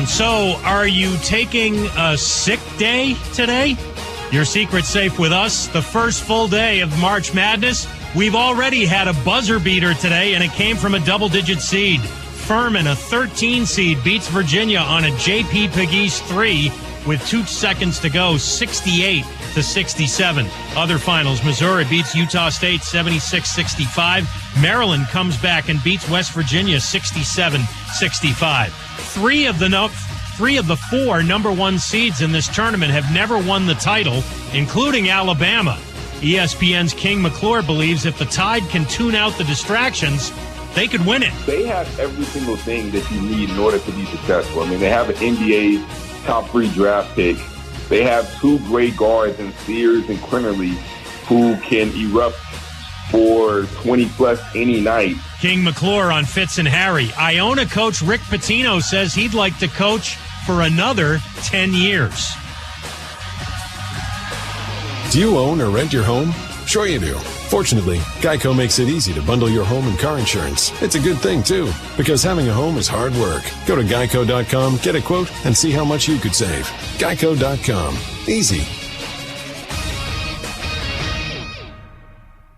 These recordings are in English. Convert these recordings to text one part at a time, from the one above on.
So, are you taking a sick day today? Your secret's safe with us. The first full day of March Madness. We've already had a buzzer beater today, and it came from a double-digit seed. Furman, a 13 seed, beats Virginia on a JP Pegues 3 with 2 seconds to go, 68-67. Other finals, Missouri beats Utah State 76-65. Maryland comes back and beats West Virginia 67-65. Three of the 4 number 1 seeds in this tournament have never won the title, including Alabama. ESPN's King McClure believes if the Tide can tune out the distractions, they could win it. They have every single thing that you need in order to be successful. I mean, they have an NBA top 3 draft pick. They have 2 great guards in Sears and Quinterly who can erupt for 20-plus any night. King McClure on Fitz and Harry. Iona coach Rick Pitino says he'd like to coach for another 10 years. Do you own or rent your home? Sure you do. Fortunately, Geico makes it easy to bundle your home and car insurance. It's a good thing, too, because having a home is hard work. Go to geico.com, get a quote, and see how much you could save. Geico.com. Easy.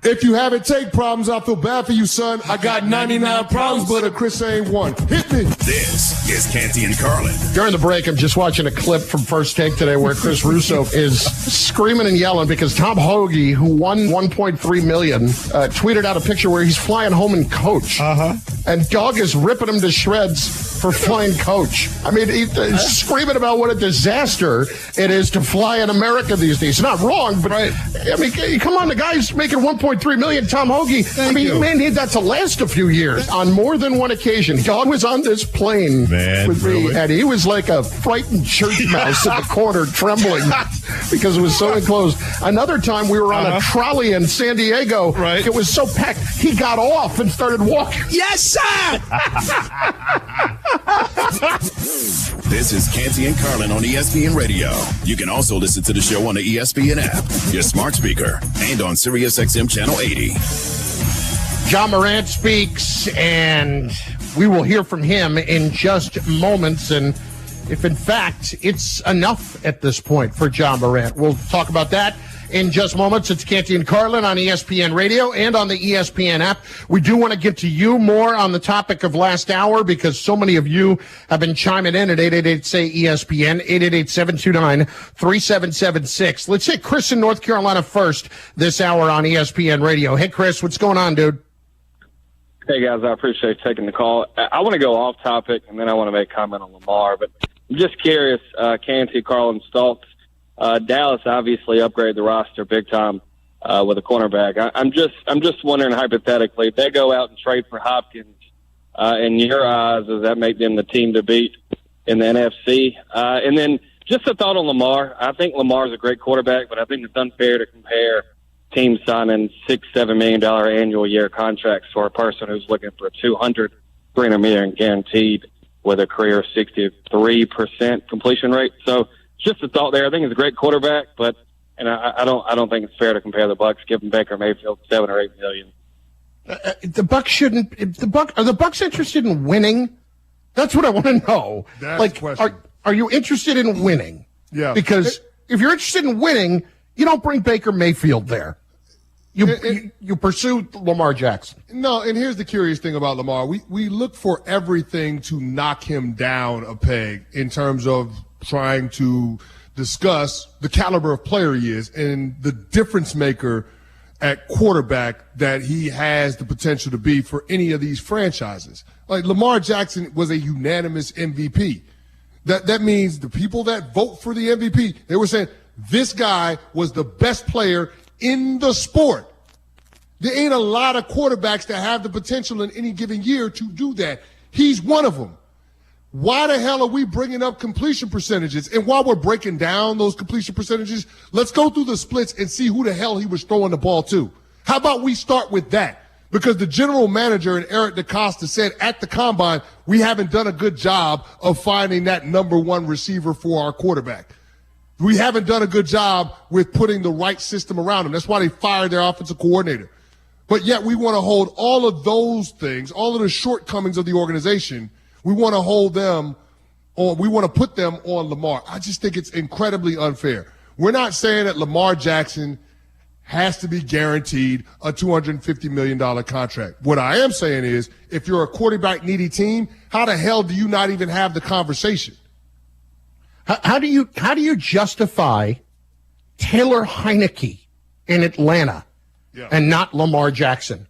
If you haven't take problems, I feel bad for you, son. I got 99 problems, but Chris ain't one. Hit me. This is Canty and Carlin. During the break, I'm just watching a clip from First Take today where Chris Russo is screaming and yelling because Tom Hoagie, who won $1.3 million, tweeted out a picture where he's flying home in coach. And Dog is ripping him to shreds for flying coach. I mean, he's screaming about what a disaster it is to fly in America these days. Not wrong, but right. I mean, come on, the guy's making $1.3 million. Tom Hoagie. Man, he had to last a few years. On more than one occasion, Dog was on this plane with me, and he was like a frightened church mouse in the corner, trembling because it was so enclosed. Another time, we were on a trolley in San Diego. Right. It was so packed, he got off and started walking. Yes, sir! This is Canty and Carlin on ESPN Radio. You can also listen to the show on the ESPN app, your smart speaker, and on SiriusXM Channel 80. Ja Morant speaks, and we will hear from him in just moments. And if, in fact, it's enough at this point for Ja Morant, we'll talk about that in just moments. It's Canty and Carlin on ESPN Radio and on the ESPN app. We do want to get to you more on the topic of last hour because so many of you have been chiming in at 888-SAY-ESPN, 888-729-3776. Let's hit Chris in North Carolina first this hour on ESPN Radio. Hey, Chris, what's going on, dude? Hey, guys, I appreciate taking the call. I want to go off topic, and then I want to make a comment on Lamar. But I'm just curious, Canty, Carlin, Stoltz, Dallas obviously upgraded the roster big time with a cornerback. I'm just wondering hypothetically, if they go out and trade for Hopkins, in your eyes, does that make them the team to beat in the NFC? And then just a thought on Lamar. I think Lamar's a great quarterback, but I think it's unfair to compare teams signing $6-7 million annual year contracts for a person who's looking for $200 million guaranteed with a career 63% completion rate. So just a thought there. I think he's a great quarterback, but I don't think it's fair to compare the Bucs giving Baker Mayfield $7 or $8 million. The Bucs shouldn't. Are the Bucs interested in winning? That's what I want to know. That's like, the question. Are you interested in winning? Yeah. Because if you're interested in winning, you don't bring Baker Mayfield there. You pursue Lamar Jackson. No, and here's the curious thing about Lamar. We look for everything to knock him down a peg in terms of trying to discuss the caliber of player he is and the difference maker at quarterback that he has the potential to be for any of these franchises. Like Lamar Jackson was a unanimous MVP. That means the people that vote for the MVP, they were saying this guy was the best player in the sport. There ain't a lot of quarterbacks that have the potential in any given year to do that. He's one of them. Why the hell are we bringing up completion percentages? And while we're breaking down those completion percentages, let's go through the splits and see who the hell he was throwing the ball to. How about we start with that? Because the general manager and Eric DeCosta said at the combine, we haven't done a good job of finding that number one receiver for our quarterback. We haven't done a good job with putting the right system around him. That's why they fired their offensive coordinator. But yet we want to hold all of those things, all of the shortcomings of the organization, we want to hold them we want to put them on Lamar. I just think it's incredibly unfair. We're not saying that Lamar Jackson has to be guaranteed a $250 million contract. What I am saying is, if you're a quarterback needy team, how the hell do you not even have the conversation? How do you justify Taylor Heineke in Atlanta and not Lamar Jackson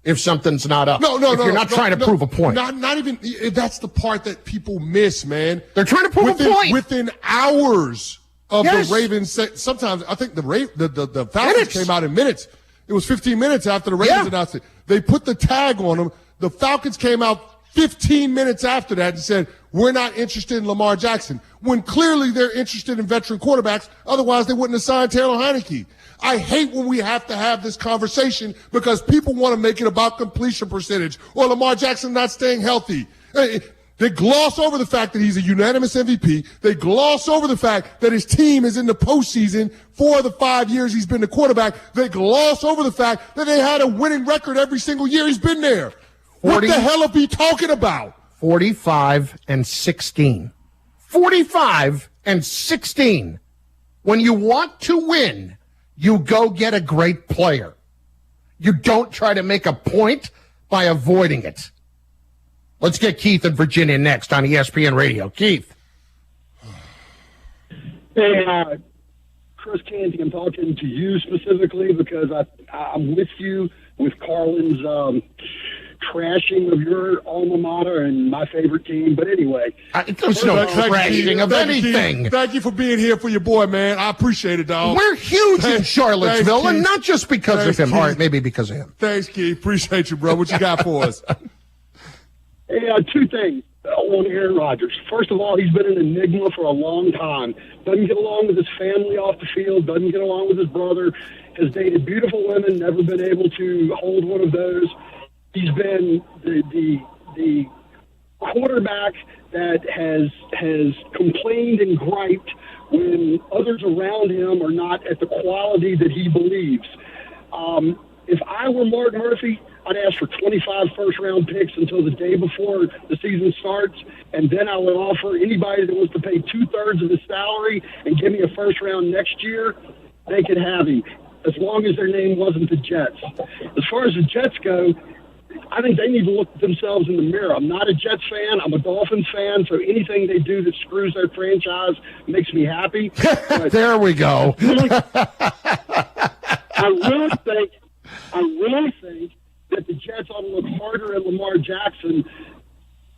if something's not up? No. You're not trying to prove a point. Not even. That's the part that people miss, man. They're trying to prove a point. Within hours of Yes. the Ravens. Sometimes I think the Falcons came out in minutes. It was 15 minutes after the Ravens announced it. They put the tag on them. The Falcons came out 15 minutes after that and said, we're not interested in Lamar Jackson, when clearly they're interested in veteran quarterbacks. Otherwise, they wouldn't have signed Taylor Heineke. I hate when we have to have this conversation because people want to make it about completion percentage or Lamar Jackson not staying healthy. They gloss over the fact that he's a unanimous MVP. They gloss over the fact that his team is in the postseason 4 of the 5 years he's been the quarterback. They gloss over the fact that they had a winning record every single year he's been there. What the hell are we talking about? 45-16. 45-16. When you want to win, you go get a great player. You don't try to make a point by avoiding it. Let's get Keith in Virginia next on ESPN Radio. Keith. Hey, Chris Canty, I'm talking to you specifically because I'm with you with Carlin's trashing of your alma mater and my favorite team. But anyway. There's no trashing of anything. Thank you for being here for your boy, man. I appreciate it, dog. We're huge in Charlottesville, and not just because of him. Keith. All right, maybe because of him. Thanks, Keith. Appreciate you, bro. What you got for us? Hey, two things on Aaron Rodgers. First of all, he's been an enigma for a long time. Doesn't get along with his family off the field, doesn't get along with his brother, has dated beautiful women, never been able to hold one of those. He's been the quarterback that has complained and griped when others around him are not at the quality that he believes. If I were Mark Murphy, I'd ask for 25 first-round picks until the day before the season starts, and then I would offer anybody that wants to pay 2/3 of his salary and give me a first round next year, they could have him, as long as their name wasn't the Jets. As far as the Jets go, I think they need to look at themselves in the mirror. I'm not a Jets fan. I'm a Dolphins fan, so anything they do that screws their franchise makes me happy. But there we go. I really think that the Jets ought to look harder at Lamar Jackson,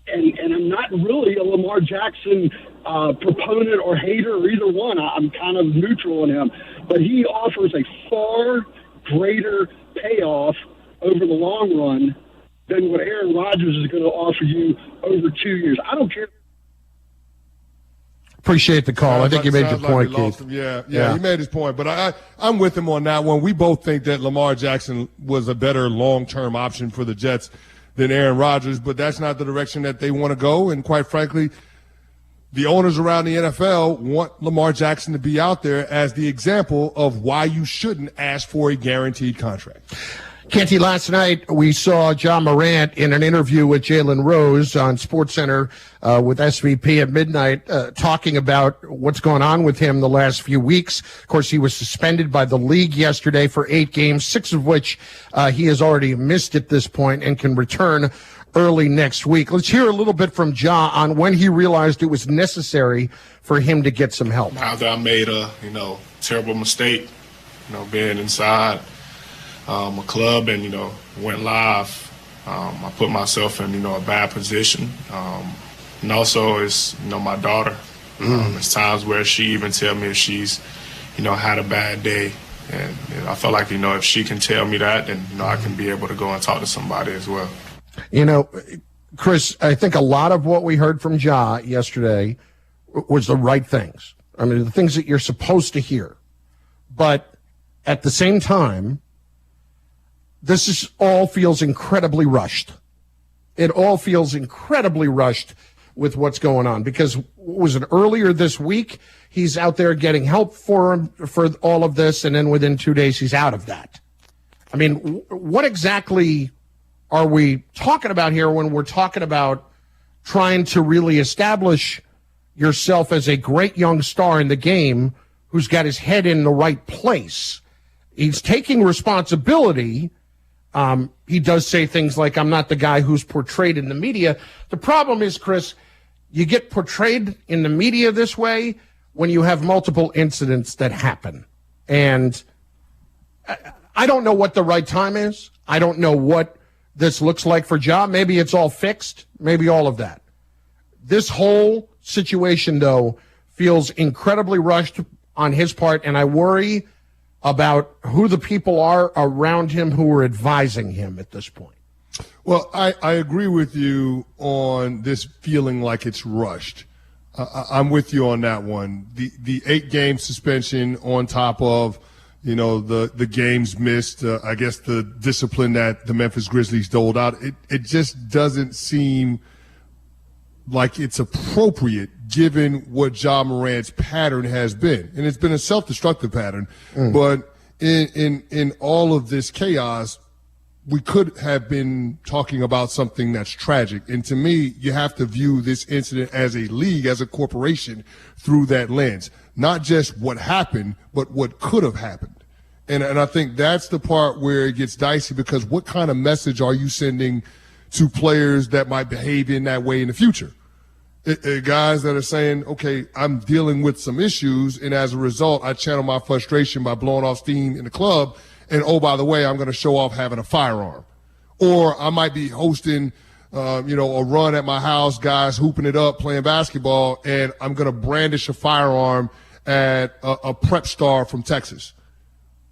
and I'm not really a Lamar Jackson proponent or hater or either one. I'm kind of neutral on him, but he offers a far greater payoff over the long run than what Aaron Rodgers is going to offer you over 2 years. I don't care. Appreciate the call. I think you made your point, Keith. Yeah, he made his point. But I'm with him on that one. We both think that Lamar Jackson was a better long-term option for the Jets than Aaron Rodgers, but that's not the direction that they want to go. And quite frankly, the owners around the NFL want Lamar Jackson to be out there as the example of why you shouldn't ask for a guaranteed contract. Canty, last night we saw John Morant in an interview with Jalen Rose on SportsCenter with SVP at midnight, talking about what's going on with him the last few weeks. Of course, he was suspended by the league yesterday for 8 games, 6 of which he has already missed at this point and can return early next week. Let's hear a little bit from Ja on when he realized it was necessary for him to get some help. After I made a, terrible mistake, being inside a club and, went live, I put myself in, a bad position. And also it's, my daughter. There's times where she even tell me if she's, had a bad day. And I felt like, if she can tell me that, then, I can be able to go and talk to somebody as well. Chris, I think a lot of what we heard from Ja yesterday was the right things. I mean, the things that you're supposed to hear. But at the same time, this all feels incredibly rushed. It all feels incredibly rushed with what's going on, because was it earlier this week he's out there getting help for all of this, and then within 2 days he's out of that. I mean, what exactly are we talking about here when we're talking about trying to really establish yourself as a great young star in the game who's got his head in the right place. He's taking responsibility. He does say things like, I'm not the guy who's portrayed in the media. The problem is, Chris, you get portrayed in the media this way when you have multiple incidents that happen. And I don't know what the right time is. I don't know what this looks like for Ja. Maybe it's all fixed. Maybe all of that. This whole situation, though, feels incredibly rushed on his part, and I worry about who the people are around him who are advising him at this point. Well, I agree with you on this feeling like it's rushed. I'm with you on that one. The 8-game suspension on top of, the games missed, I guess the discipline that the Memphis Grizzlies doled out, it just doesn't seem like it's appropriate given what Ja Morant's pattern has been. And it's been a self-destructive pattern. But in all of this chaos, we could have been talking about something that's tragic. And to me, you have to view this incident as a league, as a corporation, through that lens. Not just what happened, but what could have happened. And I think that's the part where it gets dicey, because what kind of message are you sending to players that might behave in that way in the future? Guys that are saying, okay, I'm dealing with some issues, and as a result, I channel my frustration by blowing off steam in the club, and oh, by the way, I'm going to show off having a firearm. Or I might be hosting, a run at my house, guys hooping it up, playing basketball, and I'm going to brandish a firearm at a prep star from Texas.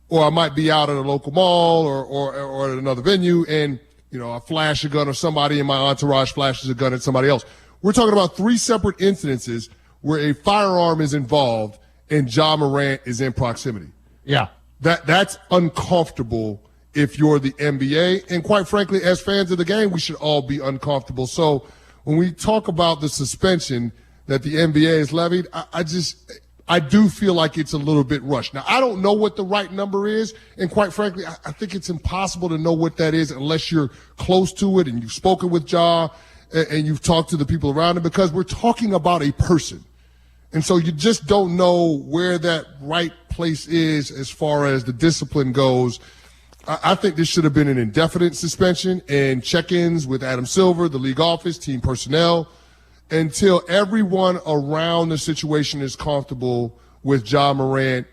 Or I might be out at a local mall or at another venue, and, I flash a gun, or somebody in my entourage flashes a gun at somebody else. We're talking about 3 separate incidences where a firearm is involved and Ja Morant is in proximity. Yeah. That's uncomfortable if you're the NBA. And quite frankly, as fans of the game, we should all be uncomfortable. So when we talk about the suspension that the NBA has levied, I do feel like it's a little bit rushed. Now, I don't know what the right number is, and quite frankly, I think it's impossible to know what that is unless you're close to it and you've spoken with Ja and you've talked to the people around him, because we're talking about a person. And so you just don't know where that right place is as far as the discipline goes. I think this should have been an indefinite suspension and check-ins with Adam Silver, the league office, team personnel, until everyone around the situation is comfortable with Ja Morant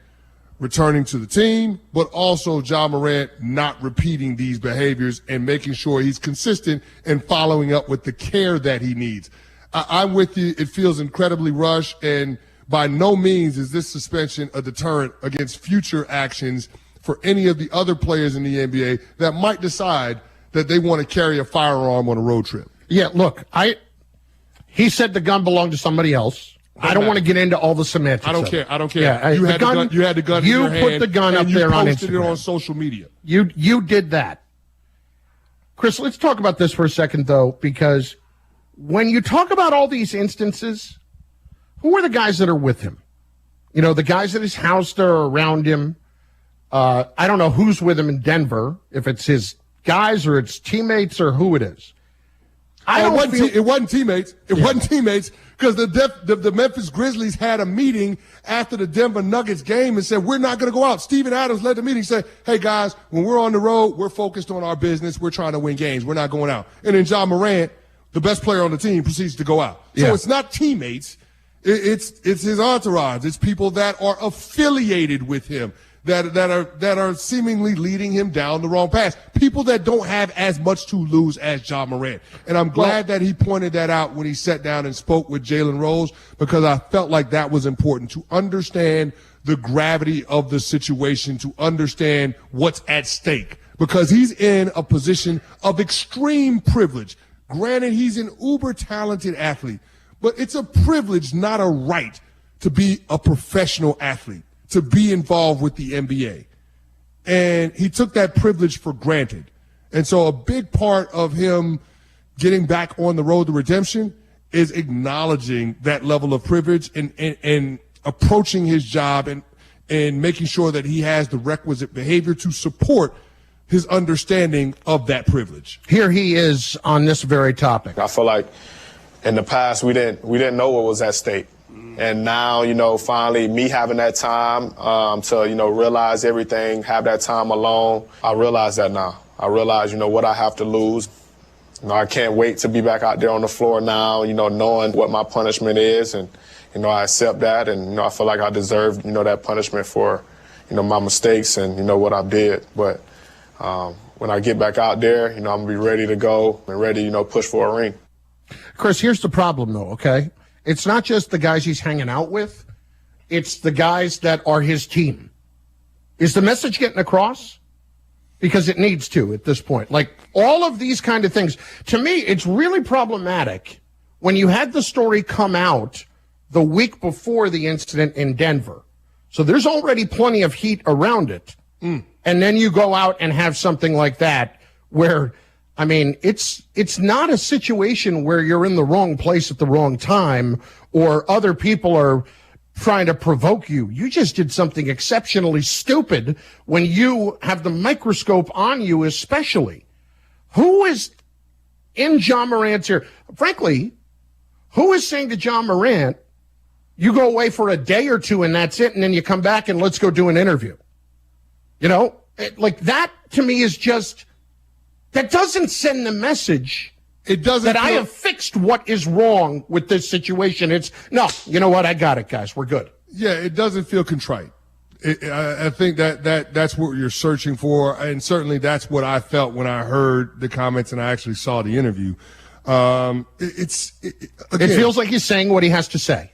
returning to the team, but also Ja Morant not repeating these behaviors and making sure he's consistent and following up with the care that he needs. I'm with you. It feels incredibly rushed, and by no means is this suspension a deterrent against future actions for any of the other players in the NBA that might decide that they want to carry a firearm on a road trip. Yeah, look, he said the gun belonged to somebody else. I don't want to get into all the semantics. I don't care. Yeah, you had the gun in your hand. You put the gun up there on Instagram. You posted it on social media. You did that. Chris, let's talk about this for a second, though, because when you talk about all these instances, who are the guys that are with him? The guys at his house that are around him. I don't know who's with him in Denver, if it's his guys or it's teammates or who it is. It wasn't teammates. It wasn't teammates, because the Memphis Grizzlies had a meeting after the Denver Nuggets game and said, we're not going to go out. Steven Adams led the meeting and said, hey, guys, when we're on the road, we're focused on our business. We're trying to win games. We're not going out. And then Ja Morant, the best player on the team, proceeds to go out. So it's not teammates. It's his entourage. It's people that are affiliated with him, that are seemingly leading him down the wrong path. People that don't have as much to lose as Ja Morant. And I'm glad that he pointed that out when he sat down and spoke with Jalen Rose, because I felt like that was important to understand the gravity of the situation, to understand what's at stake, because he's in a position of extreme privilege. Granted, he's an uber talented athlete, but it's a privilege, not a right, to be a professional athlete, to be involved with the NBA. And he took that privilege for granted. And so a big part of him getting back on the road to redemption is acknowledging that level of privilege and approaching his job and making sure that he has the requisite behavior to support his understanding of that privilege. Here he is on this very topic. I feel like in the past we didn't know what was at stake. And now, you know, finally me having that time to, you know, realize everything, have that time alone. I realize that now. I realize, you know, what I have to lose. You know, I can't wait to be back out there on the floor now, you know, knowing what my punishment is. And, you know, I accept that. And, you know, I feel like I deserve, you know, that punishment for, you know, my mistakes and, you know, what I did. But when I get back out there, you know, I'm going to be ready to go and ready, you know, push for a ring. Chris, here's the problem, though, okay? It's not just the guys he's hanging out with. It's the guys that are his team. Is the message getting across? Because it needs to at this point. Like, all of these kind of things. To me, it's really problematic when you had the story come out the week before the incident in Denver. So there's already plenty of heat around it. And then you go out and have something like that where, I mean, it's not a situation where you're in the wrong place at the wrong time or other people are trying to provoke you. You just did something exceptionally stupid when you have the microscope on you, especially. Who is in John Morant's ear? Frankly, who is saying to John Morant, you go away for a day or two and that's it, and then you come back and let's go do an interview? You know, like that to me is just, that doesn't send the message It doesn't that I have fixed what is wrong with this situation. It's, no, you know what? I got it, guys. We're good. Yeah, it doesn't feel contrite. I think that's what you're searching for, and certainly that's what I felt when I heard the comments and I actually saw the interview. Again, it feels like he's saying what he has to say.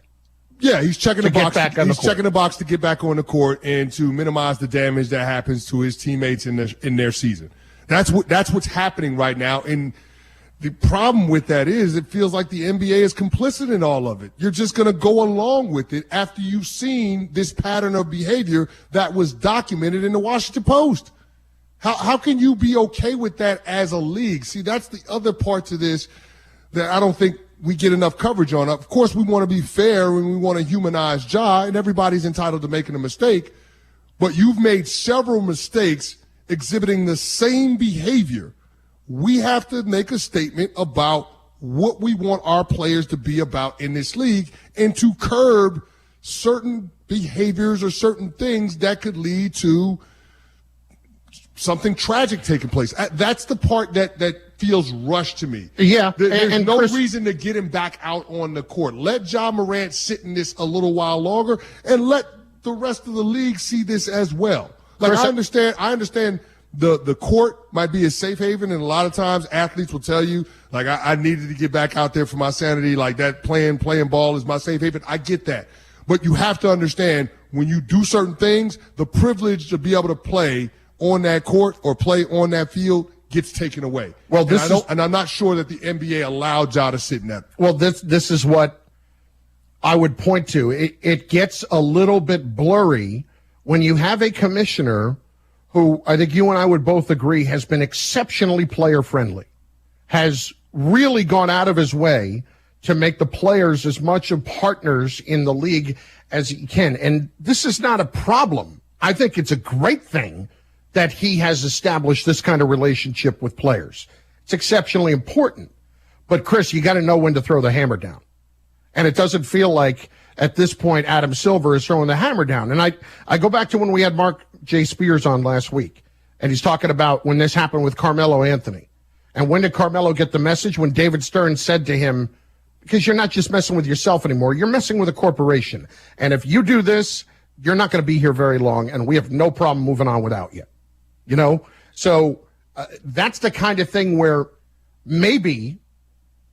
Yeah, he's checking the box. He's checking the box to get back on the court and to minimize the damage that happens to his teammates in their season. That's what's happening right now. And the problem with that is it feels like the NBA is complicit in all of it. You're just going to go along with it after you've seen this pattern of behavior that was documented in the Washington Post. How can you be okay with that as a league? See, that's the other part to this that I don't think we get enough coverage on. Of course, we want to be fair and we want to humanize Ja, and everybody's entitled to making a mistake. But you've made several mistakes exhibiting the same behavior. We have to make a statement about what we want our players to be about in this league and to curb certain behaviors or certain things that could lead to something tragic taking place. That's the part that feels rushed to me. Yeah. There's no reason to get him back out on the court. Let Ja Morant sit in this a little while longer and let the rest of the league see this as well. Like, I understand the court might be a safe haven, and a lot of times athletes will tell you, like, I needed to get back out there for my sanity, like that playing ball is my safe haven. I get that. But you have to understand when you do certain things, the privilege to be able to play on that court or play on that field gets taken away. Well, and I'm not sure that the NBA allowed Ja to sit in that. Well, this is what I would point to. It gets a little bit blurry when you have a commissioner who I think you and I would both agree has been exceptionally player-friendly, has really gone out of his way to make the players as much of partners in the league as he can. And this is not a problem. I think it's a great thing that he has established this kind of relationship with players. It's exceptionally important. But, Chris, you got to know when to throw the hammer down. And it doesn't feel like, at this point, Adam Silver is throwing the hammer down. And I go back to when we had Mark J. Spears on last week, and he's talking about when this happened with Carmelo Anthony. And when did Carmelo get the message? When David Stern said to him, because you're not just messing with yourself anymore, you're messing with a corporation. And if you do this, you're not going to be here very long, and we have no problem moving on without you. You know? So that's the kind of thing where maybe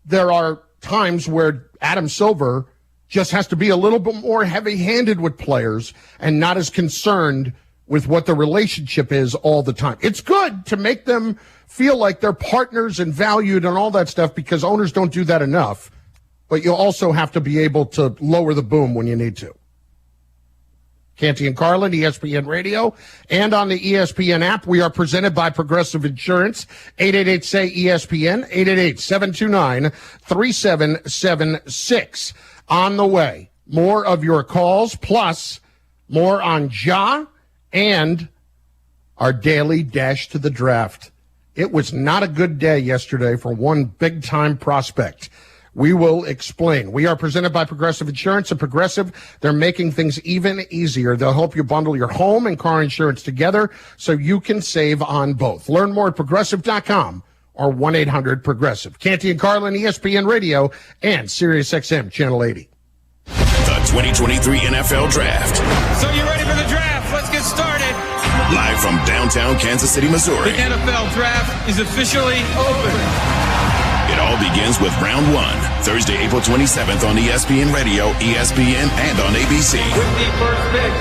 there are times where Adam Silver just has to be a little bit more heavy-handed with players and not as concerned with what the relationship is all the time. It's good to make them feel like they're partners and valued and all that stuff, because owners don't do that enough. But you also have to be able to lower the boom when you need to. Canty and Carlin, ESPN Radio, and on the ESPN app. We are presented by Progressive Insurance. 888-SAY-ESPN, 888-729-3776. On the way, more of your calls, plus more on Ja and our daily dash to the draft. It was not a good day yesterday for one big-time prospect. We will explain. We are presented by Progressive Insurance, and Progressive, they're making things even easier. They'll help you bundle your home and car insurance together so you can save on both. Learn more at Progressive.com or 1-800-PROGRESSIVE. Canty and Carlin, ESPN Radio, and SiriusXM Channel 80. The 2023 NFL Draft. So you ready for the draft? Let's get started. Live from downtown Kansas City, Missouri. The NFL Draft is officially open. It all begins with round 1, Thursday, April 27th on ESPN Radio, ESPN, and on ABC. With the first pick.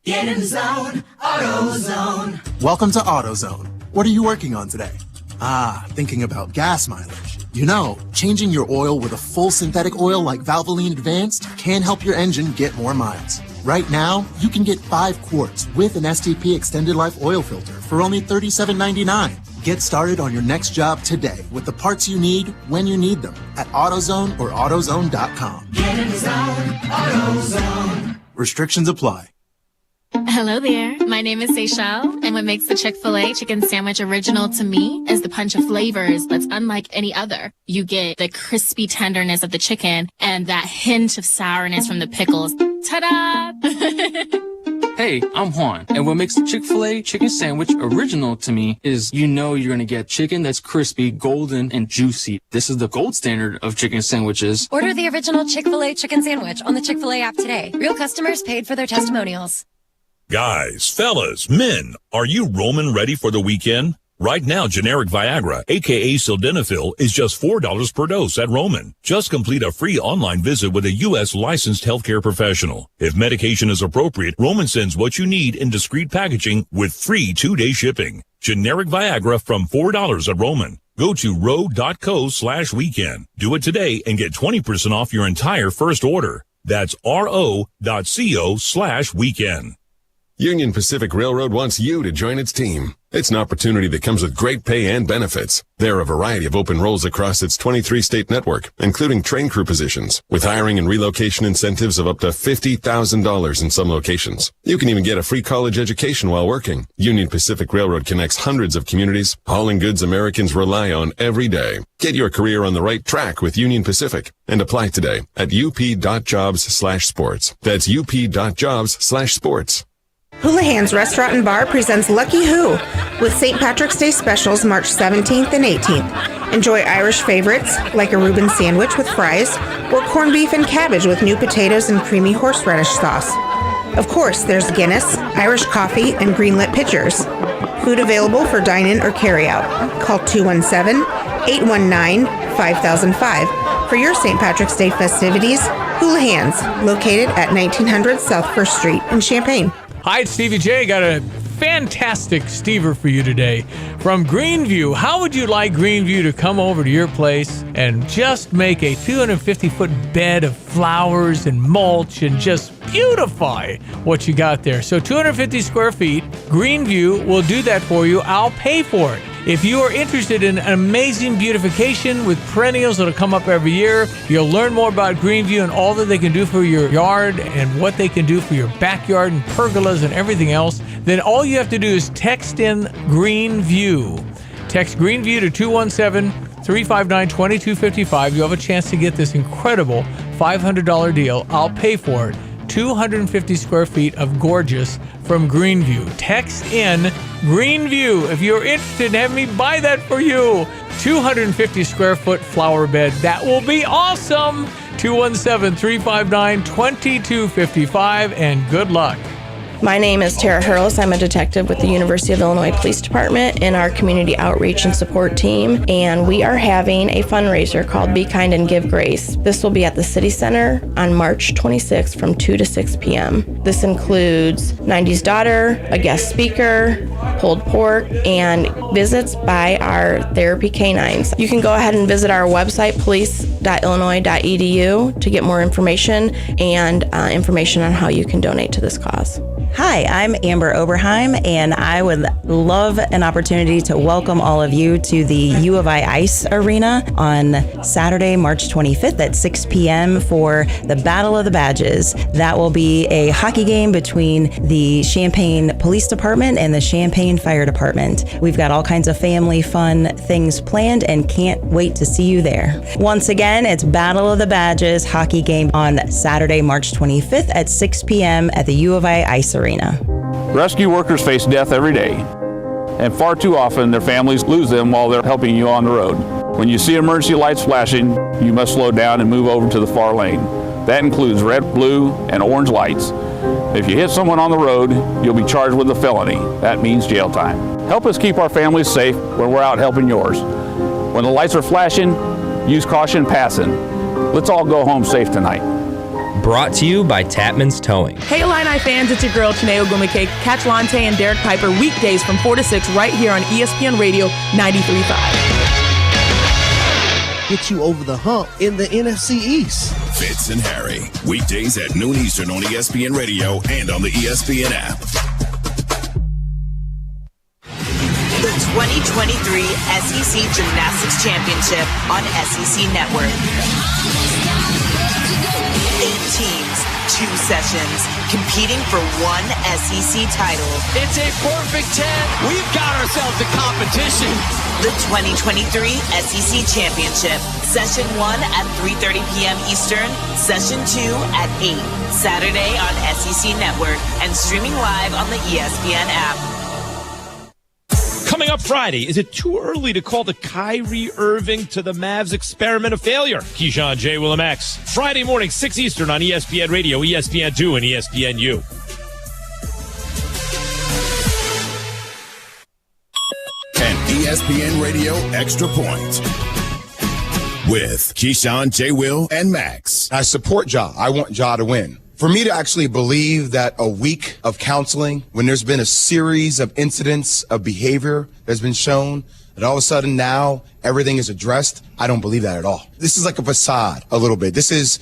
Get in the zone, AutoZone. Welcome to AutoZone. What are you working on today? Thinking about gas mileage. You know, changing your oil with a full synthetic oil like Valvoline Advanced can help your engine get more miles. Right now, you can get 5 quarts with an STP Extended Life oil filter for only $37.99. Get started on your next job today with the parts you need when you need them at AutoZone or AutoZone.com. Get in the zone, AutoZone. Restrictions apply. Hello there. My name is Seychelle, and what makes the Chick-fil-A chicken sandwich original to me is the punch of flavors that's unlike any other. You get the crispy tenderness of the chicken and that hint of sourness from the pickles. Ta-da! Hey, I'm Juan, and what makes the Chick-fil-A chicken sandwich original to me is you know you're going to get chicken that's crispy, golden, and juicy. This is the gold standard of chicken sandwiches. Order the original Chick-fil-A chicken sandwich on the Chick-fil-A app today. Real customers paid for their testimonials. Guys, fellas, men, are you Roman ready for the weekend? Right now, generic Viagra, aka Sildenafil, is just $4 per dose at Roman. Just complete a free online visit with a U.S. licensed healthcare professional. If medication is appropriate, Roman sends what you need in discreet packaging with free 2-day shipping. Generic Viagra from $4 at Roman. Go to ro.co/weekend. Do it today and get 20% off your entire first order. That's ro.co/weekend. Union Pacific Railroad wants you to join its team. It's an opportunity that comes with great pay and benefits. There are a variety of open roles across its 23-state network, including train crew positions, with hiring and relocation incentives of up to $50,000 in some locations. You can even get a free college education while working. Union Pacific Railroad connects hundreds of communities, hauling goods Americans rely on every day. Get your career on the right track with Union Pacific and apply today at up.jobs/sports. That's up.jobs/sports. Houlihan's Restaurant and Bar presents Lucky Who with St. Patrick's Day specials March 17th and 18th. Enjoy Irish favorites like a Reuben sandwich with fries or corned beef and cabbage with new potatoes and creamy horseradish sauce. Of course, there's Guinness, Irish coffee, and greenlit pitchers. Food available for dine-in or carry-out. Call 217-819-5005 for your St. Patrick's Day festivities. Houlihan's, located at 1900 South 1st Street in Champaign. Hi, it's Stevie J. Got a fantastic Stever for you today from Greenview. How would you like Greenview to come over to your place and just make a 250-foot bed of flowers and mulch and just beautify what you got there? So 250 square feet, Greenview will do that for you. I'll pay for it. If you are interested in amazing beautification with perennials that'll come up every year, you'll learn more about Greenview and all that they can do for your yard and what they can do for your backyard and pergolas and everything else. Then all you have to do is text in Greenview. Text Greenview to 217-359-2255. You'll have a chance to get this incredible $500 deal. I'll pay for it. 250 square feet of gorgeous from Greenview. Text in Greenview if you're interested in having me buy that for you. 250 square foot flower bed. That will be awesome. 217-359-2255 and good luck. My name is Tara Hurlis. I'm a detective with the University of Illinois Police Department in our community outreach and support team, and we are having a fundraiser called Be Kind and Give Grace. This will be at the City Center on March 26th from 2 to 6 p.m. This includes 90s Daughter, a guest speaker, pulled pork, and visits by our therapy canines. You can go ahead and visit our website, police.illinois.edu, to get more information and information on how you can donate to this cause. Hi, I'm Amber Oberheim, and I would love an opportunity to welcome all of you to the U of I Ice Arena on Saturday, March 25th at 6 p.m. for the Battle of the Badges. That will be a hockey game between the Champaign Police Department and the Champaign Fire Department. We've got all kinds of family fun things planned and can't wait to see you there. Once again, it's Battle of the Badges hockey game on Saturday, March 25th at 6 p.m. at the U of I Ice Arena. Rescue workers face death every day, and far too often their families lose them while they're helping you on the road. When you see emergency lights flashing, you must slow down and move over to the far lane. That includes red, blue, and orange lights. If you hit someone on the road, you'll be charged with a felony. That means jail time. Help us keep our families safe when we're out helping yours. When the lights are flashing, use caution passing. Let's all go home safe tonight. Brought to you by Tapman's Towing. Hey Illini fans, it's your girl Chineo Gumake. Catch Lante and Derek Piper weekdays from 4 to 6 right here on ESPN Radio 93.5. Get you over the hump in the NFC East. Fitz and Harry, weekdays at noon Eastern on ESPN Radio and on the ESPN app. The 2023 SEC Gymnastics Championship on SEC Network. 8 teams, 2 sessions, competing for 1 SEC title. It's a perfect 10. We've got ourselves a competition. The 2023 SEC Championship. Session 1 at 3:30 p.m. Eastern. Session 2 at 8. Saturday on SEC Network and streaming live on the ESPN app. Coming up Friday, is it too early to call the Kyrie Irving to the Mavs experiment a failure? Keyshawn J. Willem X. Friday morning, 6 Eastern on ESPN Radio, ESPN2, and ESPNU. And ESPN Radio Extra Point with Keyshawn, J. Will, and Max. I support Ja. I want Ja to win. For me to actually believe that a week of counseling, when there's been a series of incidents of behavior that's been shown, that all of a sudden now everything is addressed, I don't believe that at all. This is like a facade a little bit. This is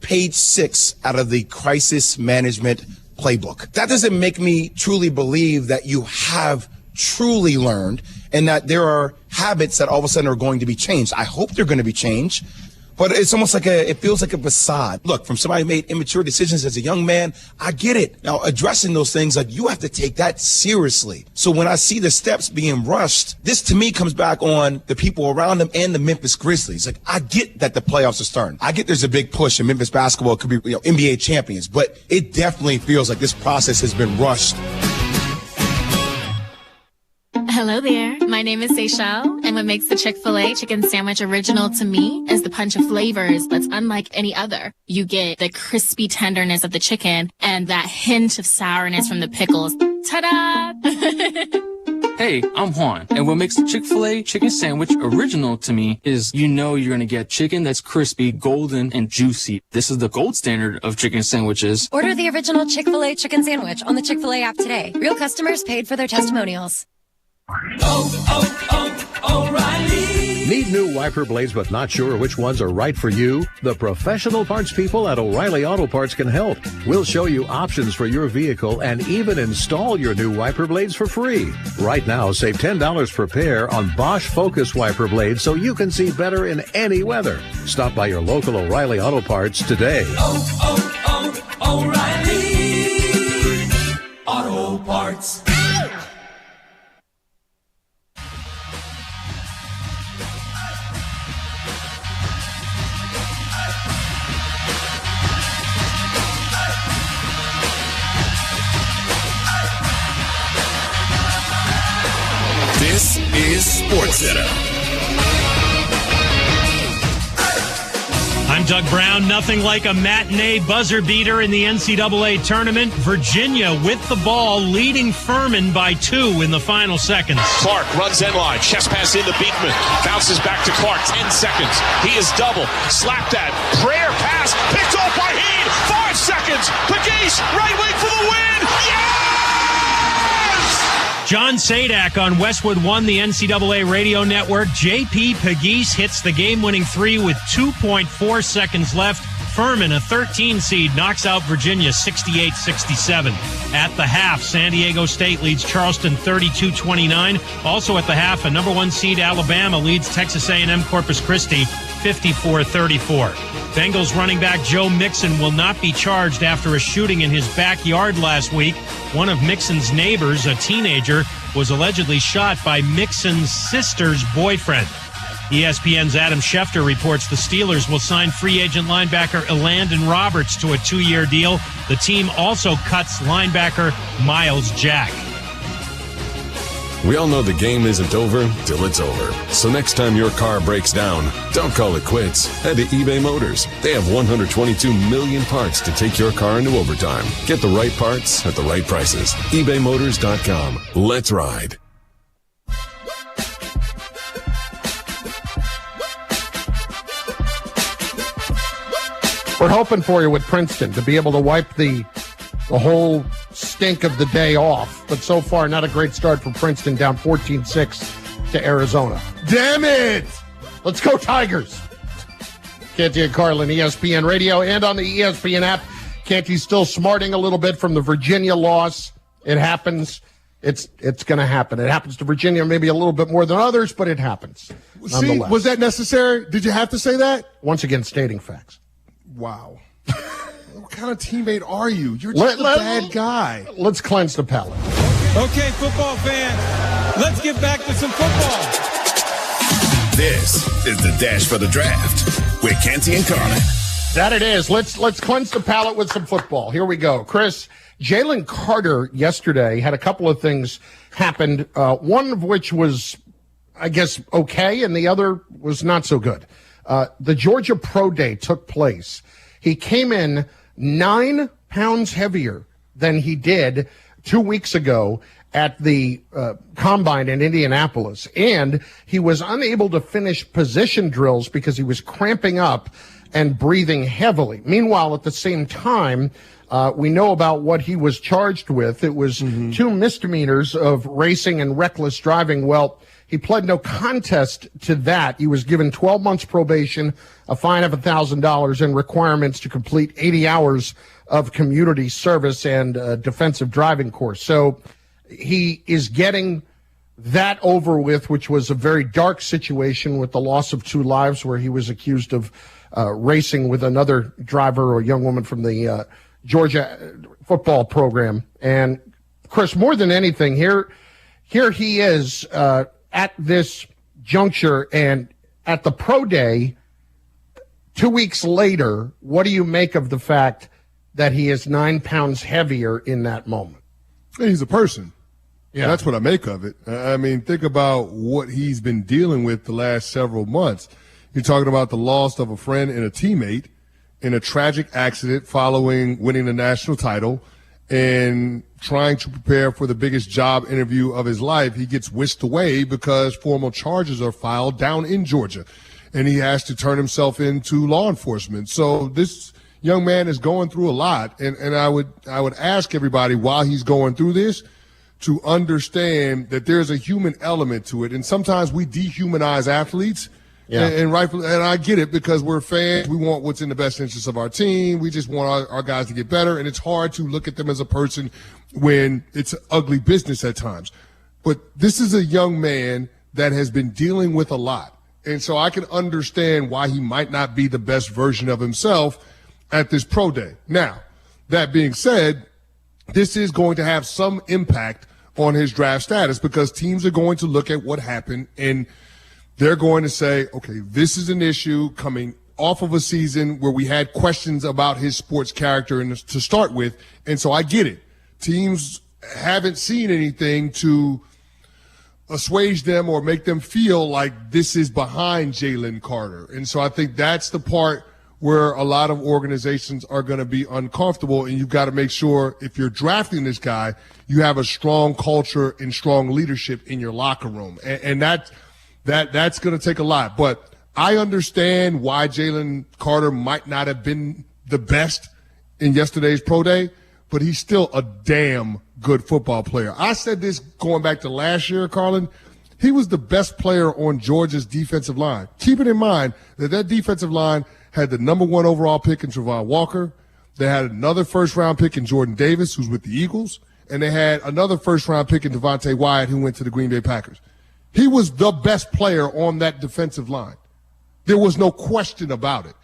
page 6 out of the crisis management playbook. That doesn't make me truly believe that you have truly learned and that there are habits that all of a sudden are going to be changed. I hope they're going to be changed. But it's almost like it feels like a facade. Look, from somebody who made immature decisions as a young man, I get it. Now, addressing those things, like, you have to take that seriously. So when I see the steps being rushed, this to me comes back on the people around them and the Memphis Grizzlies. Like, I get that the playoffs are starting. I get there's a big push and Memphis basketball could be, NBA champions, but it definitely feels like this process has been rushed. Hello there. My name is Seychelle, and what makes the Chick-fil-A chicken sandwich original to me is the punch of flavors that's unlike any other. You get the crispy tenderness of the chicken and that hint of sourness from the pickles. Ta-da! Hey, I'm Juan, and what makes the Chick-fil-A chicken sandwich original to me is you're going to get chicken that's crispy, golden, and juicy. This is the gold standard of chicken sandwiches. Order the original Chick-fil-A chicken sandwich on the Chick-fil-A app today. Real customers paid for their testimonials. O'Reilly. Need new wiper blades but not sure which ones are right for you? The professional parts people at O'Reilly Auto Parts can help. We'll show you options for your vehicle and even install your new wiper blades for free. Right now, save $10 per pair on Bosch Focus wiper blades so you can see better in any weather. Stop by your local O'Reilly Auto Parts today. O'Reilly Auto Parts. This is SportsCenter. I'm Doug Brown. Nothing like a matinee buzzer beater in the NCAA tournament. Virginia with the ball, leading Furman by 2 in the final seconds. Clark runs end line, chest pass into Beekman, bounces back to Clark, 10 seconds. He is double, slapped at, prayer pass, picked off by Heed, 5 seconds. Pegues, right wing for the win. Yes! John Sadak on Westwood One, the NCAA radio network. J.P. Pegues hits the game-winning three with 2.4 seconds left. Furman, a 13 seed, knocks out Virginia 68-67. At the half, San Diego State leads Charleston 32-29. Also at the half, a number 1 seed Alabama leads Texas A&M Corpus Christi 54-34. Bengals running back Joe Mixon will not be charged after a shooting in his backyard last week. One of Mixon's neighbors, a teenager, was allegedly shot by Mixon's sister's boyfriend. ESPN's Adam Schefter reports the Steelers will sign free agent linebacker Elandon Roberts to a 2-year deal. The team also cuts linebacker Miles Jack. We all know the game isn't over till it's over. So next time your car breaks down, don't call it quits. Head to eBay Motors. They have 122 million parts to take your car into overtime. Get the right parts at the right prices. ebaymotors.com. Let's ride. We're hoping for you with Princeton to be able to wipe the whole stink of the day off. But so far, not a great start for Princeton, down 14-6 to Arizona. Damn it! Let's go Tigers! Canty and Carlin, ESPN Radio, and on the ESPN app. Canty's still smarting a little bit from the Virginia loss. It happens. It's going to happen. It happens to Virginia maybe a little bit more than others, but it happens. See, was that necessary? Did you have to say that? Once again, stating facts. Wow. What kind of teammate are you? You're just a bad guy. Let's cleanse the palate. Okay, football fans, let's get back to some football. This is the Dash for the Draft with Canty and Carlin. That it is. Let's cleanse the palate with some football. Here we go. Chris, Jalen Carter yesterday had a couple of things happened, one of which was, I guess, okay, and the other was not so good. The Georgia Pro Day took place. He came in 9 pounds heavier than he did 2 weeks ago at the combine in Indianapolis. And he was unable to finish position drills because he was cramping up and breathing heavily. Meanwhile, at the same time, we know about what he was charged with. It was 2 misdemeanors of racing and reckless driving. Well, he pled no contest to that. He was given 12 months probation, a fine of $1,000, and requirements to complete 80 hours of community service and a defensive driving course. So he is getting that over with, which was a very dark situation with the loss of 2 lives where he was accused of racing with another driver or a young woman from the Georgia football program. And, Chris, more than anything, here he is at this juncture and at the pro day 2 weeks later. What do you make of the fact that he is 9 pounds heavier in that moment? He's a person. Yeah, that's what I make of it. I mean, think about what he's been dealing with the last several months. You're talking about the loss of a friend and a teammate in a tragic accident following winning the national title and trying to prepare for the biggest job interview of his life. He gets whisked away because formal charges are filed down in Georgia, and he has to turn himself into law enforcement. So this young man is going through a lot, and I would ask everybody while he's going through this to understand that there's a human element to it, and sometimes we dehumanize athletes. Yeah. And rightfully, and I get it because we're fans. We want what's in the best interest of our team. We just want our guys to get better. And it's hard to look at them as a person when it's ugly business at times. But this is a young man that has been dealing with a lot. And so I can understand why he might not be the best version of himself at this pro day. Now, that being said, this is going to have some impact on his draft status because teams are going to look at what happened and they're going to say, okay, this is an issue coming off of a season where we had questions about his sports character and to start with. And so I get it. Teams haven't seen anything to assuage them or make them feel like this is behind Jalen Carter. And so I think that's the part where a lot of organizations are going to be uncomfortable. And you've got to make sure if you're drafting this guy, you have a strong culture and strong leadership in your locker room. And that's going to take a lot. But I understand why Jalen Carter might not have been the best in yesterday's pro day, but he's still a damn good football player. I said this going back to last year, Carlin. He was the best player on Georgia's defensive line. Keeping in mind that defensive line had the number 1 overall pick in Travon Walker. They had another first-round pick in Jordan Davis, who's with the Eagles. And they had another first-round pick in Devontae Wyatt, who went to the Green Bay Packers. He was the best player on that defensive line. There was no question about it.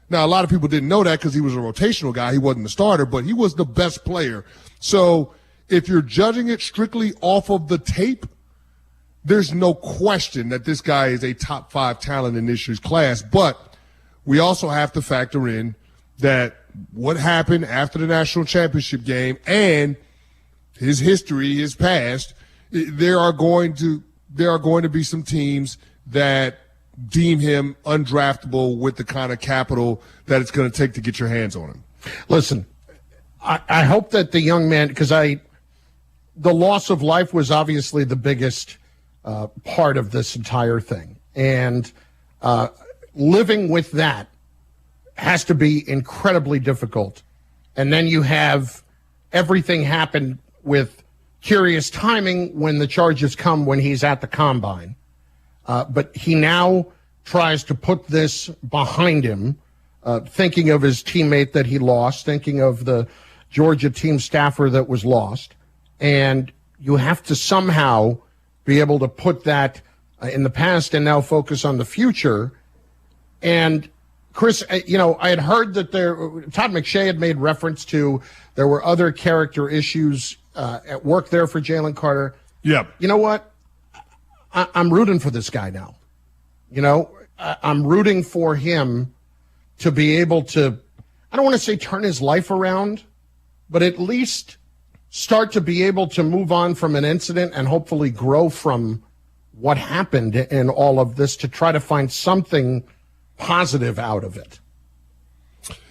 Now, a lot of people didn't know that because he was a rotational guy. He wasn't the starter, but he was the best player. So if you're judging it strictly off of the tape, there's no question that this guy is a top 5 talent in this year's class. But we also have to factor in that what happened after the national championship game and his history, his past, there are going to be some teams that deem him undraftable with the kind of capital that it's going to take to get your hands on him. Listen, I hope that the young man, because the loss of life was obviously the biggest part of this entire thing. And living with that has to be incredibly difficult. And then you have everything happen with curious timing when the charges come when he's at the combine. But he now tries to put this behind him, thinking of his teammate that he lost, thinking of the Georgia team staffer that was lost. And you have to somehow be able to put that in the past and now focus on the future. And Chris, I had heard that Todd McShay had made reference to there were other character issues at work there for Jalen Carter. Yeah. You know what? I'm rooting for this guy now. I'm rooting for him to be able to, I don't want to say turn his life around, but at least start to be able to move on from an incident and hopefully grow from what happened in all of this to try to find something positive out of it.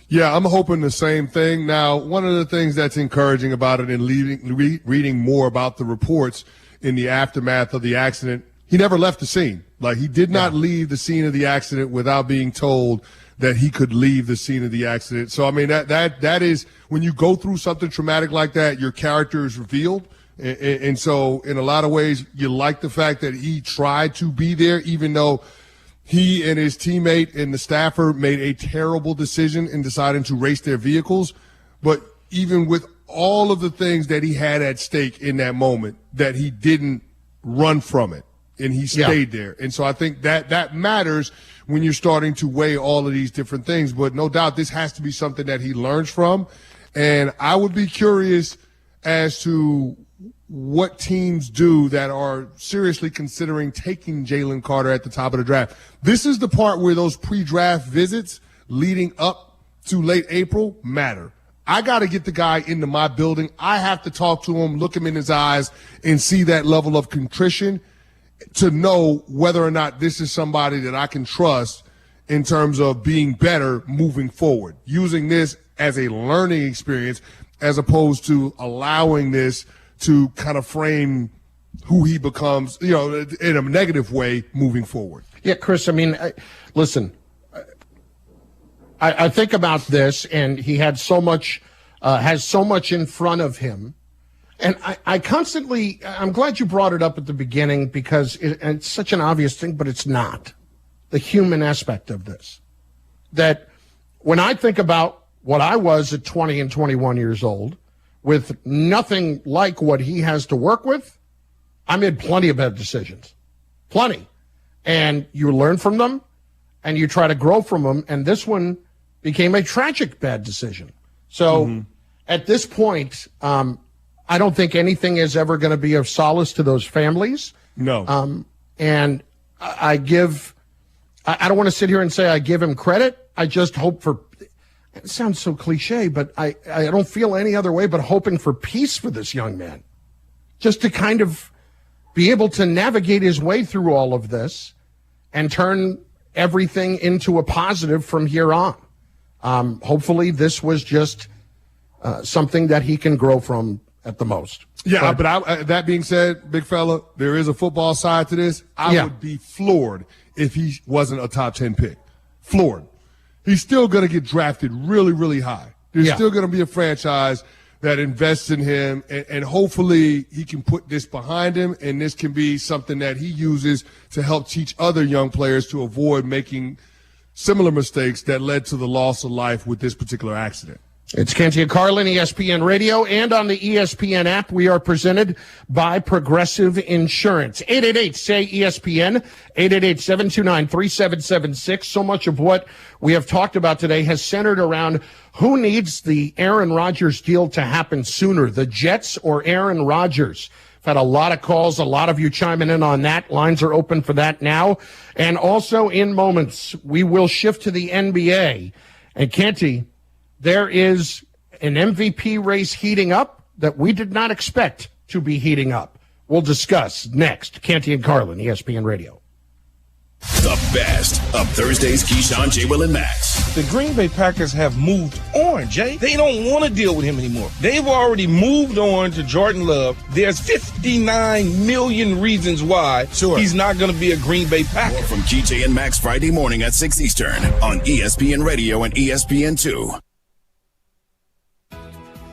Yeah, I'm hoping the same thing. Now, one of the things that's encouraging about it and reading more about the reports in the aftermath of the accident, he never left the scene. Like, he did not leave the scene of the accident without being told that he could leave the scene of the accident. So, I mean, that is, when you go through something traumatic like that, your character is revealed. And so, in a lot of ways, you like the fact that he tried to be there, even though he and his teammate and the staffer made a terrible decision in deciding to race their vehicles. But even with all of the things that he had at stake in that moment, that he didn't run from it and he stayed there. And so I think that matters when you're starting to weigh all of these different things. But no doubt this has to be something that he learns from. And I would be curious as to what teams do that are seriously considering taking Jalen Carter at the top of the draft. This is the part where those pre-draft visits leading up to late April matter. I got to get the guy into my building. I have to talk to him, look him in his eyes, and see that level of contrition to know whether or not this is somebody that I can trust in terms of being better moving forward, using this as a learning experience as opposed to allowing this to kind of frame who he becomes, in a negative way moving forward. Yeah, Chris, I mean, listen, I think about this, and he had so much, has so much in front of him. And I'm glad you brought it up at the beginning because it's such an obvious thing, but it's not. The human aspect of this. That when I think about what I was at 20 and 21 years old, with nothing like what he has to work with, I made plenty of bad decisions. Plenty. And you learn from them, and you try to grow from them, and this one became a tragic bad decision. So at this point, I don't think anything is ever going to be of solace to those families. No. And I don't want to sit here and say I give him credit. I just hope for, it sounds so cliche, but I don't feel any other way but hoping for peace for this young man. Just to kind of be able to navigate his way through all of this and turn everything into a positive from here on. Hopefully this was just something that he can grow from at the most. Yeah, but that being said, big fella, there is a football side to this. I would be floored if he wasn't a top 10 pick. Floored. He's still going to get drafted really, really high. There's still going to be a franchise that invests in him, and hopefully he can put this behind him, and this can be something that he uses to help teach other young players to avoid making similar mistakes that led to the loss of life with this particular accident. It's Canty and Carlin, ESPN Radio, and on the ESPN app. We are presented by Progressive Insurance. 888-SAY-ESPN, 888-729-3776. So much of what we have talked about today has centered around who needs the Aaron Rodgers deal to happen sooner, the Jets or Aaron Rodgers. I've had a lot of calls, a lot of you chiming in on that. Lines are open for that now. And also in moments, we will shift to the NBA. And Canty, there is an MVP race heating up that we did not expect to be heating up. We'll discuss next. Canty and Carlin, ESPN Radio. The best of Thursday's Keyshawn, J. Will, and Max. The Green Bay Packers have moved on, Jay. They don't want to deal with him anymore. They've already moved on to Jordan Love. There's 59 million reasons why he's not going to be a Green Bay Packer. More from KJ and Max Friday morning at 6 Eastern on ESPN Radio and ESPN2.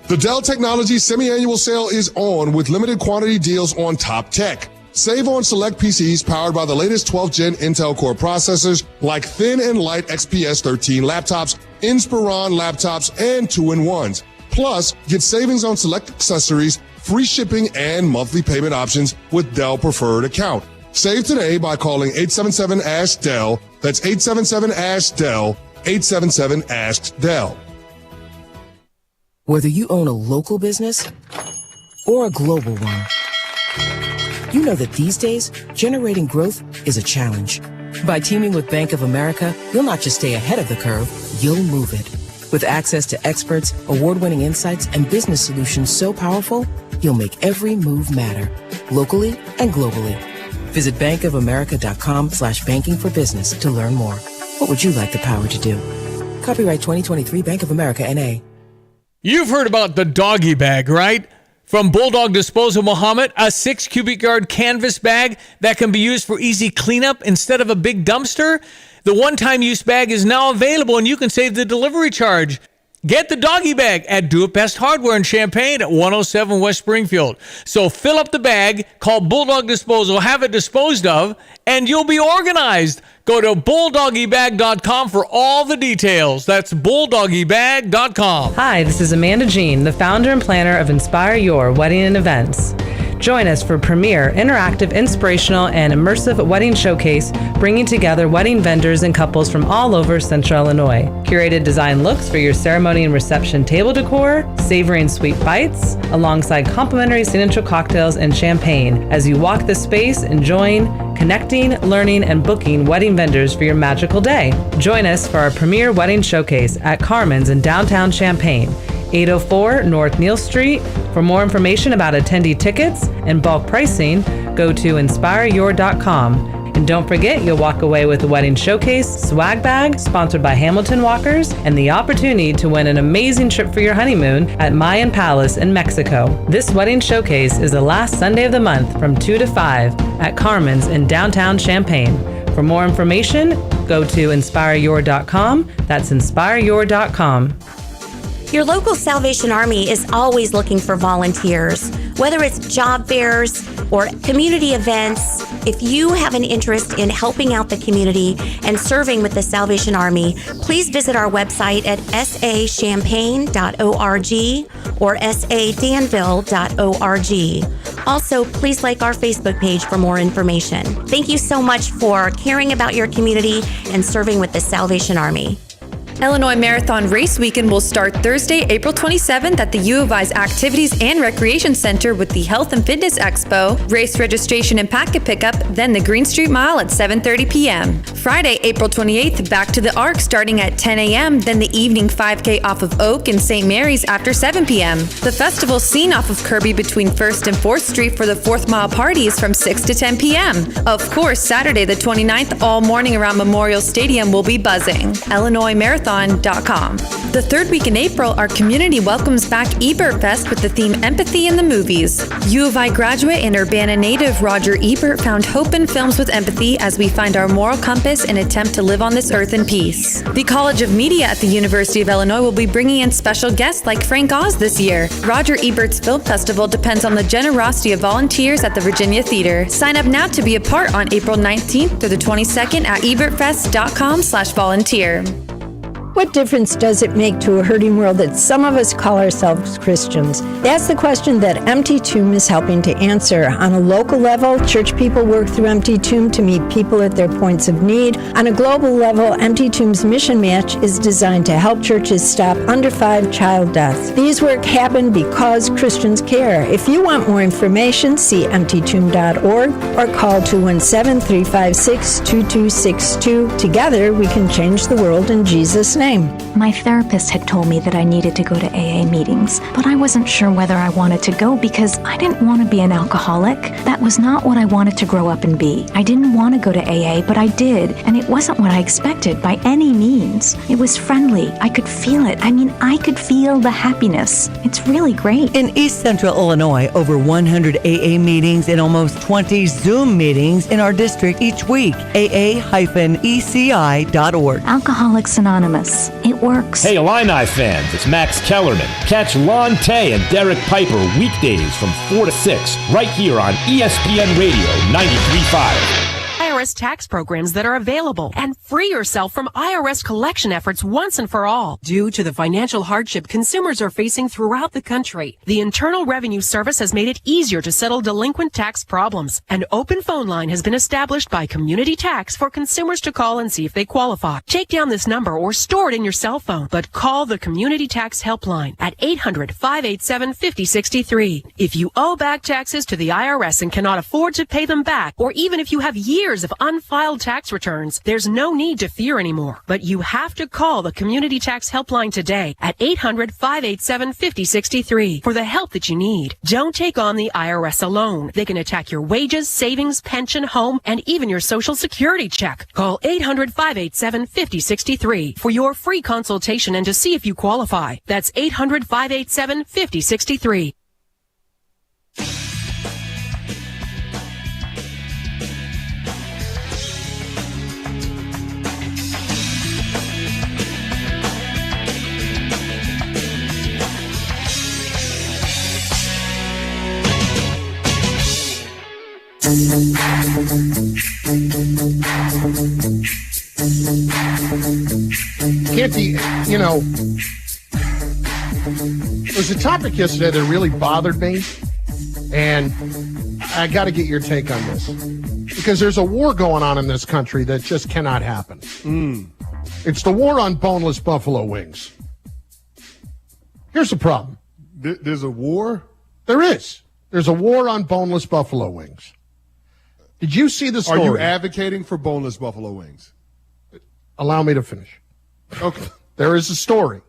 The Dell Technologies semi-annual sale is on with limited quantity deals on top tech. Save on select PCs powered by the latest 12th gen Intel Core processors like thin and light XPS 13 laptops, Inspiron laptops, and 2-in-1s. Plus, get savings on select accessories, free shipping, and monthly payment options with Dell Preferred account. Save today by calling 877-ASK-DELL. That's 877-ASK-DELL, 877-ASK-DELL. Whether you own a local business or a global one, you know that these days, generating growth is a challenge. By teaming with Bank of America, you'll not just stay ahead of the curve, you'll move it. With access to experts, award-winning insights, and business solutions so powerful, you'll make every move matter, locally and globally. Visit bankofamerica.com/banking for business to learn more. What would you like the power to do? Copyright 2023 Bank of America, N.A. You've heard about the doggy bag, right? From Bulldog Disposal Muhammad, a 6 cubic yard canvas bag that can be used for easy cleanup instead of a big dumpster. The one-time use bag is now available and you can save the delivery charge. Get the doggy bag at Do It Best Hardware in Champaign at 107 West Springfield. So fill up the bag, call Bulldog Disposal, have it disposed of, and you'll be organized. Go to bulldoggybag.com for all the details. That's bulldoggybag.com. Hi, this is Amanda Jean, the founder and planner of Inspire Your Wedding and Events. Join us for premier, interactive, inspirational, and immersive wedding showcase, bringing together wedding vendors and couples from all over Central Illinois. Curated design looks for your ceremony and reception table decor, savory and sweet bites, alongside complimentary signature cocktails and champagne as you walk the space, enjoying, connecting, learning, and booking wedding vendors for your magical day. Join us for our premier wedding showcase at Carmen's in downtown Champaign, 804 North Neal Street. For more information about attendee tickets and bulk pricing, go to inspireyour.com. And don't forget, you'll walk away with the wedding showcase swag bag sponsored by Hamilton Walkers and the opportunity to win an amazing trip for your honeymoon at Mayan Palace in Mexico. This wedding showcase is the last Sunday of the month from 2 to 5 at Carmen's in downtown Champaign. For more information, go to inspireyour.com. That's inspireyour.com. Your local Salvation Army is always looking for volunteers, whether it's job fairs or community events. If you have an interest in helping out the community and serving with the Salvation Army, please visit our website at sachampaign.org or sadanville.org. Also, please like our Facebook page for more information. Thank you so much for caring about your community and serving with the Salvation Army. Illinois Marathon Race Weekend will start Thursday, April 27th at the U of I's Activities and Recreation Center with the Health and Fitness Expo, race registration and packet pickup, then the Green Street Mile at 7:30 p.m. Friday, April 28th, back to the Arc starting at 10 a.m., then the evening 5K off of Oak and St. Mary's after 7 p.m. The festival scene off of Kirby between 1st and 4th Street for the 4th Mile Party is from 6 to 10 p.m. Of course, Saturday the 29th, all morning around Memorial Stadium will be buzzing. Illinois Marathon marathon.com. The third week in April, our community welcomes back Ebert Fest with the theme Empathy in the Movies. U of I graduate and Urbana native Roger Ebert found hope in films with empathy as we find our moral compass and attempt to live on this earth in peace. The College of Media at the University of Illinois will be bringing in special guests like Frank Oz this year. Roger Ebert's Film Festival depends on the generosity of volunteers at the Virginia Theater. Sign up now to be a part on April 19th through the 22nd at ebertfest.com/volunteer. What difference does it make to a hurting world that some of us call ourselves Christians? That's the question that Empty Tomb is helping to answer. On a local level, church people work through Empty Tomb to meet people at their points of need. On a global level, Empty Tomb's mission match is designed to help churches stop under 5 child deaths. These work happen because Christians care. If you want more information, see emptytomb.org or call 217-356-2262. Together, we can change the world in Jesus' name. My therapist had told me that I needed to go to AA meetings, but I wasn't sure whether I wanted to go because I didn't want to be an alcoholic. That was not what I wanted to grow up and be. I didn't want to go to AA, but I did, and it wasn't what I expected by any means. It was friendly. I could feel it. I could feel the happiness. It's really great. In East Central Illinois, over 100 AA meetings and almost 20 Zoom meetings in our district each week. AA-ECI.org. Alcoholics Anonymous. It works. Hey, Illini fans, it's Max Kellerman. Catch Lon Tay and Derek Piper weekdays from 4 to 6 right here on ESPN Radio 93.5. IRS tax programs that are available and free yourself from IRS collection efforts once and for all. Due to the financial hardship consumers are facing throughout the country, the Internal Revenue Service has made it easier to settle delinquent tax problems. An open phone line has been established by Community Tax for consumers to call and see if they qualify. Take down this number or store it in your cell phone, but call the Community Tax Helpline at 800-587-5063. If you owe back taxes to the IRS and cannot afford to pay them back, or even if you have years of unfiled tax returns, there's no need to fear anymore. But you have to call the Community Tax Helpline today at 800-587-5063 for the help that you need. Don't take on the IRS alone. They can attack your wages, savings, pension, home, and even your Social Security check. Call 800-587-5063 for your free consultation and to see if you qualify. That's 800-587-5063. Canty, there was a topic yesterday that really bothered me, and I got to get your take on this. Because there's a war going on in this country that just cannot happen. It's the war on boneless buffalo wings. Here's the problem. There's a war? There is. There's a war on boneless buffalo wings. Did you see the story? Are you advocating for boneless buffalo wings? Allow me to finish. Okay. There is a story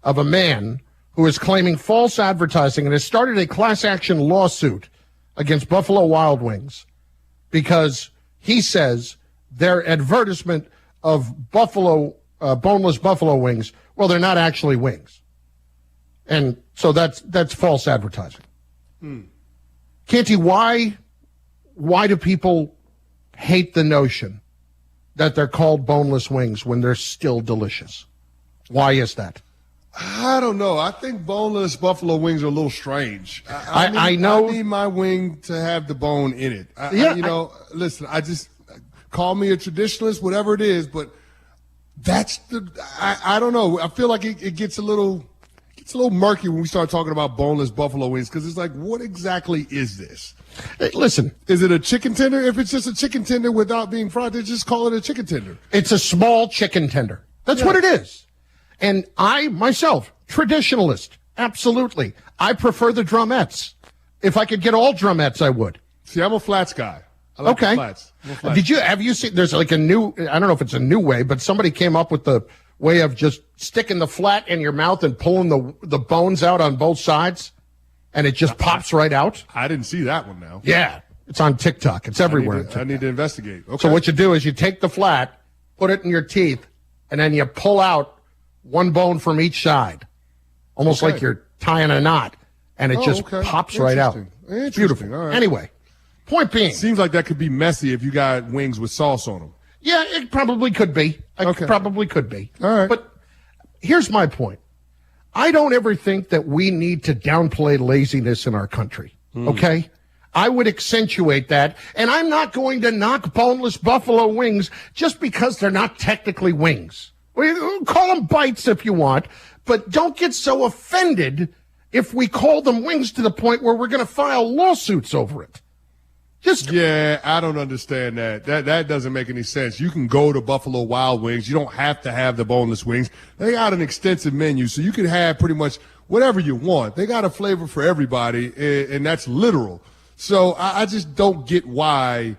of a man who is claiming false advertising and has started a class action lawsuit against Buffalo Wild Wings because he says their advertisement of boneless buffalo wings, well, they're not actually wings. And so that's false advertising. Canty, why do people hate the notion that they're called boneless wings when they're still delicious? Why is that? I don't know. I think boneless buffalo wings are a little strange. I know. I need my wing to have the bone in it. Listen, call me a traditionalist, whatever it is, but I don't know. I feel like it gets a little murky when we start talking about boneless buffalo wings because it's like, what exactly is this? Hey, listen. Is it a chicken tender? If it's just a chicken tender without being fried, they just call it a chicken tender. It's a small chicken tender. That's what it is. And I, myself, traditionalist, absolutely. I prefer the drumettes. If I could get all drumettes, I would. See, I'm a flats guy. I like the flats. Have you seen, there's like a new, I don't know if it's a new way, but somebody came up with the way of just sticking the flat in your mouth and pulling the bones out on both sides, and it just pops right out. I didn't see that one now. Yeah, it's on TikTok. It's everywhere. I need to investigate. Okay. So what you do is you take the flat, put it in your teeth, and then you pull out one bone from each side, almost like you're tying a knot, and it just pops right out. Beautiful. All right. Anyway, point being. Seems like that could be messy if you got wings with sauce on them. Yeah, it probably could be. Probably could be. All right. But here's my point. I don't ever think that we need to downplay laziness in our country, okay? I would accentuate that, and I'm not going to knock boneless buffalo wings just because they're not technically wings. Call them bites if you want, but don't get so offended if we call them wings to the point where we're going to file lawsuits over it. Yeah, I don't understand that. That doesn't make any sense. You can go to Buffalo Wild Wings. You don't have to have the boneless wings. They got an extensive menu, so you can have pretty much whatever you want. They got a flavor for everybody, and that's literal. So I just don't get why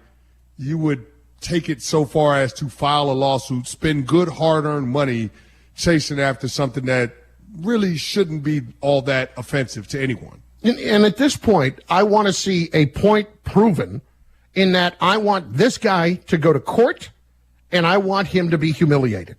you would take it so far as to file a lawsuit, spend good hard-earned money chasing after something that really shouldn't be all that offensive to anyone. And at this point, I want to see a point proven in that I want this guy to go to court and I want him to be humiliated.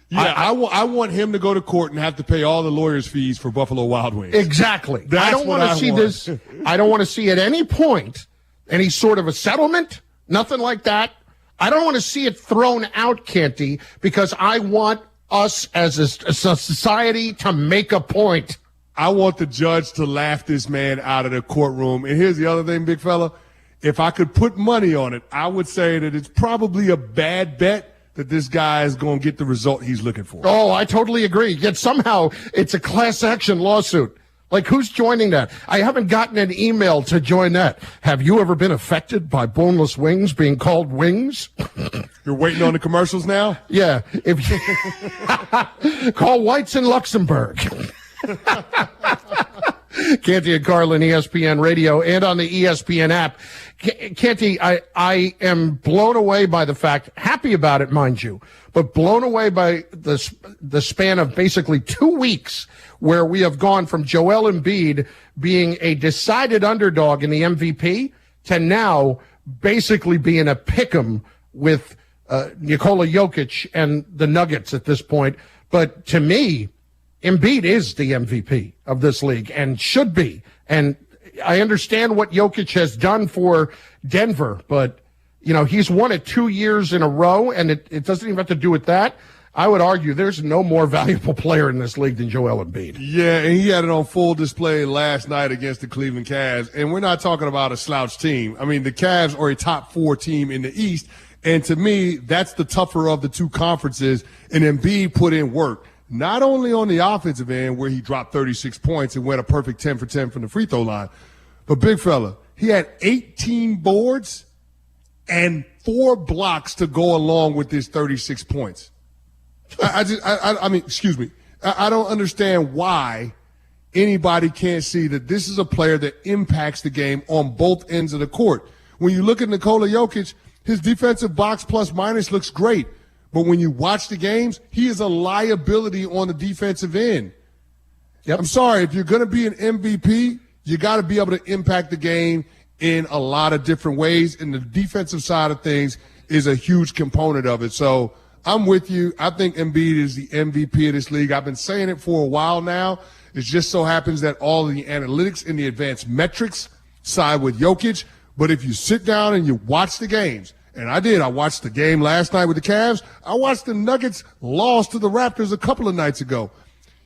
Yeah, I want him to go to court and have to pay all the lawyers' fees for Buffalo Wild Wings. Exactly. I don't want to see this. I don't want to see at any point any sort of a settlement, nothing like that. I don't want to see it thrown out, Canty, because I want us as a society to make a point. I want the judge to laugh this man out of the courtroom. And here's the other thing, big fella. If I could put money on it, I would say that it's probably a bad bet that this guy is going to get the result he's looking for. Oh, I totally agree. Yet somehow it's a class action lawsuit. Like, who's joining that? I haven't gotten an email to join that. Have you ever been affected by boneless wings being called wings? You're waiting on the commercials now? Yeah. If you call Whites in Luxembourg. Canty and Carlin, ESPN Radio, and on the ESPN app. Canty, I am blown away by the fact, happy about it, mind you, but blown away by the span of basically 2 weeks where we have gone from Joel Embiid being a decided underdog in the MVP to now basically being a pick'em with Nikola Jokic and the Nuggets at this point. But to me, Embiid is the MVP of this league and should be. And I understand what Jokic has done for Denver, but, you know, he's won it 2 years in a row, and it doesn't even have to do with that. I would argue there's no more valuable player in this league than Joel Embiid. Yeah, and he had it on full display last night against the Cleveland Cavs. And we're not talking about a slouch team. I mean, the Cavs are a top 4 team in the East. And to me, that's the tougher of the two conferences. And Embiid put in work. Not only on the offensive end where he dropped 36 points and went a perfect 10 for 10 from the free throw line, but big fella, he had 18 boards and 4 blocks to go along with his 36 points. I mean, excuse me. I don't understand why anybody can't see that this is a player that impacts the game on both ends of the court. When you look at Nikola Jokic, his defensive box plus minus looks great. But when you watch the games, he is a liability on the defensive end. Yep. I'm sorry, if you're going to be an MVP, you got to be able to impact the game in a lot of different ways. And the defensive side of things is a huge component of it. So I'm with you. I think Embiid is the MVP of this league. I've been saying it for a while now. It just so happens that all of the analytics and the advanced metrics side with Jokic. But if you sit down and you watch the games, and I did. I watched the game last night with the Cavs. I watched the Nuggets lost to the Raptors a couple of nights ago.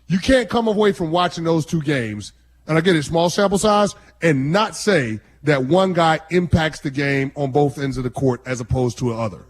You can't come away from watching those 2 games, and I get it, small sample size, and not say that one guy impacts the game on both ends of the court as opposed to another.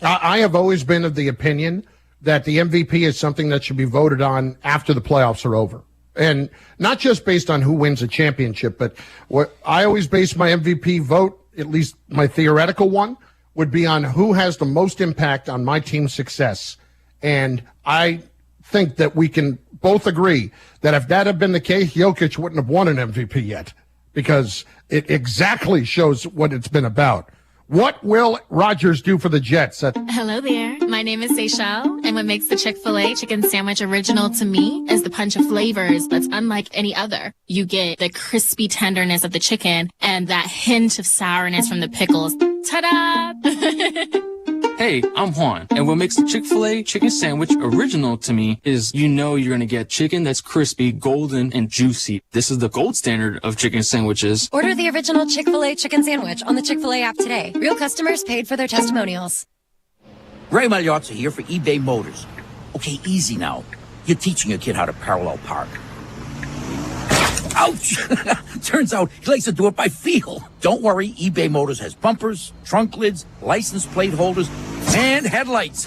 I have always been of the opinion that the MVP is something that should be voted on after the playoffs are over. And not just based on who wins a championship, but what I always base my MVP vote, at least my theoretical one, would be on who has the most impact on my team's success. And I think that we can both agree that if that had been the case, Jokic wouldn't have won an MVP yet, because it exactly shows what it's been about. What will Rodgers do for the Jets? Hello there. My name is Seychelle, and what makes the Chick-fil-A chicken sandwich original to me is the punch of flavors that's unlike any other. You get the crispy tenderness of the chicken and that hint of sourness from the pickles. Ta-da! Hey, I'm Juan, and what makes the Chick-fil-A chicken sandwich original to me is you're going to get chicken that's crispy, golden, and juicy. This is the gold standard of chicken sandwiches. Order the original Chick-fil-A chicken sandwich on the Chick-fil-A app today. Real customers paid for their testimonials. Ray Magliozzi here for eBay Motors. Okay, easy now. You're teaching your kid how to parallel park. Ouch! Turns out he likes to do it by feel. Don't worry, eBay Motors has bumpers, trunk lids, license plate holders, and headlights.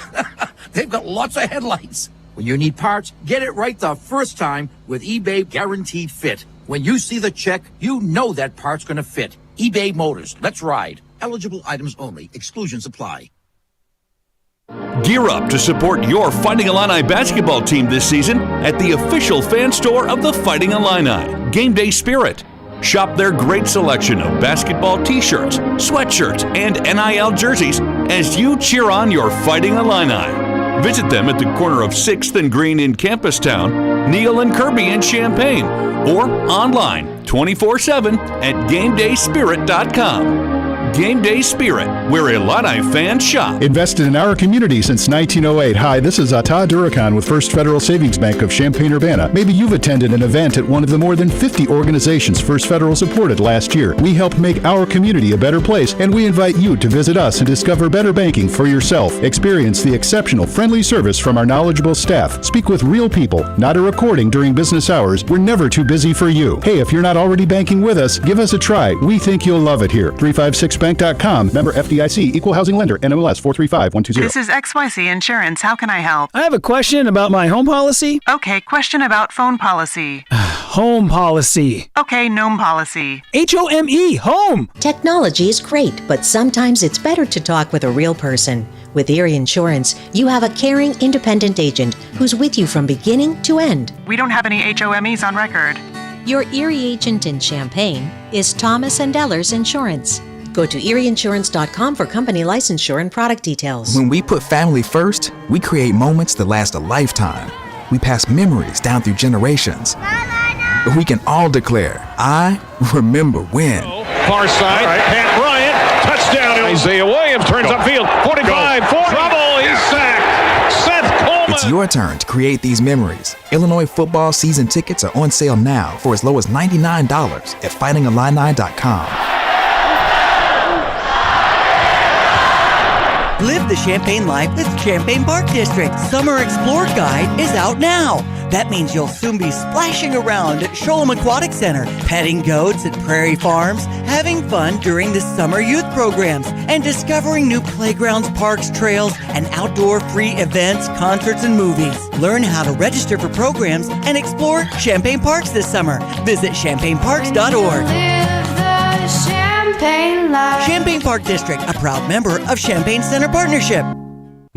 They've got lots of headlights. When you need parts, get it right the first time with eBay Guaranteed Fit. When you see the check, you know that part's gonna fit. eBay Motors, let's ride. Eligible items only. Exclusions apply. Gear up to support your Fighting Illini basketball team this season at the official fan store of the Fighting Illini, Game Day Spirit. Shop their great selection of basketball t-shirts, sweatshirts, and NIL jerseys as you cheer on your Fighting Illini. Visit them at the corner of 6th and Green in Campustown, Neal and Kirby in Champaign, or online 24/7 at GameDaySpirit.com. Game Day Spirit, where Illini fans shop. Invested in our community since 1908. Hi, this is Todd Durakan with First Federal Savings Bank of Champaign-Urbana. Maybe you've attended an event at one of the more than 50 organizations First Federal supported last year. We help make our community a better place, and we invite you to visit us and discover better banking for yourself. Experience the exceptional, friendly service from our knowledgeable staff. Speak with real people, not a recording during business hours. We're never too busy for you. Hey, if you're not already banking with us, give us a try. We think you'll love it here. 356bank.com. Member FDIC. Equal housing lender. NMLS 435120. This is XYZ Insurance. How can I help? I have a question about my home policy. Okay, question about phone policy. Home policy. Okay, gnome policy. HOME. Home. Technology is great, but sometimes it's better to talk with a real person. With Erie Insurance, you have a caring, independent agent who's with you from beginning to end. We don't have any HOMEs on record. Your Erie agent in Champaign is Thomas & Ellers Insurance. Go to erieinsurance.com for company licensure and product details. When we put family first, we create moments that last a lifetime. We pass memories down through generations. We can all declare, I remember when. Far side, Pat Bryant, touchdown. Isaiah Williams turns upfield, 45, 40. Trouble, he's sacked. Seth Coleman. It's your turn to create these memories. Illinois football season tickets are on sale now for as low as $99 at fightingillini.com. Live the Champaign life with Champaign Park District. Summer Explore Guide is out now. That means you'll soon be splashing around at Sholem Aquatic Center, petting goats at Prairie Farms, having fun during the summer youth programs, and discovering new playgrounds, parks, trails, and outdoor free events, concerts, and movies. Learn how to register for programs and explore Champaign Parks this summer. Visit champaignparks.org. Champaign Park District, a proud member of Champaign Center Partnership.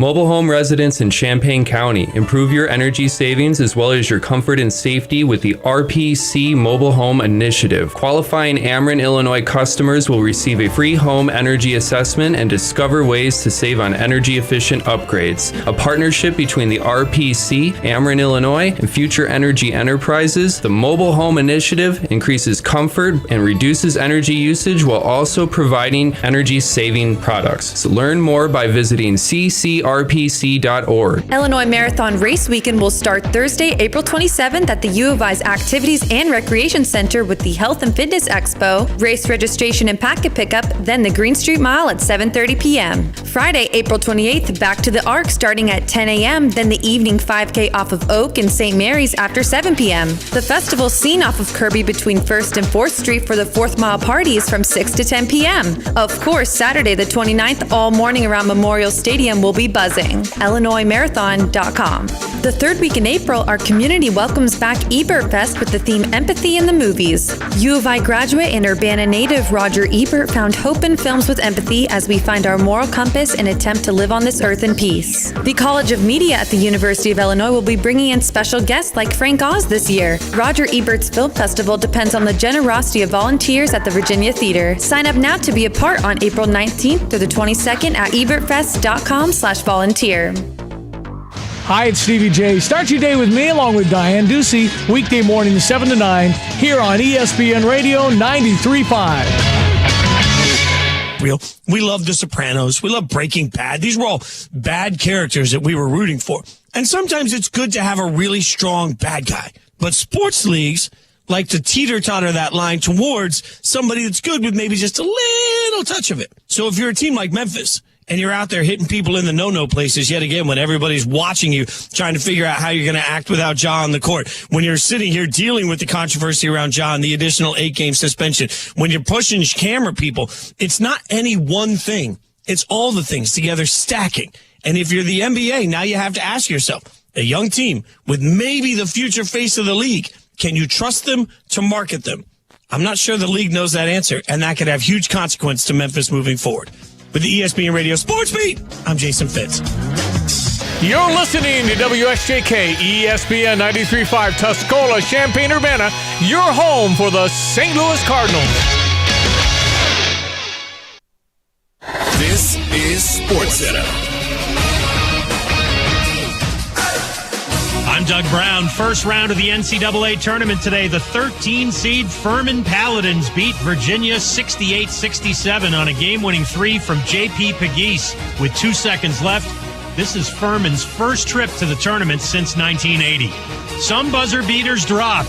Mobile home residents in Champaign County, improve your energy savings as well as your comfort and safety with the RPC Mobile Home Initiative. Qualifying Ameren, Illinois customers will receive a free home energy assessment and discover ways to save on energy efficient upgrades. A partnership between the RPC, Ameren, Illinois, and Future Energy Enterprises, the Mobile Home Initiative increases comfort and reduces energy usage while also providing energy saving products. So learn more by visiting CCRPC.org. Illinois Marathon Race Weekend will start Thursday, April 27th at the U of I's Activities and Recreation Center with the Health and Fitness Expo, race registration and packet pickup, then the Green Street Mile at 7:30 p.m. Friday, April 28th, back to the Arc starting at 10 a.m., then the evening 5K off of Oak and St. Mary's after 7 p.m. The festival scene off of Kirby between 1st and 4th Street for the 4th Mile Party is from 6 to 10 p.m. Of course, Saturday the 29th, all morning around Memorial Stadium will be buzzing. IllinoisMarathon.com. The third week in April, our community welcomes back Ebert Fest with the theme Empathy in the Movies. U of I graduate and Urbana native Roger Ebert found hope in films with empathy as we find our moral compass and attempt to live on this earth in peace. The College of Media at the University of Illinois will be bringing in special guests like Frank Oz this year. Roger Ebert's Film Festival depends on the generosity of volunteers at the Virginia Theater. Sign up now to be a part on April 19th through the 22nd at ebertfest.com/volunteer. Hi, it's Stevie J. Start your day with me along with Diane Ducey, weekday morning 7 to 9 here on ESPN Radio 93.5. DiCaprio. We loved The Sopranos. We loved Breaking Bad. These were all bad characters that we were rooting for. And sometimes it's good to have a really strong bad guy. But sports leagues like to teeter-totter that line towards somebody that's good with maybe just a little touch of it. So if you're a team like Memphis and you're out there hitting people in the no-no places yet again when everybody's watching you, trying to figure out how you're going to act without Ja on the court, when you're sitting here dealing with the controversy around Ja and the additional 8-game suspension, when you're pushing camera people, it's not any one thing. It's all the things together stacking. And if you're the NBA, now you have to ask yourself, a young team with maybe the future face of the league, can you trust them to market them? I'm not sure the league knows that answer, and that could have huge consequence to Memphis moving forward. With the ESPN Radio Sports Beat, I'm Jason Fitz. You're listening to WSJK ESPN 93.5 Tuscola, Champaign-Urbana, your home for the St. Louis Cardinals. This is SportsCenter. I'm Doug Brown. First round of the NCAA tournament today. The 13-seed Furman Paladins beat Virginia 68-67 on a game-winning three from J.P. Pegues with 2 seconds left. This is Furman's first trip to the tournament since 1980. Some buzzer beaters drop,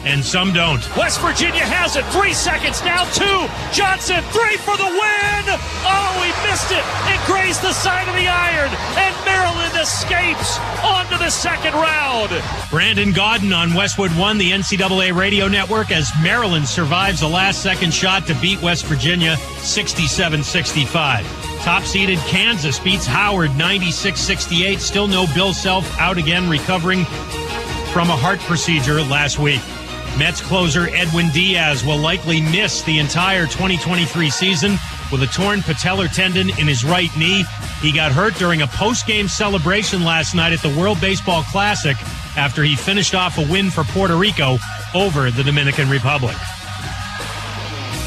and some don't. West Virginia has it. 3 seconds now. 2. Johnson, 3 for the win. Oh, he missed it. It grazed the side of the iron. And Maryland escapes onto the second round. Brandon Gaudin on Westwood One, the NCAA radio network, as Maryland survives a last-second shot to beat West Virginia 67-65. Top-seeded Kansas beats Howard 96-68. Still no Bill Self, out again recovering from a heart procedure last week. Mets closer Edwin Diaz will likely miss the entire 2023 season with a torn patellar tendon in his right knee. He got hurt during a post-game celebration last night at the World Baseball Classic after he finished off a win for Puerto Rico over the Dominican Republic.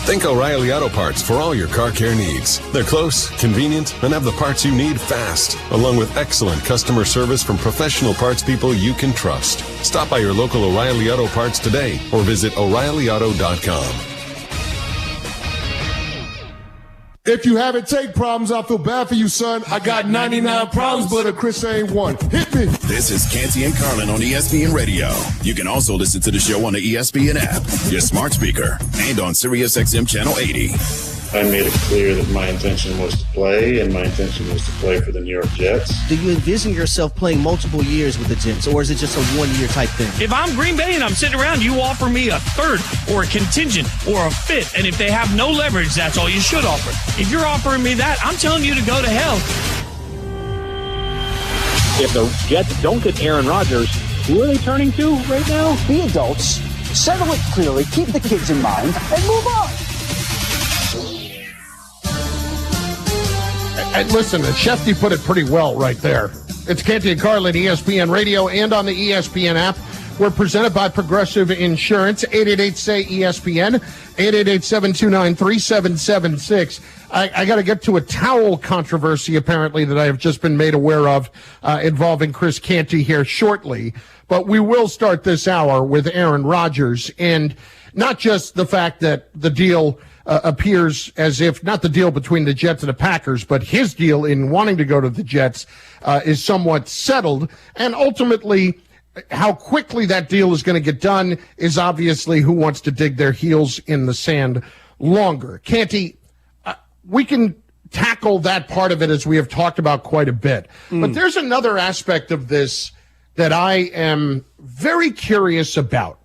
Think O'Reilly Auto Parts for all your car care needs. They're close, convenient, and have the parts you need fast, along with excellent customer service from professional parts people you can trust. Stop by your local O'Reilly Auto Parts today or visit O'ReillyAuto.com. If you having take problems, I feel bad for you, son. I got 99 problems, but a Chris ain't one. Hit me. This is Canty and Carlin on ESPN Radio. You can also listen to the show on the ESPN app, your smart speaker, and on SiriusXM Channel 80. I made it clear that my intention was to play, and my intention was to play for the New York Jets. Do you envision yourself playing multiple years with the Jets, or is it just a one-year type thing? If I'm Green Bay and I'm sitting around, you offer me a third or a contingent or a fifth, and if they have no leverage, that's all you should offer. If you're offering me that, I'm telling you to go to hell. If the Jets don't get Aaron Rodgers, who are they turning to right now? Be adults, settle it clearly, keep the kids in mind, and move on. And listen, Shefty put it pretty well right there. It's Canty and Carlin, ESPN Radio, and on the ESPN app. We're presented by Progressive Insurance, 888-SAY-ESPN, 888-729-3776. I got to get to a towel controversy, apparently, that I have just been made aware of involving Chris Canty here shortly. But we will start this hour with Aaron Rodgers, and not just the fact that the deal appears as if, not the deal between the Jets and the Packers, but his deal in wanting to go to the Jets is somewhat settled. And ultimately, how quickly that deal is going to get done is obviously who wants to dig their heels in the sand longer. Canty, we can tackle that part of it as we have talked about quite a bit. But there's another aspect of this that I am very curious about.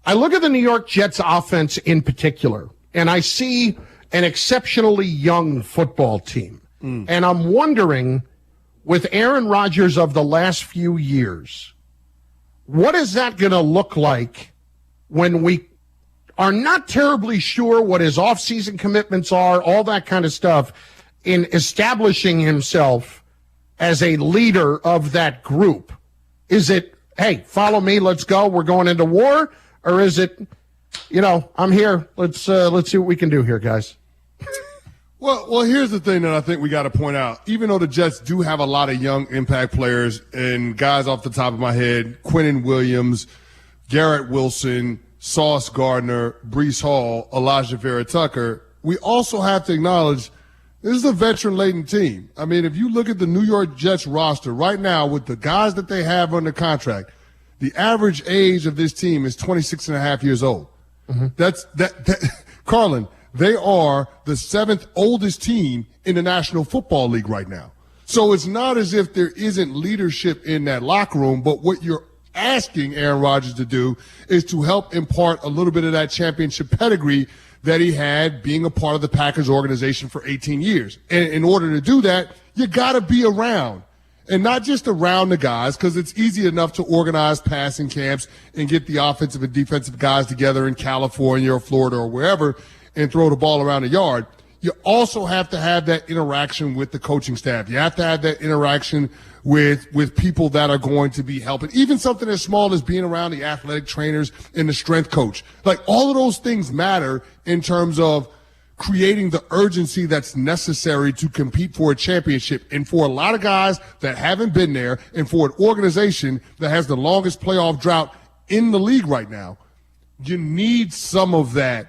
I look at the New York Jets offense in particular, and I see an exceptionally young football team. And I'm wondering, with Aaron Rodgers of the last few years, what is that going to look like when we are not terribly sure what his offseason commitments are, all that kind of stuff, in establishing himself as a leader of that group? Is it, hey, follow me, let's go, we're going into war? Or is it, I'm here, let's see what we can do here, guys? Well, here's the thing that I think we got to point out. Even though the Jets do have a lot of young impact players, and guys off the top of my head, Quinnen Williams, Garrett Wilson, Sauce Gardner, Breece Hall, Elijah Vera Tucker, we also have to acknowledge this is a veteran-laden team. I mean, if you look at the New York Jets roster right now with the guys that they have under contract, the average age of this team is 26 and a half years old. Mm-hmm. Carlin, they are the 7th oldest team in the National Football League right now. So it's not as if there isn't leadership in that locker room, but what you're asking Aaron Rodgers to do is to help impart a little bit of that championship pedigree that he had being a part of the Packers organization for 18 years. And in order to do that, you got to be around. And not just around the guys, because it's easy enough to organize passing camps and get the offensive and defensive guys together in California or Florida or wherever and throw the ball around the yard. You also have to have that interaction with the coaching staff. You have to have that interaction with people that are going to be helping. Even something as small as being around the athletic trainers and the strength coach. Like, all of those things matter in terms of creating the urgency that's necessary to compete for a championship. And for a lot of guys that haven't been there, and for an organization that has the longest playoff drought in the league right now, you need some of that.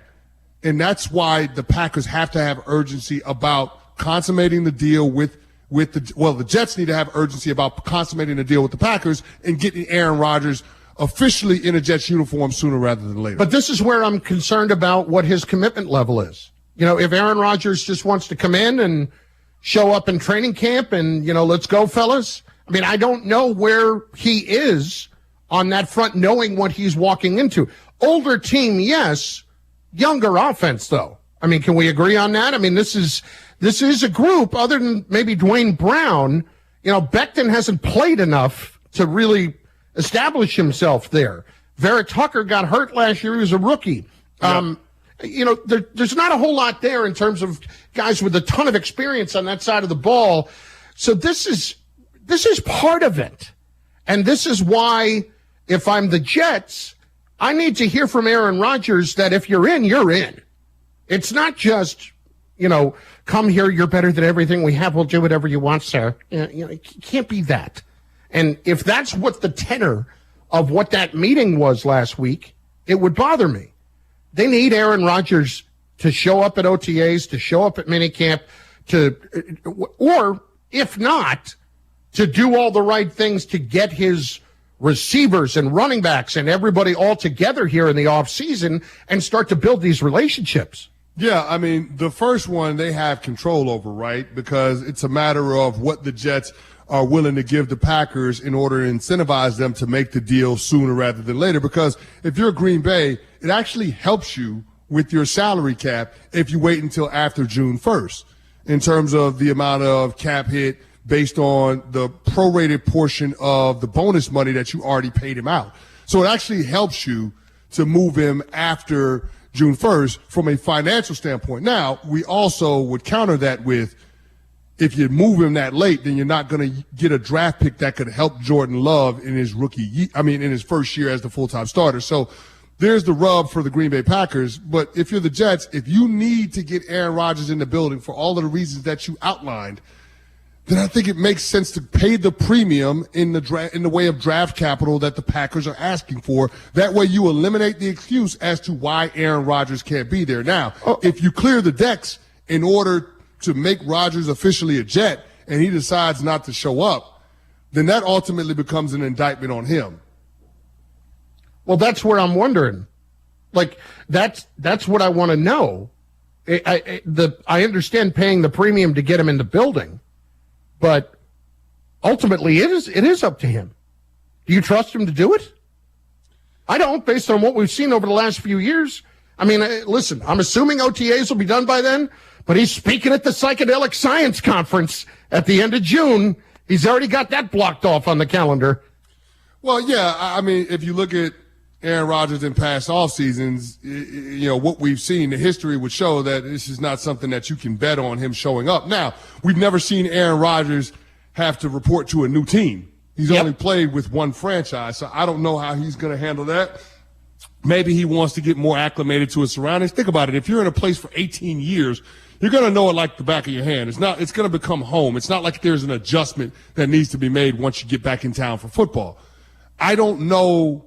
And that's why the Packers have to have urgency about consummating the deal with the Jets need to have urgency about consummating the deal with the Packers and getting Aaron Rodgers officially in a Jets uniform sooner rather than later. But this is where I'm concerned about what his commitment level is. You know, if Aaron Rodgers just wants to come in and show up in training camp and, you know, let's go, fellas. I mean, I don't know where he is on that front, knowing what he's walking into. Older team, yes. Younger offense, though. I mean, can we agree on that? I mean, this is a group, other than maybe Dwayne Brown. You know, Becton hasn't played enough to really establish himself there. Vera Tucker got hurt last year. He was a rookie. Yep. You know, there's not a whole lot there in terms of guys with a ton of experience on that side of the ball. So this is part of it. And this is why, if I'm the Jets, I need to hear from Aaron Rodgers that if you're in, you're in. It's not just, you know, come here, you're better than everything we have, we'll do whatever you want, sir. You know, it can't be that. And if that's what the tenor of what that meeting was last week, it would bother me. They need Aaron Rodgers to show up at OTAs, to show up at minicamp, or if not, to do all the right things to get his receivers and running backs and everybody all together here in the offseason and start to build these relationships. Yeah, I mean, the first one they have control over, right? Because it's a matter of what the Jets are willing to give the Packers in order to incentivize them to make the deal sooner rather than later. Because if you're Green Bay, it actually helps you with your salary cap if you wait until after June 1st in terms of the amount of cap hit based on the prorated portion of the bonus money that you already paid him out. So it actually helps you to move him after June 1st from a financial standpoint. Now, we also would counter that with, if you move him that late, then you're not going to get a draft pick that could help Jordan Love in his in his first year as the full-time starter. So there's the rub for the Green Bay Packers. But if you're the Jets, if you need to get Aaron Rodgers in the building for all of the reasons that you outlined, then I think it makes sense to pay the premium in the way of draft capital that the Packers are asking for. That way you eliminate the excuse as to why Aaron Rodgers can't be there. Now, if you clear the decks in order to make Rodgers officially a Jet and he decides not to show up, then that ultimately becomes an indictment on him. Well, that's where I'm wondering. Like, that's what I want to know. I understand paying the premium to get him in the building, but ultimately it is up to him. Do you trust him to do it? I don't, based on what we've seen over the last few years. I mean, listen, I'm assuming OTAs will be done by then, but he's speaking at the Psychedelic Science Conference at the end of June. He's already got that blocked off on the calendar. Well, yeah, I mean, if you look at Aaron Rodgers in past off seasons, you know, what we've seen, the history would show that this is not something that you can bet on him showing up. Now, we've never seen Aaron Rodgers have to report to a new team. He's only played with one franchise, so I don't know how he's going to handle that. Maybe he wants to get more acclimated to his surroundings. Think about it. If you're in a place for 18 years, you're going to know it like the back of your hand. It's going to become home. It's not like there's an adjustment that needs to be made once you get back in town for football. I don't know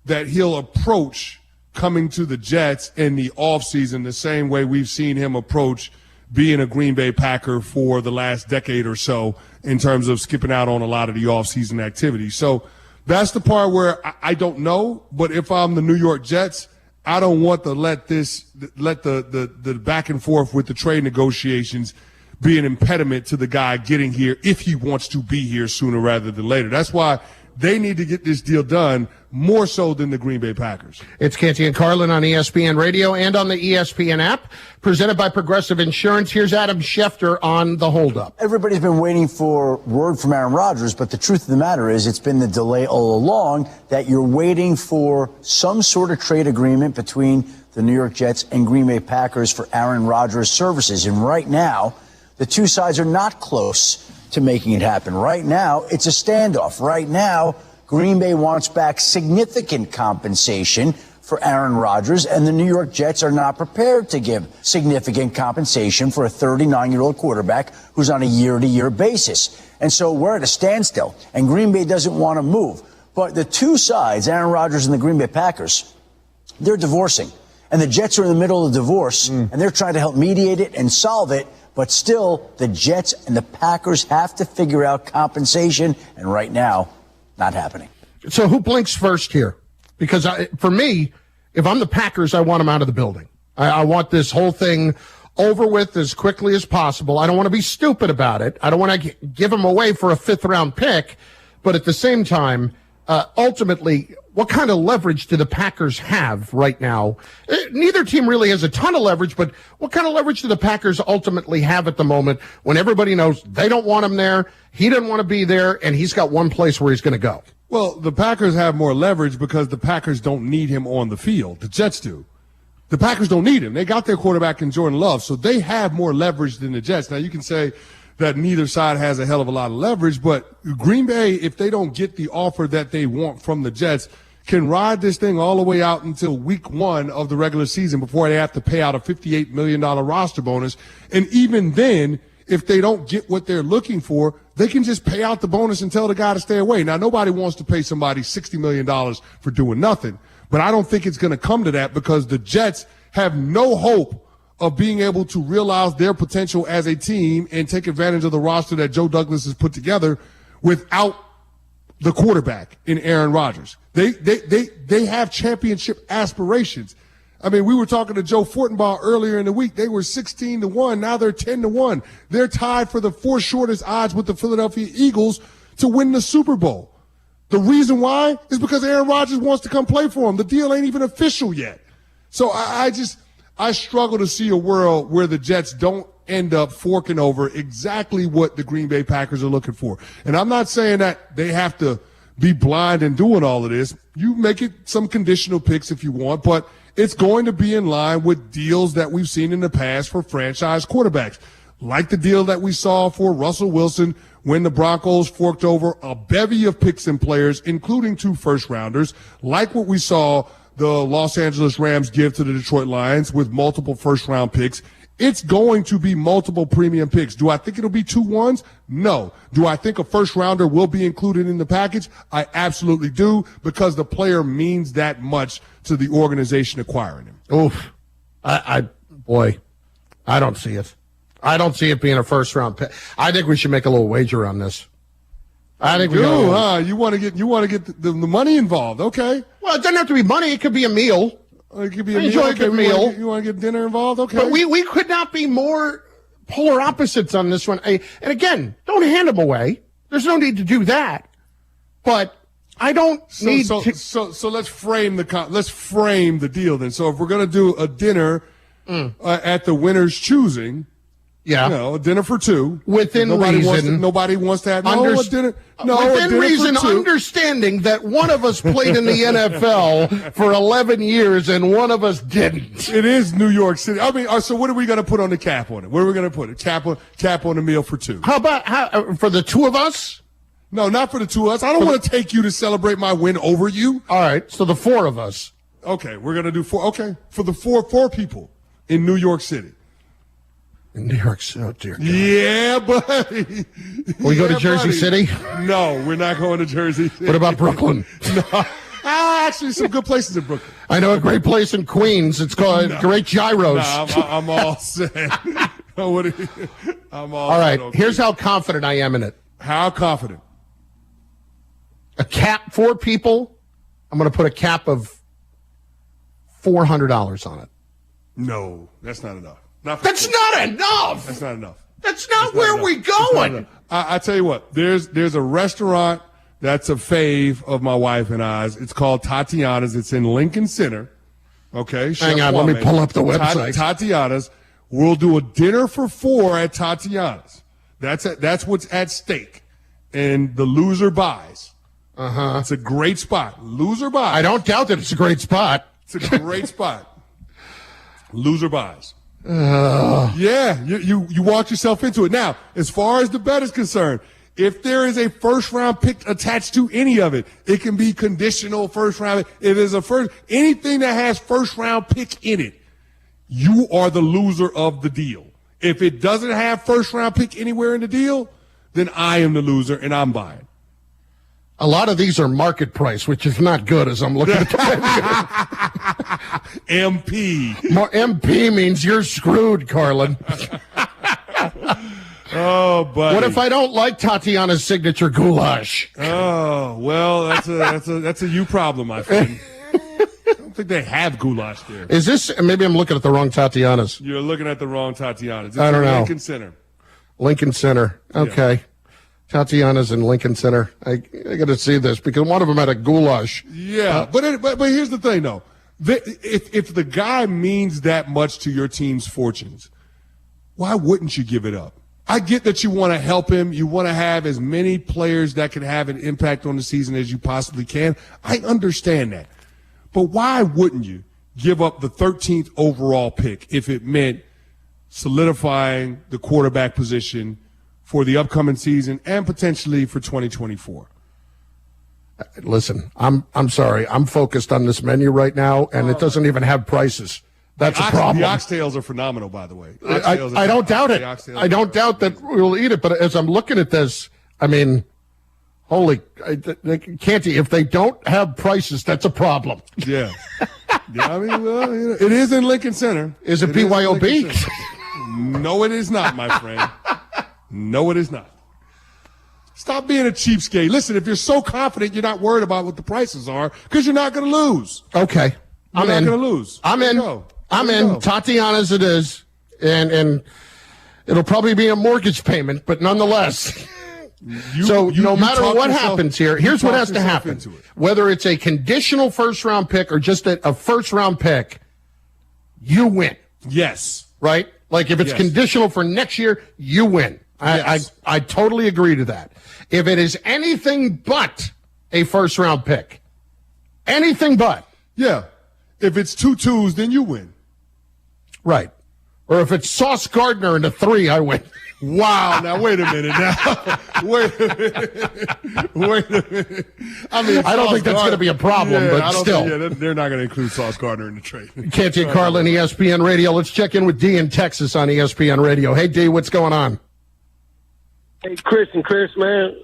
that he'll approach coming to the Jets in the offseason the same way we've seen him approach being a Green Bay Packer for the last decade or so in terms of skipping out on a lot of the offseason activities. So that's the part where I don't know, but if I'm the New York Jets, I don't want to let the back and forth with the trade negotiations be an impediment to the guy getting here if he wants to be here sooner rather than later. That's why they need to get this deal done more so than the Green Bay Packers. It's Canty and Carlin on ESPN Radio and on the ESPN app, presented by Progressive Insurance. Here's Adam Schefter on the holdup. Everybody's been waiting for word from Aaron Rodgers, but the truth of the matter is it's been the delay all along that you're waiting for some sort of trade agreement between the New York Jets and Green Bay Packers for Aaron Rodgers' services. And right now, the two sides are not close to making it happen. Right now, it's a standoff. Right now, Green Bay wants back significant compensation for Aaron Rodgers, and the New York Jets are not prepared to give significant compensation for a 39-year-old quarterback who's on a year-to-year basis. And so we're at a standstill, and Green Bay doesn't want to move. But the two sides, Aaron Rodgers and the Green Bay Packers, they're divorcing. And the Jets are in the middle of the divorce, and they're trying to help mediate it and solve it. But still, the Jets and the Packers have to figure out compensation, and right now, not happening. So who blinks first here? Because for me, if I'm the Packers, I want them out of the building. I want this whole thing over with as quickly as possible. I don't want to be stupid about it. I don't want to give them away for a fifth-round pick. But at the same time, ultimately, what kind of leverage do the Packers have right now? Neither team really has a ton of leverage, but what kind of leverage do the Packers ultimately have at the moment when everybody knows they don't want him there, he doesn't want to be there, and he's got one place where he's going to go? Well, the Packers have more leverage because the Packers don't need him on the field. The Jets do. The Packers don't need him. They got their quarterback in Jordan Love, so they have more leverage than the Jets. Now, you can say that neither side has a hell of a lot of leverage, but Green Bay, if they don't get the offer that they want from the Jets, can ride this thing all the way out until week 1 of the regular season before they have to pay out a $58 million roster bonus. And even then, if they don't get what they're looking for, they can just pay out the bonus and tell the guy to stay away. Now, nobody wants to pay somebody $60 million for doing nothing, but I don't think it's going to come to that because the Jets have no hope of being able to realize their potential as a team and take advantage of the roster that Joe Douglas has put together without the quarterback in Aaron Rodgers. They have championship aspirations. I mean, we were talking to Joe Fortenbaugh earlier in the week. They were 16-1. Now they're 10-1. They're tied for the 4th shortest odds with the Philadelphia Eagles to win the Super Bowl. The reason why is because Aaron Rodgers wants to come play for him. The deal ain't even official yet. So I struggle to see a world where the Jets don't end up forking over exactly what the Green Bay Packers are looking for. And I'm not saying that they have to be blind in doing all of this. You make it some conditional picks if you want, but it's going to be in line with deals that we've seen in the past for franchise quarterbacks, like the deal that we saw for Russell Wilson when the Broncos forked over a bevy of picks and players, including 2 first-rounders, like what we saw the Los Angeles Rams give to the Detroit Lions with multiple first-round picks. It's going to be multiple premium picks. Do I think it'll be 2 1s? No. Do I think a first-rounder will be included in the package? I absolutely do, because the player means that much to the organization acquiring him. Oof. Boy, I don't see it. I don't see it being a first-round pick. I think we should make a little wager on this. I think we do. You want to get the money involved? Okay. Well, it doesn't have to be money. It could be a meal. It could be a meal. A good meal. You want to get dinner involved? Okay. But we could not be more polar opposites on this one. And again, don't hand them away. There's no need to do that. But I don't need to. So let's frame the deal then. So if we're going to do a dinner at the winner's choosing. Yeah. A dinner for 2. Within reason. Nobody wants to have a dinner. Within reason, understanding that one of us played in the NFL for 11 years and one of us didn't. It is New York City. I mean, so what are we going to put on the cap on it? Where are we going to put it? Cap on the meal for 2. How about for the 2 of us? No, not for the 2 of us. I don't want to take you to celebrate my win over you. All right. So the 4 of us. Okay. We're going to do 4. Okay. For the four people in New York City. In New York City, oh dear God. Yeah, buddy. We go to Jersey City? No, we're not going to Jersey City. What about Brooklyn? No. actually some good places in Brooklyn. I know a great place in Queens. It's called Great Gyros. I'm all set. I'm all right, set. here's how confident I am in it. How confident? A cap, 4 people, I'm going to put a cap of $400 on it. No, that's not enough. That's not enough. That's not enough. That's not where we're going. I tell you what, there's a restaurant that's a fave of my wife and I's. It's called Tatiana's. It's in Lincoln Center. Okay. Hang on, let me pull up the website. Tatiana's. We'll do a dinner for 4 at Tatiana's. That's what's at stake. And the loser buys. Uh-huh. It's a great spot. Loser buys. I don't doubt that it's a great spot. It's a great spot. Loser buys. Yeah, you walked yourself into it. Now, as far as the bet is concerned, if there is a first-round pick attached to any of it, it can be conditional first-round. If there's anything that has first-round pick in it, you are the loser of the deal. If it doesn't have first-round pick anywhere in the deal, then I am the loser and I'm buying. A lot of these are market price, which is not good as I'm looking at the MP. MP means you're screwed, Carlin. Oh, buddy. What if I don't like Tatiana's signature goulash? Oh, well, that's a you problem, my friend. I don't think they have goulash there. Is this, maybe I'm looking at the wrong Tatiana's. You're looking at the wrong Tatiana's. It's I don't know. Lincoln Center. Lincoln Center. Okay. Yeah. Tatiana's in Lincoln Center. I got to see this because one of them had a goulash. Yeah, but here's the thing, though. If the guy means that much to your team's fortunes, why wouldn't you give it up? I get that you want to help him. You want to have as many players that can have an impact on the season as you possibly can. I understand that. But why wouldn't you give up the 13th overall pick if it meant solidifying the quarterback position for the upcoming season and potentially for 2024? Listen, I'm sorry. I'm focused on this menu right now, and it doesn't even have prices. That's a problem. The oxtails are phenomenal, by the way. I don't doubt it. I don't doubt that we'll eat it. But as I'm looking at this, I mean, Canty, if they don't have prices, that's a problem. Yeah. I mean, well, it is in Lincoln Center. Is it BYOB? No, it is not, my friend. No, it is not. Stop being a cheapskate. Listen, if you're so confident, you're not worried about what the prices are because you're not going to lose. Okay. You're not going to lose. I'm in. Tatiana's it is. And it'll probably be a mortgage payment, but nonetheless. No matter what happens here, here's what has to happen. Whether it's a conditional first-round pick or just a first-round pick, you win. Yes. Right? Like if it's conditional for next year, you win. Yes. I totally agree to that. If it is anything but a first-round pick, anything but. Yeah. If it's 2 2s, then you win. Right. Or if it's Sauce Gardner and a 3, I win. Wow. Now, wait a minute. Wait a minute. I mean, I don't think that's going to be a problem, but still. They're not going to include Sauce Gardner in the trade. Canty and Carlin, ESPN Radio. Let's check in with D in Texas on ESPN Radio. Hey, D, what's going on? Hey, Chris, man.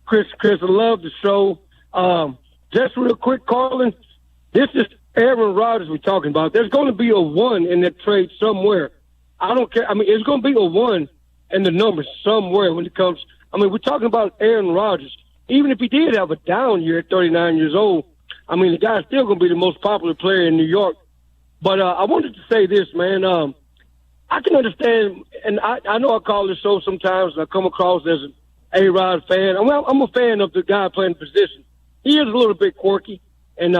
Chris, I love the show. Just real quick, Carlin, this is Aaron Rodgers we're talking about. There's going to be a 1 in that trade somewhere. I don't care. I mean, it's going to be a 1 in the numbers somewhere when it comes. I mean, we're talking about Aaron Rodgers. Even if he did have a down year at 39 years old, I mean, the guy's still going to be the most popular player in New York. But I wanted to say this, man. I can understand, and I know I call this show sometimes, and I come across as an A-Rod fan. I'm a fan of the guy playing the position. He is a little bit quirky, and,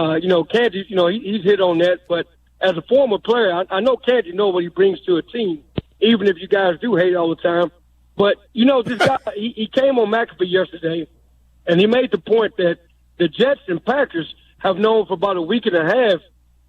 Canty, he's hit on that. But as a former player, I know Canty knows what he brings to a team, even if you guys do hate all the time. But, this guy, he came on McAfee yesterday, and he made the point that the Jets and Packers have known for about a week and a half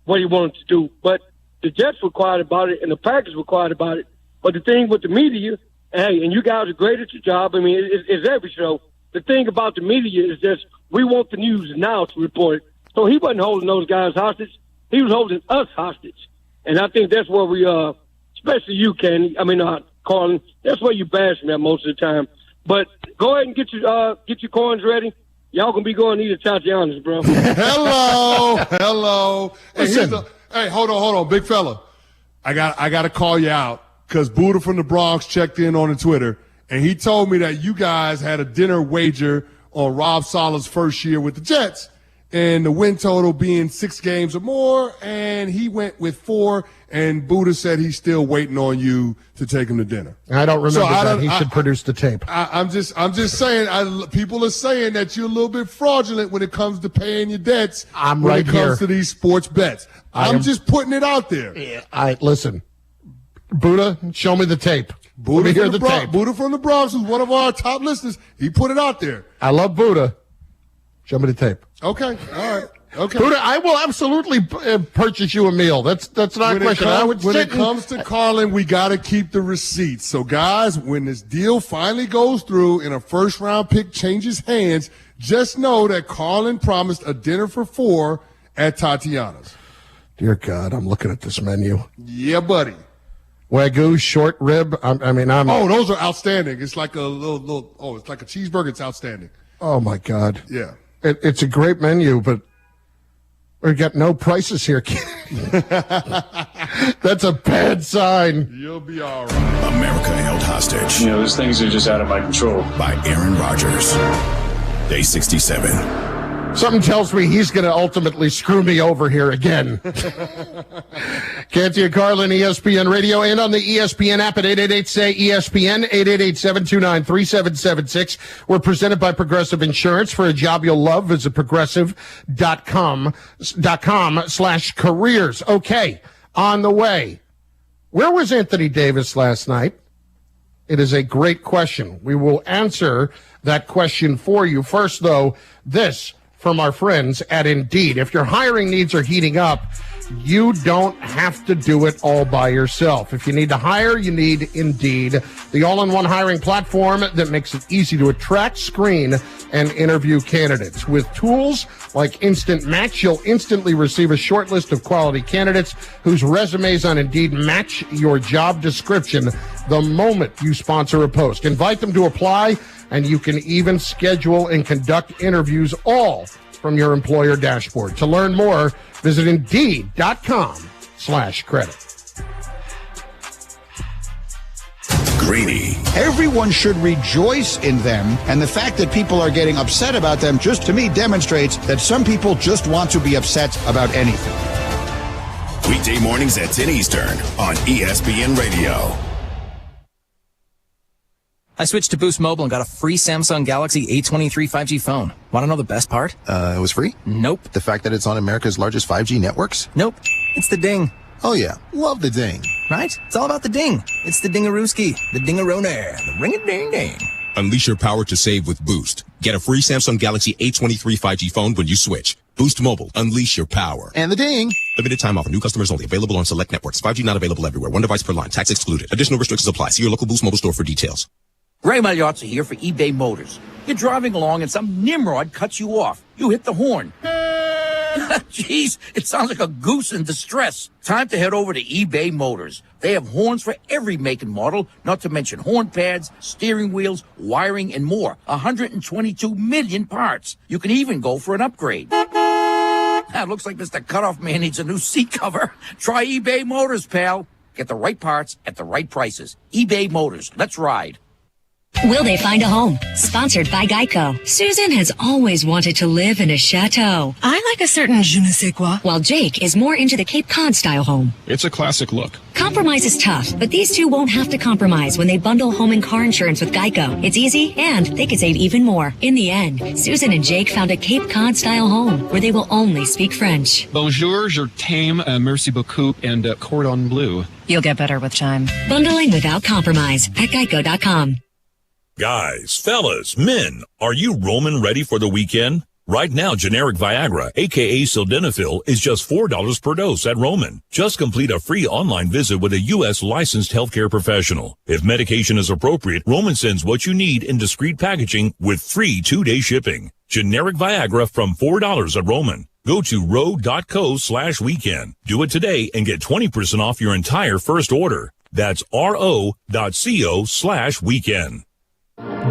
what he wanted to do. But the Jets were quiet about it, and the Packers were quiet about it. But the thing with the media, hey, and you guys are great at your job. I mean, it's every show. The thing about the media is just we want the news now to report it. So he wasn't holding those guys hostage. He was holding us hostage. And I think that's where we, especially you, Kenny, Carlin, that's where you bash me at most of the time. But go ahead and get your coins ready. y'all gonna be going to eat at Tatiana's, bro. Hello. Hey, hold on, big fella. I got to call you out because Buddha from the Bronx checked in on the Twitter, and he told me that you guys had a dinner wager on Rob Saleh's first year with the Jets, and the win total being 6 games or more, and he went with 4, and Buddha said he's still waiting on you to take him to dinner. I don't remember that. He should produce the tape. I'm just saying, people are saying that you're a little bit fraudulent when it comes to paying your debts. I'm when right it comes here. to these sports bets. I'm just putting it out there. Yeah, listen, Buddha, show me the tape. Let me hear the tape. Buddha from the Bronx, who's one of our top listeners, he put it out there. I love Buddha. Show me the tape. Okay, all right. Okay. Buddha, I will absolutely purchase you a meal. That's not a question. When it comes to Carlin, we got to keep the receipts. So, guys, when this deal finally goes through and a first-round pick changes hands, just know that Carlin promised a dinner for 4 at Tatiana's. Dear God, I'm looking at this menu. Yeah, buddy. Wagyu, short rib. I'm. Oh, those are outstanding. It's like a little. Oh, it's like a cheeseburger. It's outstanding. Oh my God. Yeah. It's a great menu, but we got no prices here. That's a bad sign. You'll be all right. America Held Hostage. Those things are just out of my control. By Aaron Rodgers. Day 67. Something tells me he's going to ultimately screw me over here again. Canty and Carlin, ESPN Radio, and on the ESPN app at 888-SAY-ESPN, 888-729-3776. We're presented by Progressive Insurance. For a job you'll love, visit progressive.com/careers. Okay, on the way. Where was Anthony Davis last night? It is a great question. We will answer that question for you. First, though, this from our friends at Indeed. If your hiring needs are heating up, you don't have to do it all by yourself. If you need to hire, you need Indeed, the all-in-one hiring platform that makes it easy to attract, screen, and interview candidates. With tools like Instant Match, you'll instantly receive a short list of quality candidates whose resumes on Indeed match your job description the moment you sponsor a post. Invite them to apply, and you can even schedule and conduct interviews all from your employer dashboard. To learn more, visit Indeed.com/credit. Greeny. Everyone should rejoice in them, and the fact that people are getting upset about them just to me demonstrates that some people just want to be upset about anything. Weekday mornings at 10 Eastern on ESPN Radio. I switched to Boost Mobile and got a free Samsung Galaxy A23 5G phone. Want to know the best part? It was free? Nope. The fact that it's on America's largest 5G networks? Nope. It's the ding. Oh, yeah. Love the ding. Right? It's all about the ding. It's the dingarooski, the dingaronair, the ring-a-ding-ding. Unleash your power to save with Boost. Get a free Samsung Galaxy A23 5G phone when you switch. Boost Mobile. Unleash your power. And the ding. Limited time offer. New customers only. Available on select networks. 5G not available everywhere. One device per line. Tax excluded. Additional restrictions apply. See your local Boost Mobile store for details. Ray Magliozzi here for eBay Motors. You're driving along and some nimrod cuts you off. You hit the horn. Jeez, it sounds like a goose in distress. Time to head over to eBay Motors. They have horns for every make and model, not to mention horn pads, steering wheels, wiring, and more. 122 million parts. You can even go for an upgrade. Looks like Mr. Cutoff Man needs a new seat cover. Try eBay Motors, pal. Get the right parts at the right prices. eBay Motors. Let's ride. Will they find a home? Sponsored by Geico. Susan has always wanted to live in a chateau. I like a certain je ne sais quoi. While Jake is more into the Cape Cod style home. It's a classic look. Compromise is tough, but these two won't have to compromise when they bundle home and car insurance with Geico. It's easy, and they could save even more. In the end, Susan and Jake found a Cape Cod style home where they will only speak French. Bonjour, je t'aime, merci beaucoup, and cordon bleu. You'll get better with time. Bundling without compromise at Geico.com. Guys, fellas, men, are you Roman ready for the weekend? Right now, generic Viagra, aka Sildenafil, is just $4 per dose at Roman. Just complete a free online visit with a U.S. licensed healthcare professional. If medication is appropriate, Roman sends what you need in discreet packaging with free 2-day shipping. Generic Viagra from $4 at Roman. Go to ro.co/weekend. Do it today and get 20% off your entire first order. That's ro.co/weekend.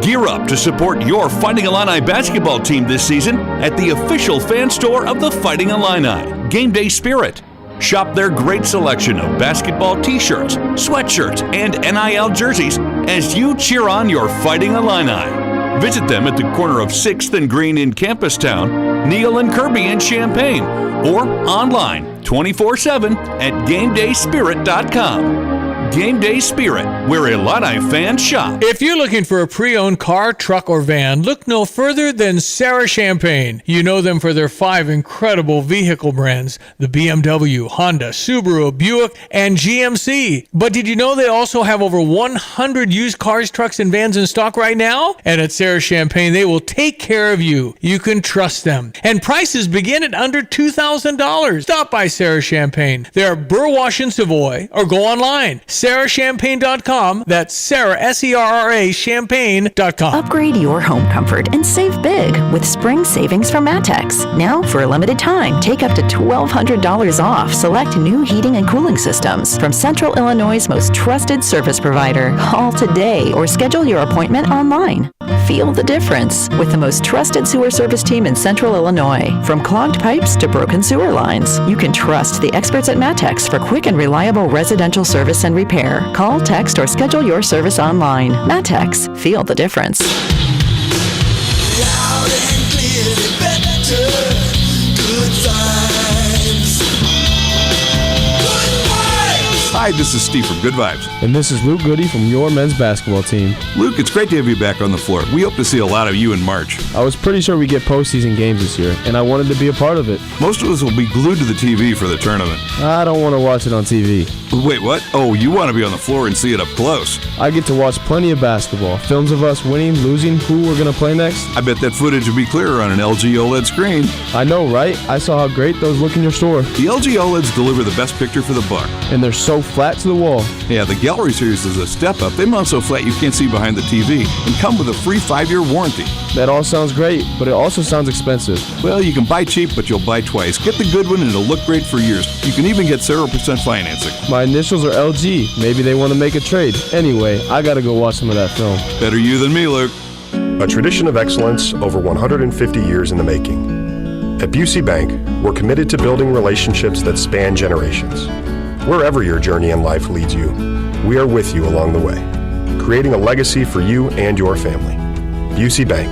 Gear up to support your Fighting Illini basketball team this season at the official fan store of the Fighting Illini, Game Day Spirit. Shop their great selection of basketball t-shirts, sweatshirts, and NIL jerseys as you cheer on your Fighting Illini. Visit them at the corner of 6th and Green in Campustown, Neal and Kirby in Champaign, or online 24/7 at GameDaySpirit.com. Game Day Spirit, where Illini fans shop. If you're looking for a pre-owned car, truck, or van, look no further than Sarah Champagne. You know them for their 5 incredible vehicle brands, the BMW, Honda, Subaru, Buick, and GMC. But did you know they also have over 100 used cars, trucks, and vans in stock right now? And at Sarah Champagne, they will take care of you. You can trust them. And prices begin at under $2,000. Stop by Sarah Champagne. They're at Burwash and Savoy, or go online. SarahChampagne.com. That's Sarah, SERRA, Champagne.com. Upgrade your home comfort and save big with spring savings from Matex. Now, for a limited time, take up to $1,200 off select new heating and cooling systems from Central Illinois' most trusted service provider. Call today or schedule your appointment online. Feel the difference with the most trusted sewer service team in Central Illinois. From clogged pipes to broken sewer lines, you can trust the experts at Matex for quick and reliable residential service and repair. Call, text, or schedule your service online. Matex. Feel the difference. Loud and clearly better. Good vibes. Good vibes. Hi, this is Steve from Good Vibes. And this is Luke Goody from your men's basketball team. Luke, it's great to have you back on the floor. We hope to see a lot of you in March. I was pretty sure we get postseason games this year, and I wanted to be a part of it. Most of us will be glued to the TV for the tournament. I don't want to watch it on TV. Wait, what? Oh, you want to be on the floor and see it up close. I get to watch plenty of basketball. Films of us winning, losing, who we're going to play next. I bet that footage would be clearer on an LG OLED screen. I know, right? I saw how great those look in your store. The LG OLEDs deliver the best picture for the buck. And they're so flat to the wall. Yeah, the Gallery Series is a step up. They mount so flat you can't see behind the TV and come with a free 5-year warranty. That all sounds great, but it also sounds expensive. Well, you can buy cheap, but you'll buy twice. Get the good one and it'll look great for years. You can even get 0% financing. My initials are LG. Maybe they want to make a trade. Anyway, I gotta go watch some of that film. Better you than me, Luke. A tradition of excellence over 150 years in the making. At Busey Bank, we're committed to building relationships that span generations. Wherever your journey in life leads you, we are with you along the way, creating a legacy for you and your family. Busey Bank,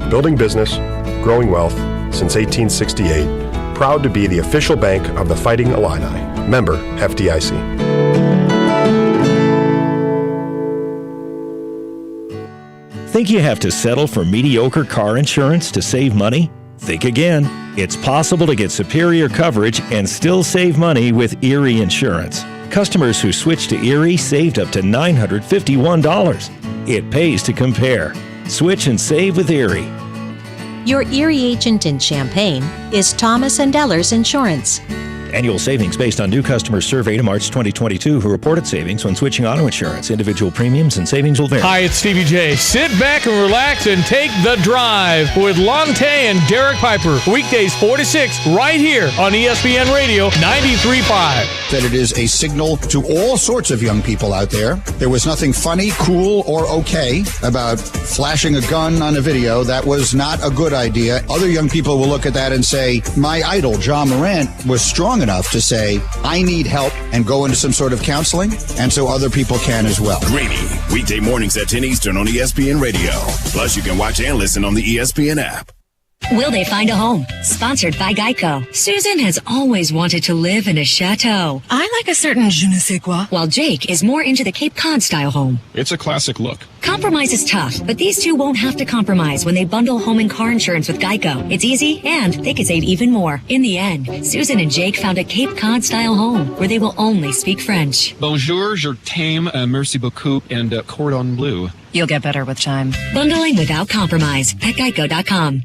building business, growing wealth since 1868, proud to be the official bank of the Fighting Illini. Member FDIC. Think you have to settle for mediocre car insurance to save money? Think again. It's possible to get superior coverage and still save money with Erie Insurance. Customers who switched to Erie saved up to $951. It pays to compare. Switch and save with Erie. Your Erie agent in Champaign is Thomas & Ellers Insurance. Annual savings based on new customers surveyed in March 2022 who reported savings when switching auto insurance. Individual premiums and savings will vary. Hi, it's Stevie J. Sit back and relax and take the drive with Long Tay and Derek Piper. Weekdays 4 to 6 right here on ESPN Radio 93.5. That it is a signal to all sorts of young people out there. There was nothing funny, cool, or okay about flashing a gun on a video. That was not a good idea. Other young people will look at that and say, my idol, Ja Morant, was strong enough to say, I need help and go into some sort of counseling, and so other people can as well. Greeny, weekday mornings at 10 Eastern on ESPN Radio. Plus, you can watch and listen on the ESPN app. Will They Find a Home? Sponsored by Geico. Susan has always wanted to live in a chateau. I like a certain je ne sais quoi. While Jake is more into the Cape Cod style home. It's a classic look. Compromise is tough, but these two won't have to compromise when they bundle home and car insurance with Geico. It's easy, and they could save even more. In the end, Susan and Jake found a Cape Cod style home where they will only speak French. Bonjour, je t'aime, merci beaucoup, and cordon bleu. You'll get better with time. Bundling without compromise at Geico.com.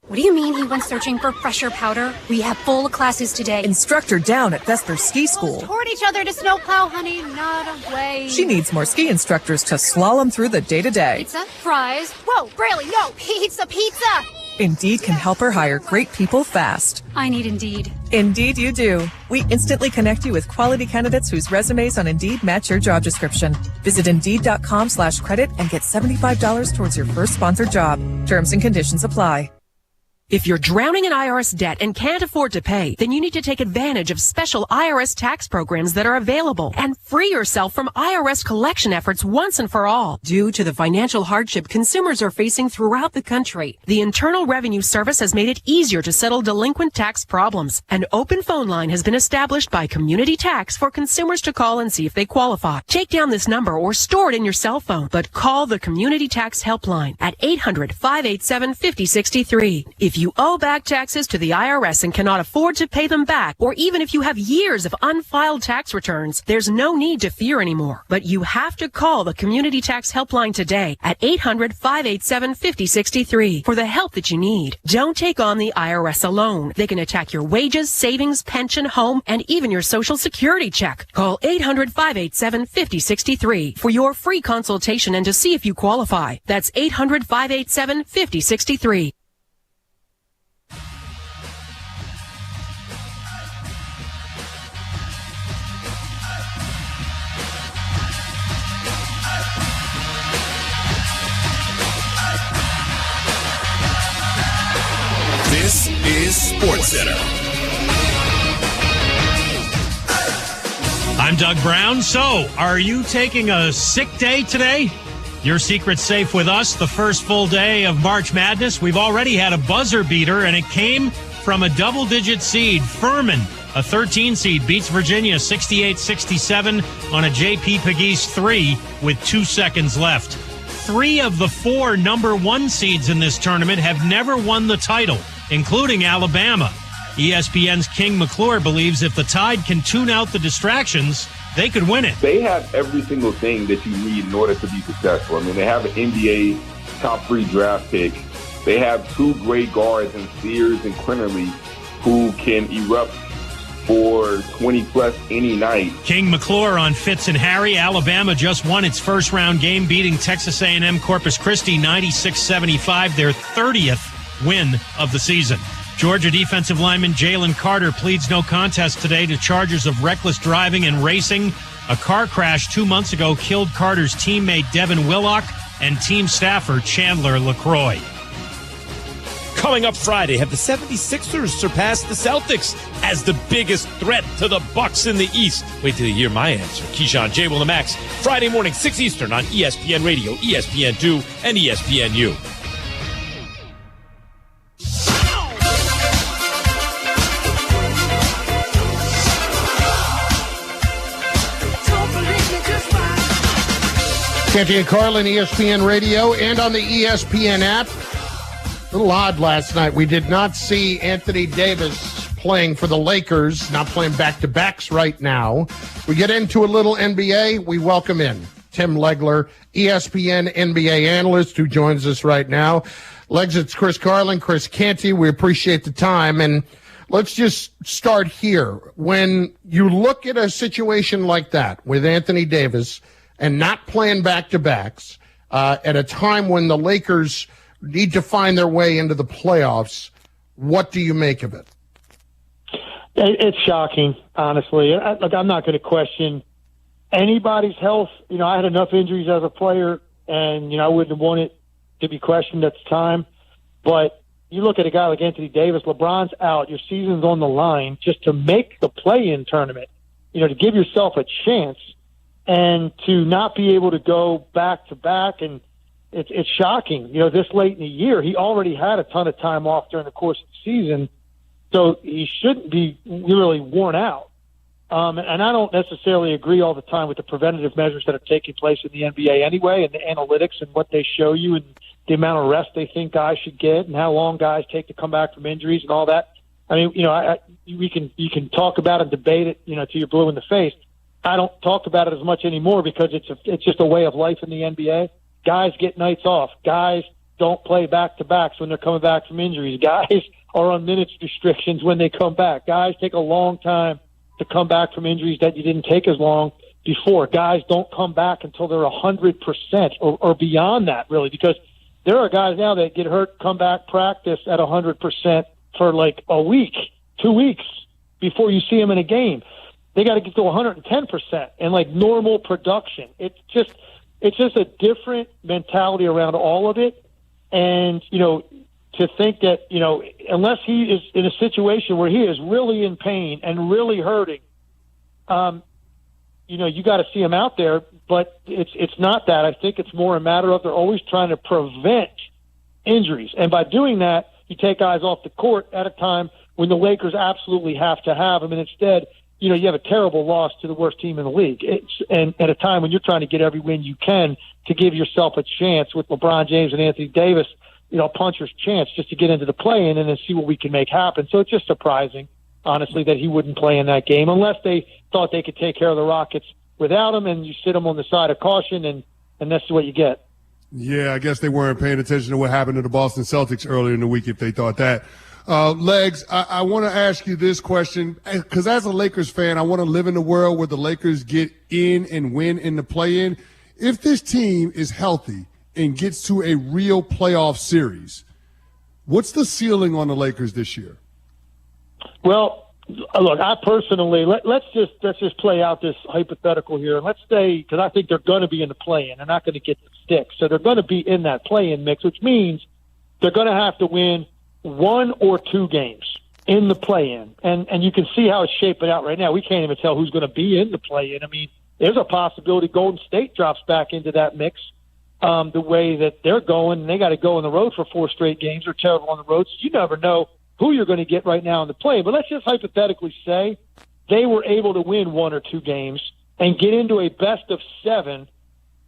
What do you mean he went searching for fresher powder? We have full classes today. Instructor down at Vesper Ski School. Toward each other to snowplow, honey, not away. She needs more ski instructors to slalom through the day-to-day. Pizza, fries. Whoa, Braley, no, pizza. Indeed can help her hire great people fast. I need Indeed. Indeed you do. We instantly connect you with quality candidates whose resumes on Indeed match your job description. Visit Indeed.com/credit and get $75 towards your first sponsored job. Terms and conditions apply. If you're drowning in IRS debt and can't afford to pay, then you need to take advantage of special IRS tax programs that are available and free yourself from IRS collection efforts once and for all. Due to the financial hardship consumers are facing throughout the country, the Internal Revenue Service has made it easier to settle delinquent tax problems. An open phone line has been established by Community Tax for consumers to call and see if they qualify. Take down this number or store it in your cell phone, but call the Community Tax Helpline at 800-587-5063. If you owe back taxes to the IRS and cannot afford to pay them back, or even if you have years of unfiled tax returns, there's no need to fear anymore. But you have to call the Community Tax Helpline today at 800-587-5063 for the help that you need. Don't take on the IRS alone. They can attack your wages, savings, pension, home, and even your Social Security check. Call 800-587-5063 for your free consultation and to see if you qualify. That's 800-587-5063. This is SportsCenter. I'm Doug Brown. So, are you taking a sick day today? Your secret's safe with us. The first full day of March Madness. We've already had a buzzer beater, and it came from a double-digit seed. Furman, a 13 seed, beats Virginia 68-67 on a J.P. Pegues 3 with 2 seconds left. 3 of the 4 number 1 seeds in this tournament have never won the title, including Alabama. ESPN's King McClure believes if the Tide can tune out the distractions, they could win it. They have every single thing that you need in order to be successful. I mean, they have an NBA top 3 draft pick. They have 2 great guards in Sears and Quinterly who can erupt for 20-plus any night. King McClure on Fitz and Harry. Alabama just won its first-round game, beating Texas A&M Corpus Christi 96-75, their 30th win of the season. Georgia defensive lineman Jalen Carter pleads no contest today to charges of reckless driving and racing. A car crash 2 months ago killed Carter's teammate Devin Willock and team staffer Chandler LaCroix. Coming up Friday, have the 76ers surpassed the Celtics as the biggest threat to the Bucks in the East? Wait till you hear my answer. Keyshawn, J. Will, and Max, Friday morning, 6 Eastern on ESPN Radio, ESPN2, and ESPNU. Canty and Carlin, ESPN Radio, and on the ESPN app. A little odd last night. We did not see Anthony Davis playing for the Lakers, not playing back-to-backs right now. We get into a little NBA. We welcome in Tim Legler, ESPN NBA analyst, who joins us right now. Legs, it's Chris Carlin, Chris Canty. We appreciate the time. And let's just start here. When you look at a situation like that with Anthony Davis and not playing back-to-backs at a time when the Lakers need to find their way into the playoffs, what do you make of it? It's shocking, honestly. I'm not going to question anybody's health. You know, I had enough injuries as a player, and, you know, I wouldn't want it to be questioned at the time. But you look at a guy like Anthony Davis, LeBron's out, your season's on the line just to make the play-in tournament, you know, to give yourself a chance. And to not be able to go back-to-back, and it's shocking. You know, this late in the year, he already had a ton of time off during the course of the season, so he shouldn't be really worn out. And I don't necessarily agree all the time with the preventative measures that are taking place in the NBA anyway, and the analytics and what they show you and the amount of rest they think guys should get and how long guys take to come back from injuries and all that. I mean, you know, you can talk about and debate it, you know, till you're blue in the face. I don't talk about it as much anymore because it's just a way of life in the NBA. Guys get nights off. Guys don't play back-to-backs when they're coming back from injuries. Guys are on minutes restrictions when they come back. Guys take a long time to come back from injuries that you didn't take as long before. Guys don't come back until they're 100% or beyond that, really, because there are guys now that get hurt, come back, practice at 100% for like a week, 2 weeks before you see them in a game. They got to get to 110% and like normal production. It's just a different mentality around all of it. And, to think that, unless he is in a situation where he is really in pain and really hurting, you got to see him out there, but it's not that. I think it's more a matter of they're always trying to prevent injuries. And by doing that, you take guys off the court at a time when the Lakers absolutely have to have them. And instead, you have a terrible loss to the worst team in the league. And at a time when you're trying to get every win you can to give yourself a chance with LeBron James and Anthony Davis, puncher's chance just to get into the play-in and then see what we can make happen. So it's just surprising, honestly, that he wouldn't play in that game unless they thought they could take care of the Rockets without him, and you sit them on the side of caution, and that's what you get. Yeah, I guess they weren't paying attention to what happened to the Boston Celtics earlier in the week if they thought that. Legs, I want to ask you this question, because as a Lakers fan, I want to live in a world where the Lakers get in and win in the play-in. If this team is healthy and gets to a real playoff series, what's the ceiling on the Lakers this year? Well, look, I personally, let's just play out this hypothetical here. Let's say, because I think they're going to be in the play-in. They're not going to get the stick. So they're going to be in that play-in mix, which means they're going to have to win 1 or 2 games in the play-in. And you can see how it's shaping out right now. We can't even tell who's going to be in the play-in. I mean, there's a possibility Golden State drops back into that mix the way that they're going. And they got to go on the road for 4 straight games. They're terrible on the road. So you never know who you're going to get right now in the play. But let's just hypothetically say they were able to win 1 or 2 games and get into a best of 7,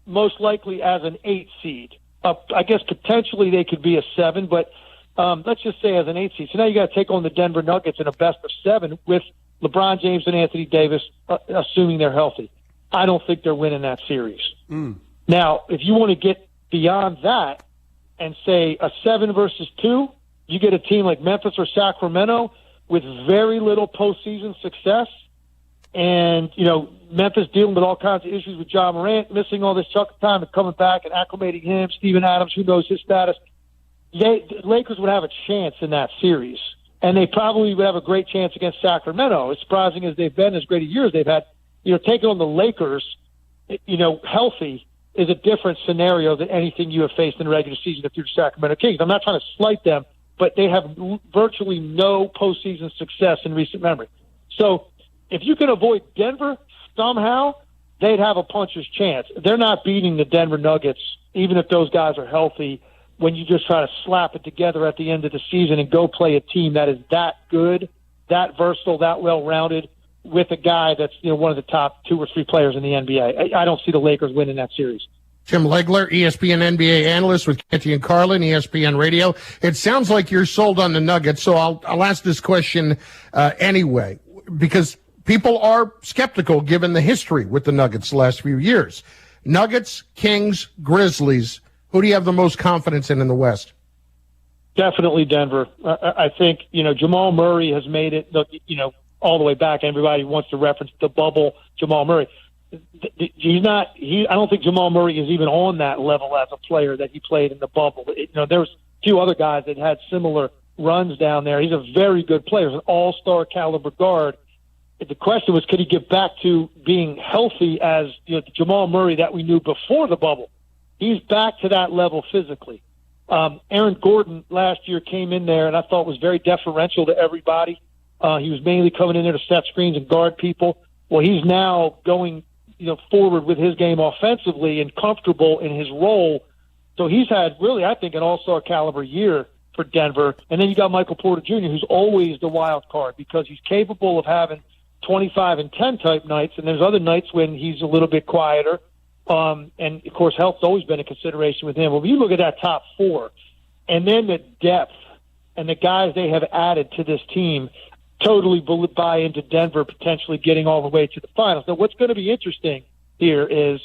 most likely as an 8 seed. I guess potentially they could be a 7, but let's just say as an 8 seed. So now you got to take on the Denver Nuggets in a best of 7 with LeBron James and Anthony Davis, assuming they're healthy. I don't think they're winning that series. Now, if you want to get beyond that and say a 7 versus 2, you get a team like Memphis or Sacramento with very little postseason success. And, Memphis dealing with all kinds of issues with John Morant, missing all this chunk of time and coming back and acclimating him, Steven Adams, who knows his status. The Lakers would have a chance in that series. And they probably would have a great chance against Sacramento. As surprising as they've been, as great a year as they've had, taking on the Lakers, healthy is a different scenario than anything you have faced in the regular season if you're the Sacramento Kings. I'm not trying to slight them, but they have virtually no postseason success in recent memory. So if you can avoid Denver somehow, they'd have a puncher's chance. They're not beating the Denver Nuggets, even if those guys are healthy, when you just try to slap it together at the end of the season and go play a team that is that good, that versatile, that well-rounded, with a guy that's one of the top 2 or 3 players in the NBA. I don't see the Lakers winning that series. Jim Legler, ESPN NBA analyst with Canty and Carlin, ESPN Radio. It sounds like you're sold on the Nuggets, so I'll ask this question anyway, because people are skeptical given the history with the Nuggets the last few years. Nuggets, Kings, Grizzlies, who do you have the most confidence in the West? Definitely Denver. I think, Jamal Murray has made it, all the way back. Everybody wants to reference the bubble Jamal Murray. I don't think Jamal Murray is even on that level as a player that he played in the bubble. There was a few other guys that had similar runs down there. He's a very good player. He's an all-star caliber guard. The question was, could he get back to being healthy as the Jamal Murray that we knew before the bubble? He's back to that level physically. Aaron Gordon last year came in there and I thought was very deferential to everybody. He was mainly coming in there to set screens and guard people. Well, he's now going, forward with his game offensively and comfortable in his role. So he's had really, I think, an all-star caliber year for Denver. And then you got Michael Porter Jr., who's always the wild card because he's capable of having 25 and 10 type nights. And there's other nights when he's a little bit quieter. And of course, health's always been a consideration with him. Well, if you look at that top 4 and then the depth and the guys they have added to this team, totally buy into Denver potentially getting all the way to the finals. Now, what's going to be interesting here is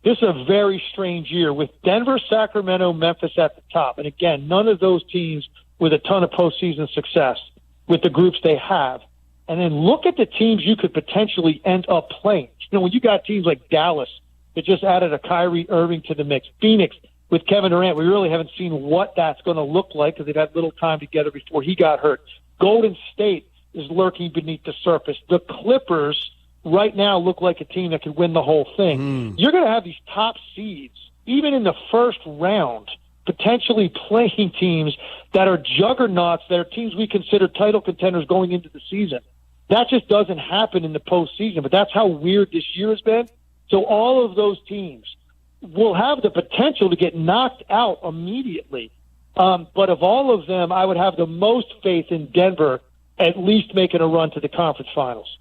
this is a very strange year with Denver, Sacramento, Memphis at the top. And again, none of those teams with a ton of postseason success with the groups they have. And then look at the teams you could potentially end up playing. When you got teams like Dallas that just added a Kyrie Irving to the mix, Phoenix with Kevin Durant. We really haven't seen what that's going to look like because they've had little time together before he got hurt. Golden State is lurking beneath the surface. The Clippers right now look like a team that could win the whole thing. You're going to have these top seeds, even in the first round, potentially playing teams that are juggernauts, that are teams we consider title contenders going into the season. That just doesn't happen in the postseason, but that's how weird this year has been. So all of those teams will have the potential to get knocked out immediately. But of all of them, I would have the most faith in Denver at least making a run to the conference finals.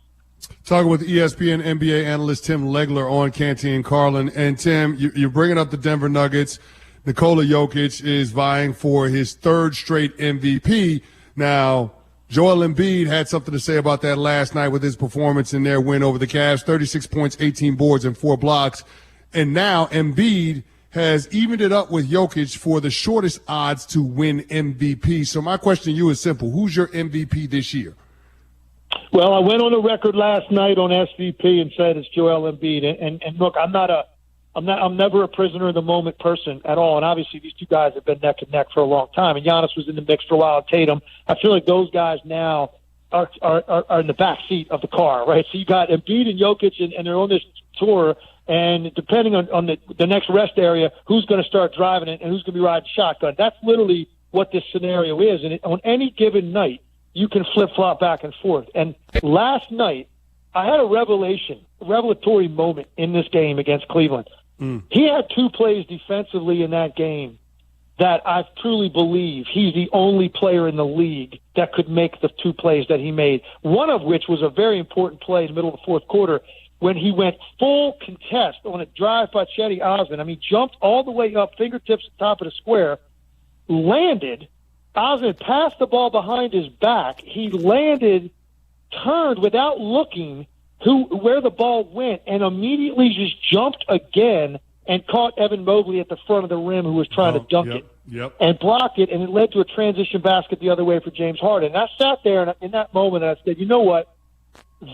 Talking with ESPN NBA analyst Tim Legler on Canty and Carlin. And, Tim, you're bringing up the Denver Nuggets. Nikola Jokic is vying for his third straight MVP. Now, Joel Embiid had something to say about that last night with his performance in their win over the Cavs, 36 points, 18 boards, and 4 blocks. And now Embiid has evened it up with Jokic for the shortest odds to win MVP. So my question to you is simple. Who's your MVP this year? Well, I went on the record last night on SVP and said it's Joel Embiid. And look, I'm never a prisoner of the moment person at all. And obviously these two guys have been neck and neck for a long time. And Giannis was in the mix for a while, Tatum. I feel like those guys now are in the back seat of the car, right? So you got Embiid and Jokic, and they're on this tour. And depending on the next rest area, who's going to start driving it and who's going to be riding shotgun. That's literally what this scenario is. And on any given night, you can flip-flop back and forth. And last night, I had a revelatory moment in this game against Cleveland. He had 2 plays defensively in that game that I truly believe he's the only player in the league that could make the 2 plays that he made, one of which was a very important play in the middle of the fourth quarter when he went full contest on a drive by Cedi Osman. I mean, jumped all the way up, fingertips at the top of the square, landed. Osman passed the ball behind his back. He landed, turned without looking where the ball went, and immediately just jumped again and caught Evan Mobley at the front of the rim, who was trying to dunk it and block it, and it led to a transition basket the other way for James Harden. And I sat there in that moment and I said, you know what?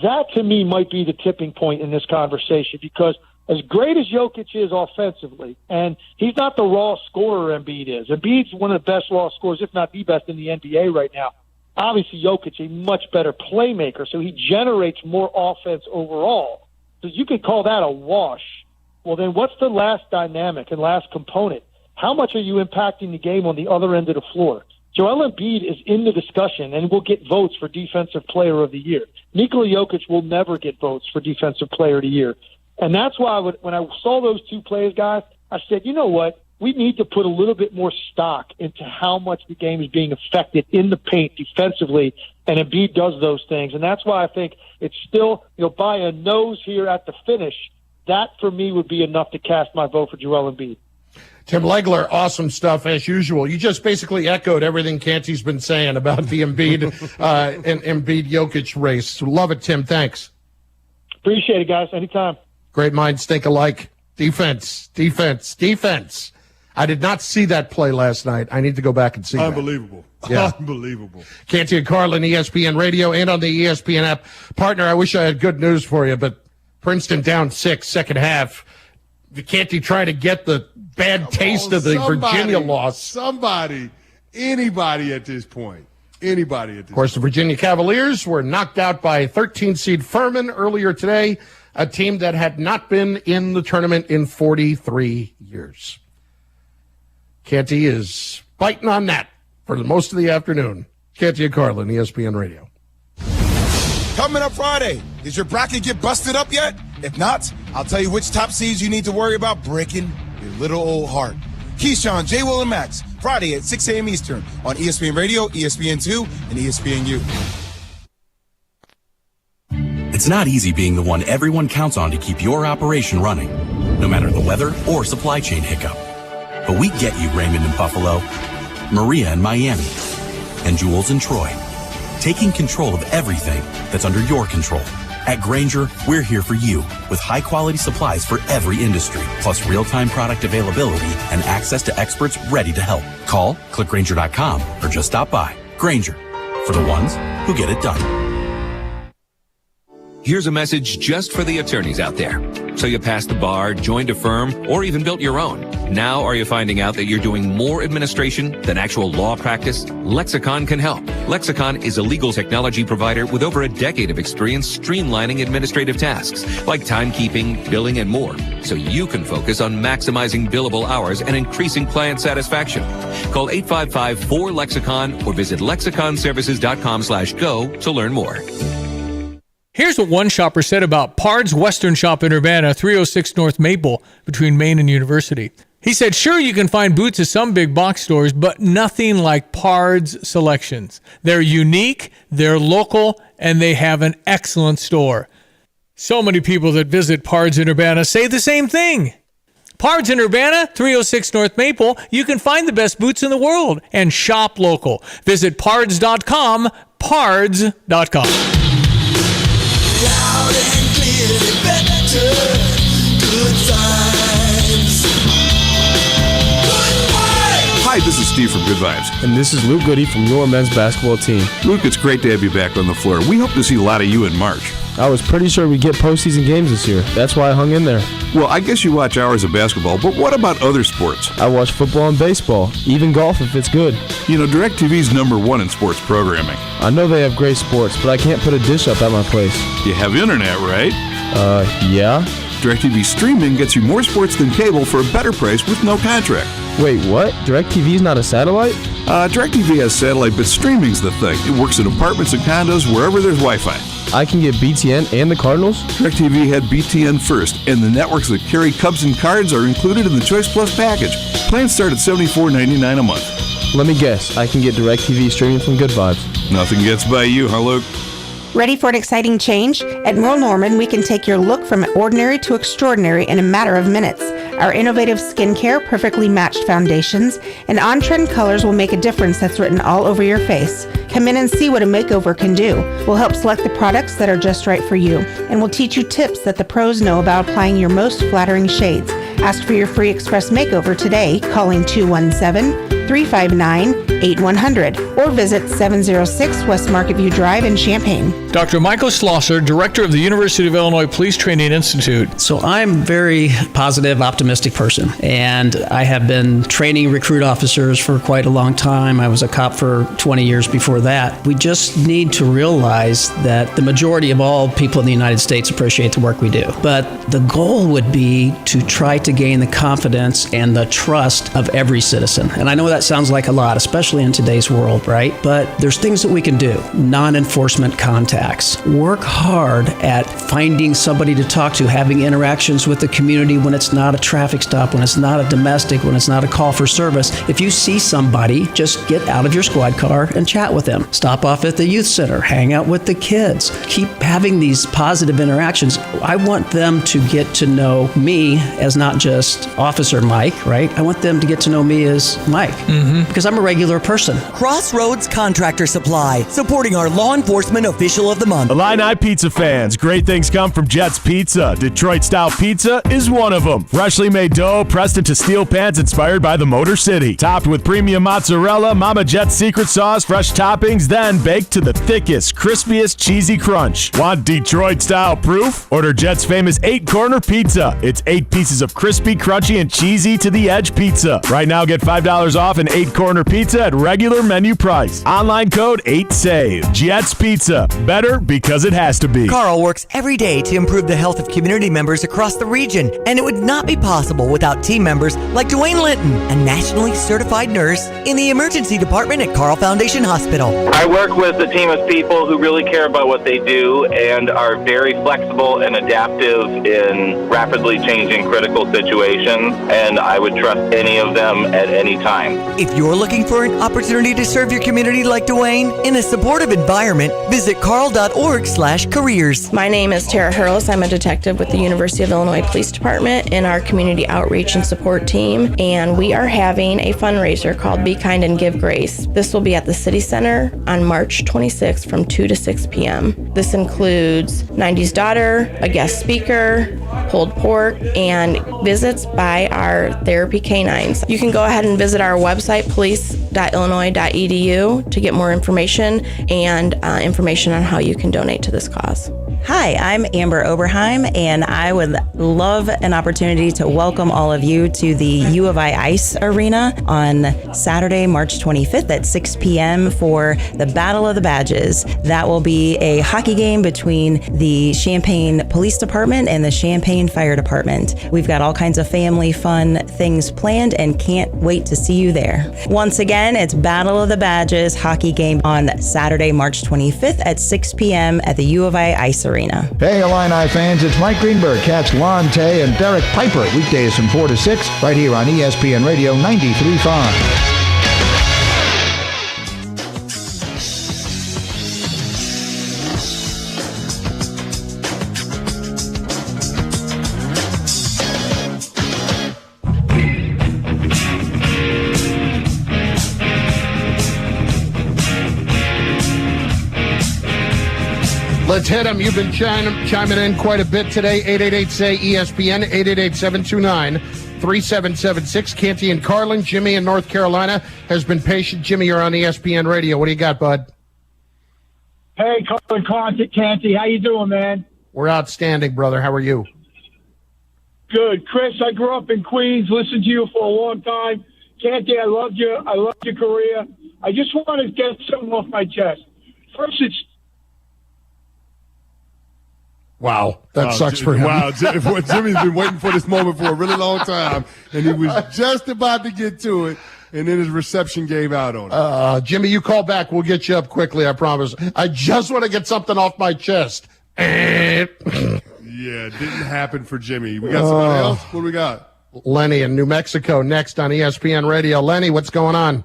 That, to me, might be the tipping point in this conversation, because as great as Jokic is offensively, and he's not the raw scorer Embiid is. Embiid's one of the best raw scorers, if not the best in the NBA right now. Obviously, Jokic a much better playmaker, so he generates more offense overall. So you could call that a wash. Well, then what's the last dynamic and last component? How much are you impacting the game on the other end of the floor? Joel Embiid is in the discussion and will get votes for Defensive Player of the Year. Nikola Jokic will never get votes for Defensive Player of the Year. And that's why when I saw those 2 plays, guys, I said, you know what? We need to put a little bit more stock into how much the game is being affected in the paint defensively, and Embiid does those things. And that's why I think it's still, by a nose here at the finish, that for me would be enough to cast my vote for Joel Embiid. Tim Legler, awesome stuff as usual. You just basically echoed everything Canty's been saying about the Embiid and Embiid-Jokic race. Love it, Tim. Thanks. Appreciate it, guys. Anytime. Great minds think alike. Defense. I did not see that play last night. I need to go back and see Unbelievable. that. Yeah. Unbelievable. Canty and Carlin, ESPN Radio, and on the ESPN app. Partner, I wish I had good news for you, but Princeton down 6, second half. Canty trying to get the bad taste of the Virginia loss. Anybody at this point. Of course, the Virginia Cavaliers were knocked out by 13-seed Furman earlier today, a team that had not been in the tournament in 43 years. Canty is biting on that for most of the afternoon. Canty and Carlin, ESPN Radio. Coming up Friday, did your bracket get busted up yet? If not, I'll tell you which top seeds you need to worry about breaking your little old heart. Keyshawn, J. Will, and Max, Friday at 6 a.m. Eastern on ESPN Radio, ESPN2, and ESPNU. It's not easy being the one everyone counts on to keep your operation running, no matter the weather or supply chain hiccup. But we get you, Raymond in Buffalo, Maria in Miami, and Jules in Troy, taking control of everything that's under your control. At Grainger, we're here for you with high-quality supplies for every industry, plus real-time product availability and access to experts ready to help. Call, click Grainger.com, or just stop by. Grainger, for the ones who get it done. Here's a message just for the attorneys out there. So you passed the bar, joined a firm, or even built your own. Now are you finding out that you're doing more administration than actual law practice? Lexicon can help. Lexicon is a legal technology provider with over a decade of experience streamlining administrative tasks like timekeeping, billing, and more, so you can focus on maximizing billable hours and increasing client satisfaction. Call 855-4LEXICON or visit lexiconservices.com/go to learn more. Here's what one shopper said about Pard's Western Shop in Urbana, 306 North Maple, between Maine and University. He said, sure, you can find boots at some big box stores, but nothing like Pard's selections. They're unique, they're local, and they have an excellent store. So many people that visit Pard's in Urbana say the same thing. Pard's in Urbana, 306 North Maple. You can find the best boots in the world and shop local. Visit pards.com, pards.com. Loud and clearly better, good vibes. Hi, this is Steve from Good Vibes. And this is Luke Goody from your men's basketball team. Luke, it's great to have you back on the floor. We hope to see a lot of you in March. I was pretty sure we'd get postseason games this year. That's why I hung in there. Well, I guess you watch hours of basketball, but what about other sports? I watch football and baseball, even golf if it's good. You know, DirecTV's #1 in sports programming. I know they have great sports, but I can't put a dish up at my place. You have internet, right? Yeah. DirecTV streaming gets you more sports than cable for a better price with no contract. Wait, what? DirecTV's not a satellite? DirecTV has satellite, but streaming's the thing. It works in apartments and condos wherever there's Wi-Fi. I can get BTN and the Cardinals? DirecTV had BTN first, and the networks that carry Cubs and Cards are included in the Choice Plus package. Plans start at $74.99 a month. Let me guess, I can get DirecTV streaming from Good Vibes. Nothing gets by you, huh, Luke? Ready for an exciting change? At Merle Norman, we can take your look from ordinary to extraordinary in a matter of minutes. Our innovative skincare, perfectly matched foundations, and on-trend colors will make a difference that's written all over your face. Come in and see what a makeover can do. We'll help select the products that are just right for you, and we'll teach you tips that the pros know about applying your most flattering shades. Ask for your free express makeover today, calling 217-359-8100 or visit 706 West Market View Drive in Champaign. Dr. Michael Schlosser, Director of the University of Illinois Police Training Institute. So I'm a very positive, optimistic person, and I have been training recruit officers for quite a long time. I was a cop for 20 years before that. We just need to realize that the majority of all people in the United States appreciate the work we do. But the goal would be to try to gain the confidence and the trust of every citizen. And I know that sounds like a lot, especially in today's world, right? But there's things that we can do. Non-enforcement contacts. Work hard at finding somebody to talk to, having interactions with the community when it's not a traffic stop, when it's not a domestic, when it's not a call for service. If you see somebody, just get out of your squad car and chat with them. Stop off at the youth center, hang out with the kids. Keep having these positive interactions. I want them to get to know me as not just Officer Mike, right? I want them to get to know me as Mike, because I'm a regular person. Crossroads Contractor Supply, supporting our law enforcement official of the month. Illini pizza fans, great things come from Jets Pizza. Detroit-style pizza is one of them. Freshly made dough pressed into steel pans inspired by the Motor City. Topped with premium mozzarella, Mama Jet's secret sauce, fresh toppings, then baked to the thickest, crispiest, cheesy crunch. Want Detroit-style proof? Order Jet's famous 8-corner pizza. It's 8 pieces of crispy, crunchy, and cheesy to the edge pizza. Right now, get $5 off an 8-corner pizza at regular menu price. Online code 8SAVE. Jets Pizza. Better because it has to be. Carl works every day to improve the health of community members across the region, and it would not be possible without team members like Dwayne Linton, a nationally certified nurse in the emergency department at Carl Foundation Hospital. I work with a team of people who really care about what they do and are very flexible and adaptive in rapidly changing critical situations, and I would trust any of them at any time. If you're looking for an opportunity to serve your community like Dwayne in a supportive environment, visit carl.org/careers. My name is Tara Hurlis. I'm a detective with the University of Illinois Police Department in our community outreach and support team, and we are having a fundraiser called Be Kind and Give Grace. This will be at the City Center on March 26th from 2 to 6 p.m. This includes 90s Daughter, a guest speaker, pulled pork, and visits by our therapy canines. You can go ahead and visit our website, police.illinois.edu, to get more information and information on how you can donate to this cause. Hi, I'm Amber Oberheim, and I would love an opportunity to welcome all of you to the U of I Ice Arena on Saturday, March 25th at 6 p.m. for the Battle of the Badges. That will be a hockey game between the Champaign Police Department and the Champaign Fire Department. We've got all kinds of family fun things planned and can't wait to see you there. Once again, it's Battle of the Badges hockey game on Saturday, March 25th at 6 p.m. at the U of I Ice Arena. Hey, Illini fans, it's Mike Greenberg. Catch Lon Tay and Derek Piper weekdays from 4 to 6 right here on ESPN Radio 93.5. Let's hit them. You've been chiming in quite a bit today. 888-SAY-ESPN, 888-729-3776. Canty and Carlin. Jimmy in North Carolina has been patient. Jimmy, you're on ESPN Radio. What do you got, bud? Hey, Carlin, Canty. How you doing, man? We're outstanding, brother. How are you? Good. Chris, I grew up in Queens, listened to you for a long time. Canty, I loved you. I loved your career. I just want to get something off my chest. First, it's Wow, that sucks for him. Wow, Jimmy's been waiting for this moment for a really long time, and he was just about to get to it, and then his reception gave out on him. Jimmy, you call back. We'll get you up quickly, I promise. I just want to get something off my chest. Yeah, it didn't happen for Jimmy. We got somebody else? What do we got? Lenny in New Mexico next on ESPN Radio. Lenny, what's going on?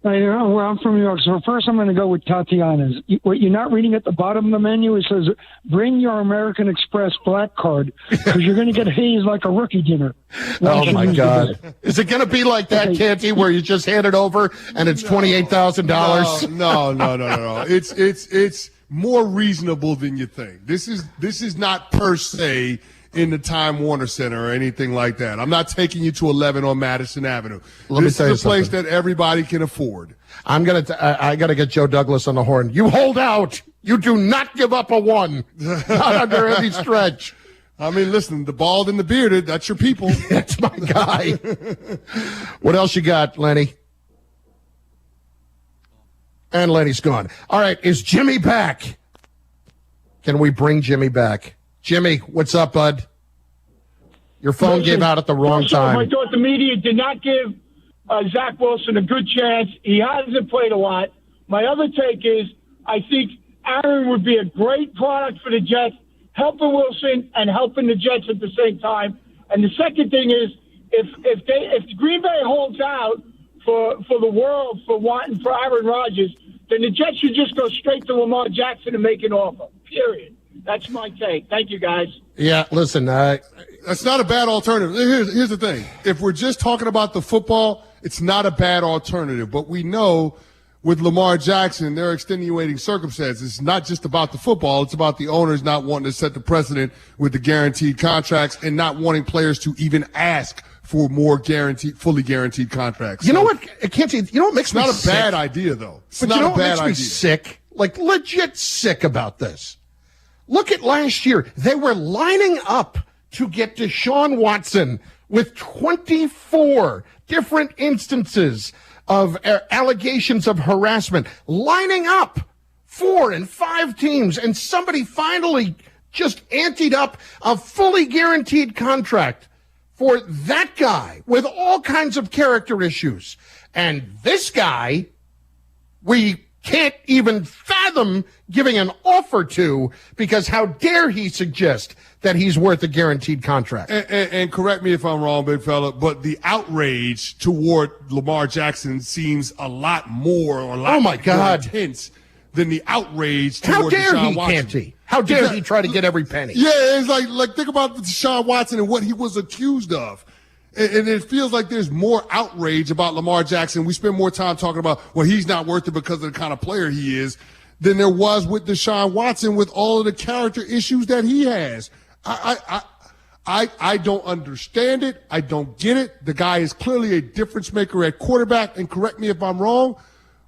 Well, I'm from New York, so first I'm going to go with Tatiana's. What you're not reading at the bottom of the menu, it says, bring your American Express black card, because you're going to get hazed like a rookie dinner. Oh, my God. Is it going to be like that, Canty, where you just hand it over and it's $28,000? No. It's more reasonable than you think. This is not per se in the Time Warner Center or anything like that. I'm not taking you to 11 on Madison Avenue. This is a place that everybody can afford. I got to get Joe Douglas on the horn. You hold out. You do not give up a one. Not under any stretch. I mean, listen, the bald and the bearded, that's your people. That's my guy. What else you got, Lenny? And Lenny's gone. All right, is Jimmy back? Can we bring Jimmy back? Jimmy, what's up, bud? Your phone gave out at the wrong time. I thought the media did not give Zach Wilson a good chance. He hasn't played a lot. My other take is I think Aaron would be a great product for the Jets, helping Wilson and helping the Jets at the same time. And the second thing is if Green Bay holds out for the world for wanting for Aaron Rodgers, then the Jets should just go straight to Lamar Jackson and make an offer, period. That's my take. Thank you, guys. Yeah, listen, that's not a bad alternative. Here's the thing. If we're just talking about the football, it's not a bad alternative. But we know with Lamar Jackson, there are extenuating circumstances. It's not just about the football. It's about the owners not wanting to set the precedent with the guaranteed contracts and not wanting players to even ask for more fully guaranteed contracts. You know what? I can't say. You know what makes me sick? It's not a bad idea, though. It's not a bad idea. What makes me sick? Like legit sick about this. Look at last year. They were lining up to get Deshaun Watson with 24 different instances of allegations of harassment, lining up 4 and 5 teams, and somebody finally just anteed up a fully guaranteed contract for that guy with all kinds of character issues. And this guy, we can't even fathom giving an offer to, because how dare he suggest that he's worth a guaranteed contract. And correct me if I'm wrong, big fella, but the outrage toward Lamar Jackson seems a lot more or a lot more intense than the outrage toward Deshaun Watson. How dare he try to get every penny? Yeah, it's like think about Deshaun Watson and what he was accused of. And it feels like there's more outrage about Lamar Jackson. We spend more time talking about, well, he's not worth it because of the kind of player he is, than there was with Deshaun Watson with all of the character issues that he has. I don't understand it. I don't get it. The guy is clearly a difference maker at quarterback, and correct me if I'm wrong,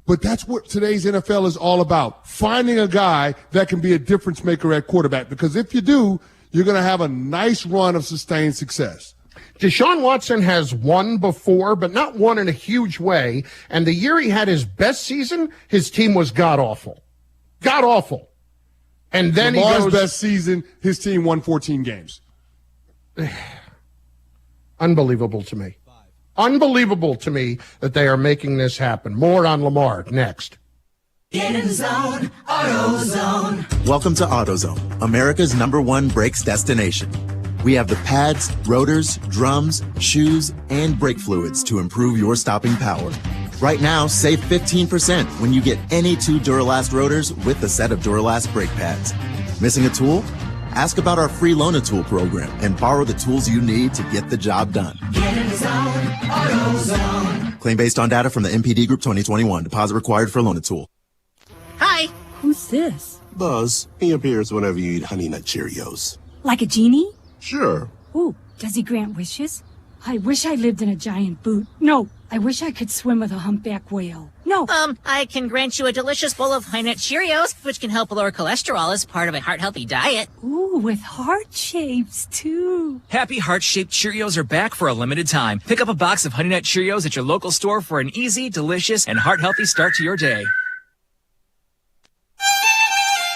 But that's what today's NFL is all about, finding a guy that can be a difference maker at quarterback. Because if you do, you're going to have a nice run of sustained success. Deshaun Watson has won before, but not won in a huge way. And the year he had his best season, his team was god-awful. God-awful. And then Lamar's best season, his team won 14 games. Unbelievable to me. Unbelievable to me that they are making this happen. More on Lamar next. Get in the zone, AutoZone. Welcome to AutoZone, America's #1 brakes destination. We have the pads, rotors, drums, shoes, and brake fluids to improve your stopping power. Right now, save 15% when you get any 2 Duralast rotors with a set of Duralast brake pads. Missing a tool? Ask about our free Loan-A-Tool program and borrow the tools you need to get the job done. Get in the zone, AutoZone. Claim based on data from the MPD Group 2021. Deposit required for Loan-A-Tool. Hi. Who's this? Buzz. He appears whenever you eat Honey Nut Cheerios. Like a genie? Sure. Ooh, does he grant wishes? I wish I lived in a giant boot. No, I wish I could swim with a humpback whale. No. I can grant you a delicious bowl of Honey Nut Cheerios, which can help lower cholesterol as part of a heart-healthy diet. Ooh, with heart shapes, too. Happy heart-shaped Cheerios are back for a limited time. Pick up a box of Honey Nut Cheerios at your local store for an easy, delicious, and heart-healthy start to your day.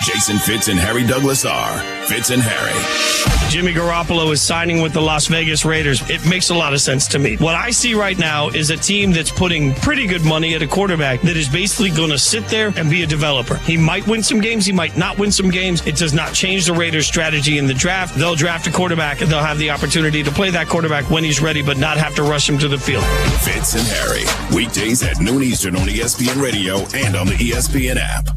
Jason Fitz and Harry Douglas are Fitz and Harry. Jimmy Garoppolo is signing with the Las Vegas Raiders. It makes a lot of sense to me. What I see right now is a team that's putting pretty good money at a quarterback that is basically going to sit there and be a developer. He might win some games. He might not win some games. It does not change the Raiders' strategy in the draft. They'll draft a quarterback and they'll have the opportunity to play that quarterback when he's ready, but not have to rush him to the field. Fitz and Harry. Weekdays at noon Eastern on ESPN Radio and on the ESPN app.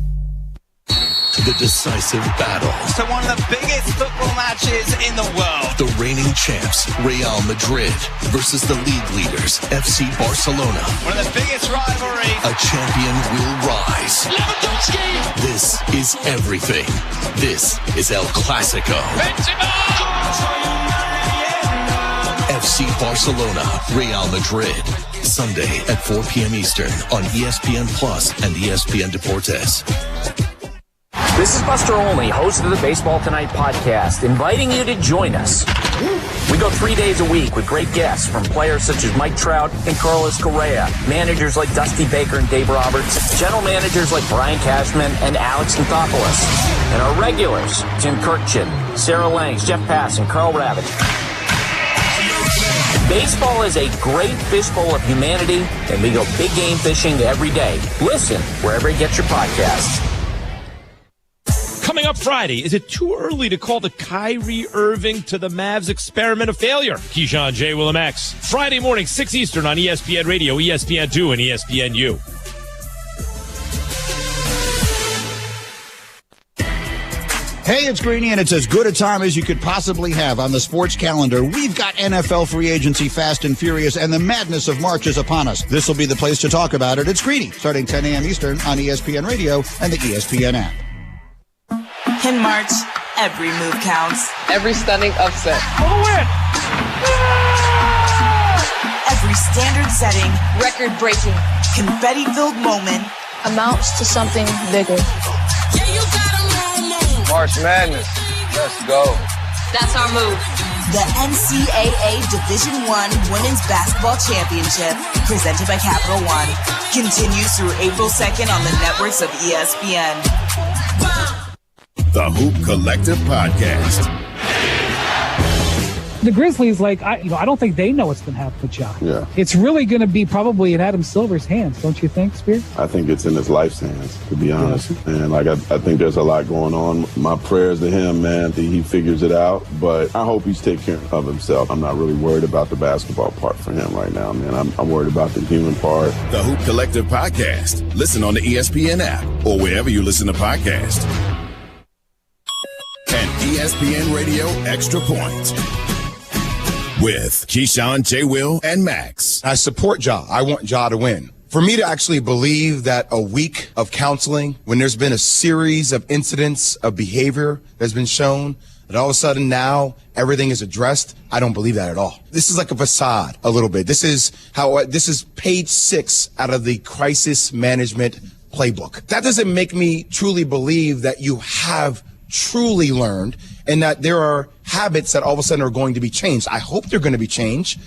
The decisive battle. To one of the biggest football matches in the world. The reigning champs, Real Madrid, versus the league leaders, FC Barcelona. One of the biggest rivalries. A champion will rise. Lewandowski! This is everything. This is El Clasico. Benzema! FC Barcelona, Real Madrid. Sunday at 4 p.m. Eastern on ESPN Plus and ESPN Deportes. This is Buster Olney, host of the Baseball Tonight podcast, inviting you to join us. We go 3 days a week with great guests from players such as Mike Trout and Carlos Correa, managers like Dusty Baker and Dave Roberts, general managers like Brian Cashman and Alex Anthopoulos, and our regulars, Tim Kirkchin, Sarah Langs, Jeff Pass, and Carl Ravitch. Baseball is a great fishbowl of humanity, and we go big game fishing every day. Listen wherever you get your podcasts. Coming up Friday, is it too early to call the Kyrie Irving to the Mavs experiment a failure? Keyshawn J. Will X. Friday morning, 6 Eastern on ESPN Radio, ESPN2, and ESPNU. Hey, it's Greeny, and it's as good a time as you could possibly have on the sports calendar. We've got NFL free agency fast and furious, and the madness of March is upon us. This will be the place to talk about it. It's Greeny, starting 10 a.m. Eastern on ESPN Radio and the ESPN app. In March, every move counts. Every stunning upset. For the win! Every standard-setting, record-breaking, confetti-filled moment amounts to something bigger. March Madness. Let's go. That's our move. The NCAA Division I Women's Basketball Championship, presented by Capital One, continues through April 2nd on the networks of ESPN. The Hoop Collective Podcast. The Grizzlies, I don't think they know what's going to happen with Ja. Yeah. It's really going to be probably in Adam Silver's hands, don't you think, Spear? I think it's in his life's hands, to be honest. And I think there's a lot going on. My prayers to him, man, that he figures it out. But I hope he's taking care of himself. I'm not really worried about the basketball part for him right now, man. I'm worried about the human part. The Hoop Collective Podcast. Listen on the ESPN app or wherever you listen to podcasts. And ESPN Radio Extra Point with Keyshawn, J. Will, and Max. I support Ja. I want Ja to win. For me to actually believe that a week of counseling, when there's been a series of incidents of behavior that's been shown, that all of a sudden now everything is addressed. I don't believe that at all. This is like a facade a little bit. This is page 6 out of the crisis management playbook. That doesn't make me truly believe that you have truly learned and that there are habits that all of a sudden are going to be changed. I hope they're going to be changed.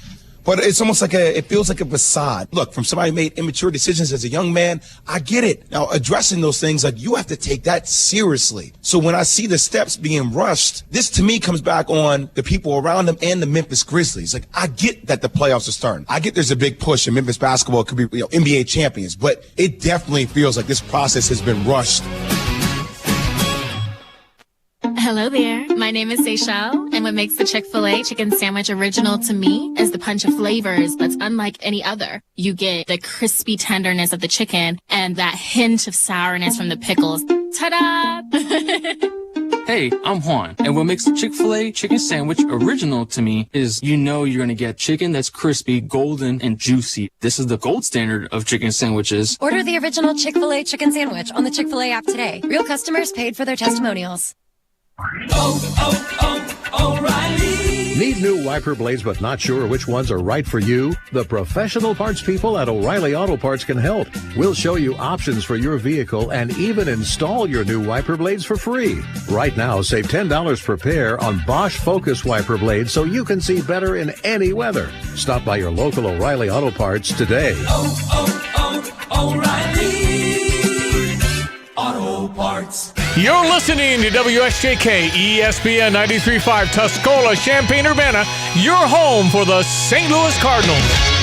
But it's almost like it feels like a facade. Look, from somebody who made immature decisions as a young man, I get it. Now, addressing those things, like, you have to take that seriously. So when I see the steps being rushed, this to me comes back on the people around them and the Memphis Grizzlies. Like, I get that the playoffs are starting. I get there's a big push and Memphis basketball could be, NBA champions, but it definitely feels like this process has been rushed. Hello there. My name is Seychelle, and what makes the Chick-fil-A chicken sandwich original to me is the punch of flavors that's unlike any other. You get the crispy tenderness of the chicken and that hint of sourness from the pickles. Ta-da! Hey, I'm Juan, and what makes the Chick-fil-A chicken sandwich original to me is you're going to get chicken that's crispy, golden, and juicy. This is the gold standard of chicken sandwiches. Order the original Chick-fil-A chicken sandwich on the Chick-fil-A app today. Real customers paid for their testimonials. O'Reilly. Need new wiper blades but not sure which ones are right for you? The professional parts people at O'Reilly Auto Parts can help. We'll show you options for your vehicle and even install your new wiper blades for free. Right now, save $10 per pair on Bosch Focus wiper blades so you can see better in any weather. Stop by your local O'Reilly Auto Parts today. O'Reilly Auto Parts. You're listening to WSJK ESPN 93.5 Tuscola, Champaign-Urbana, your home for the St. Louis Cardinals.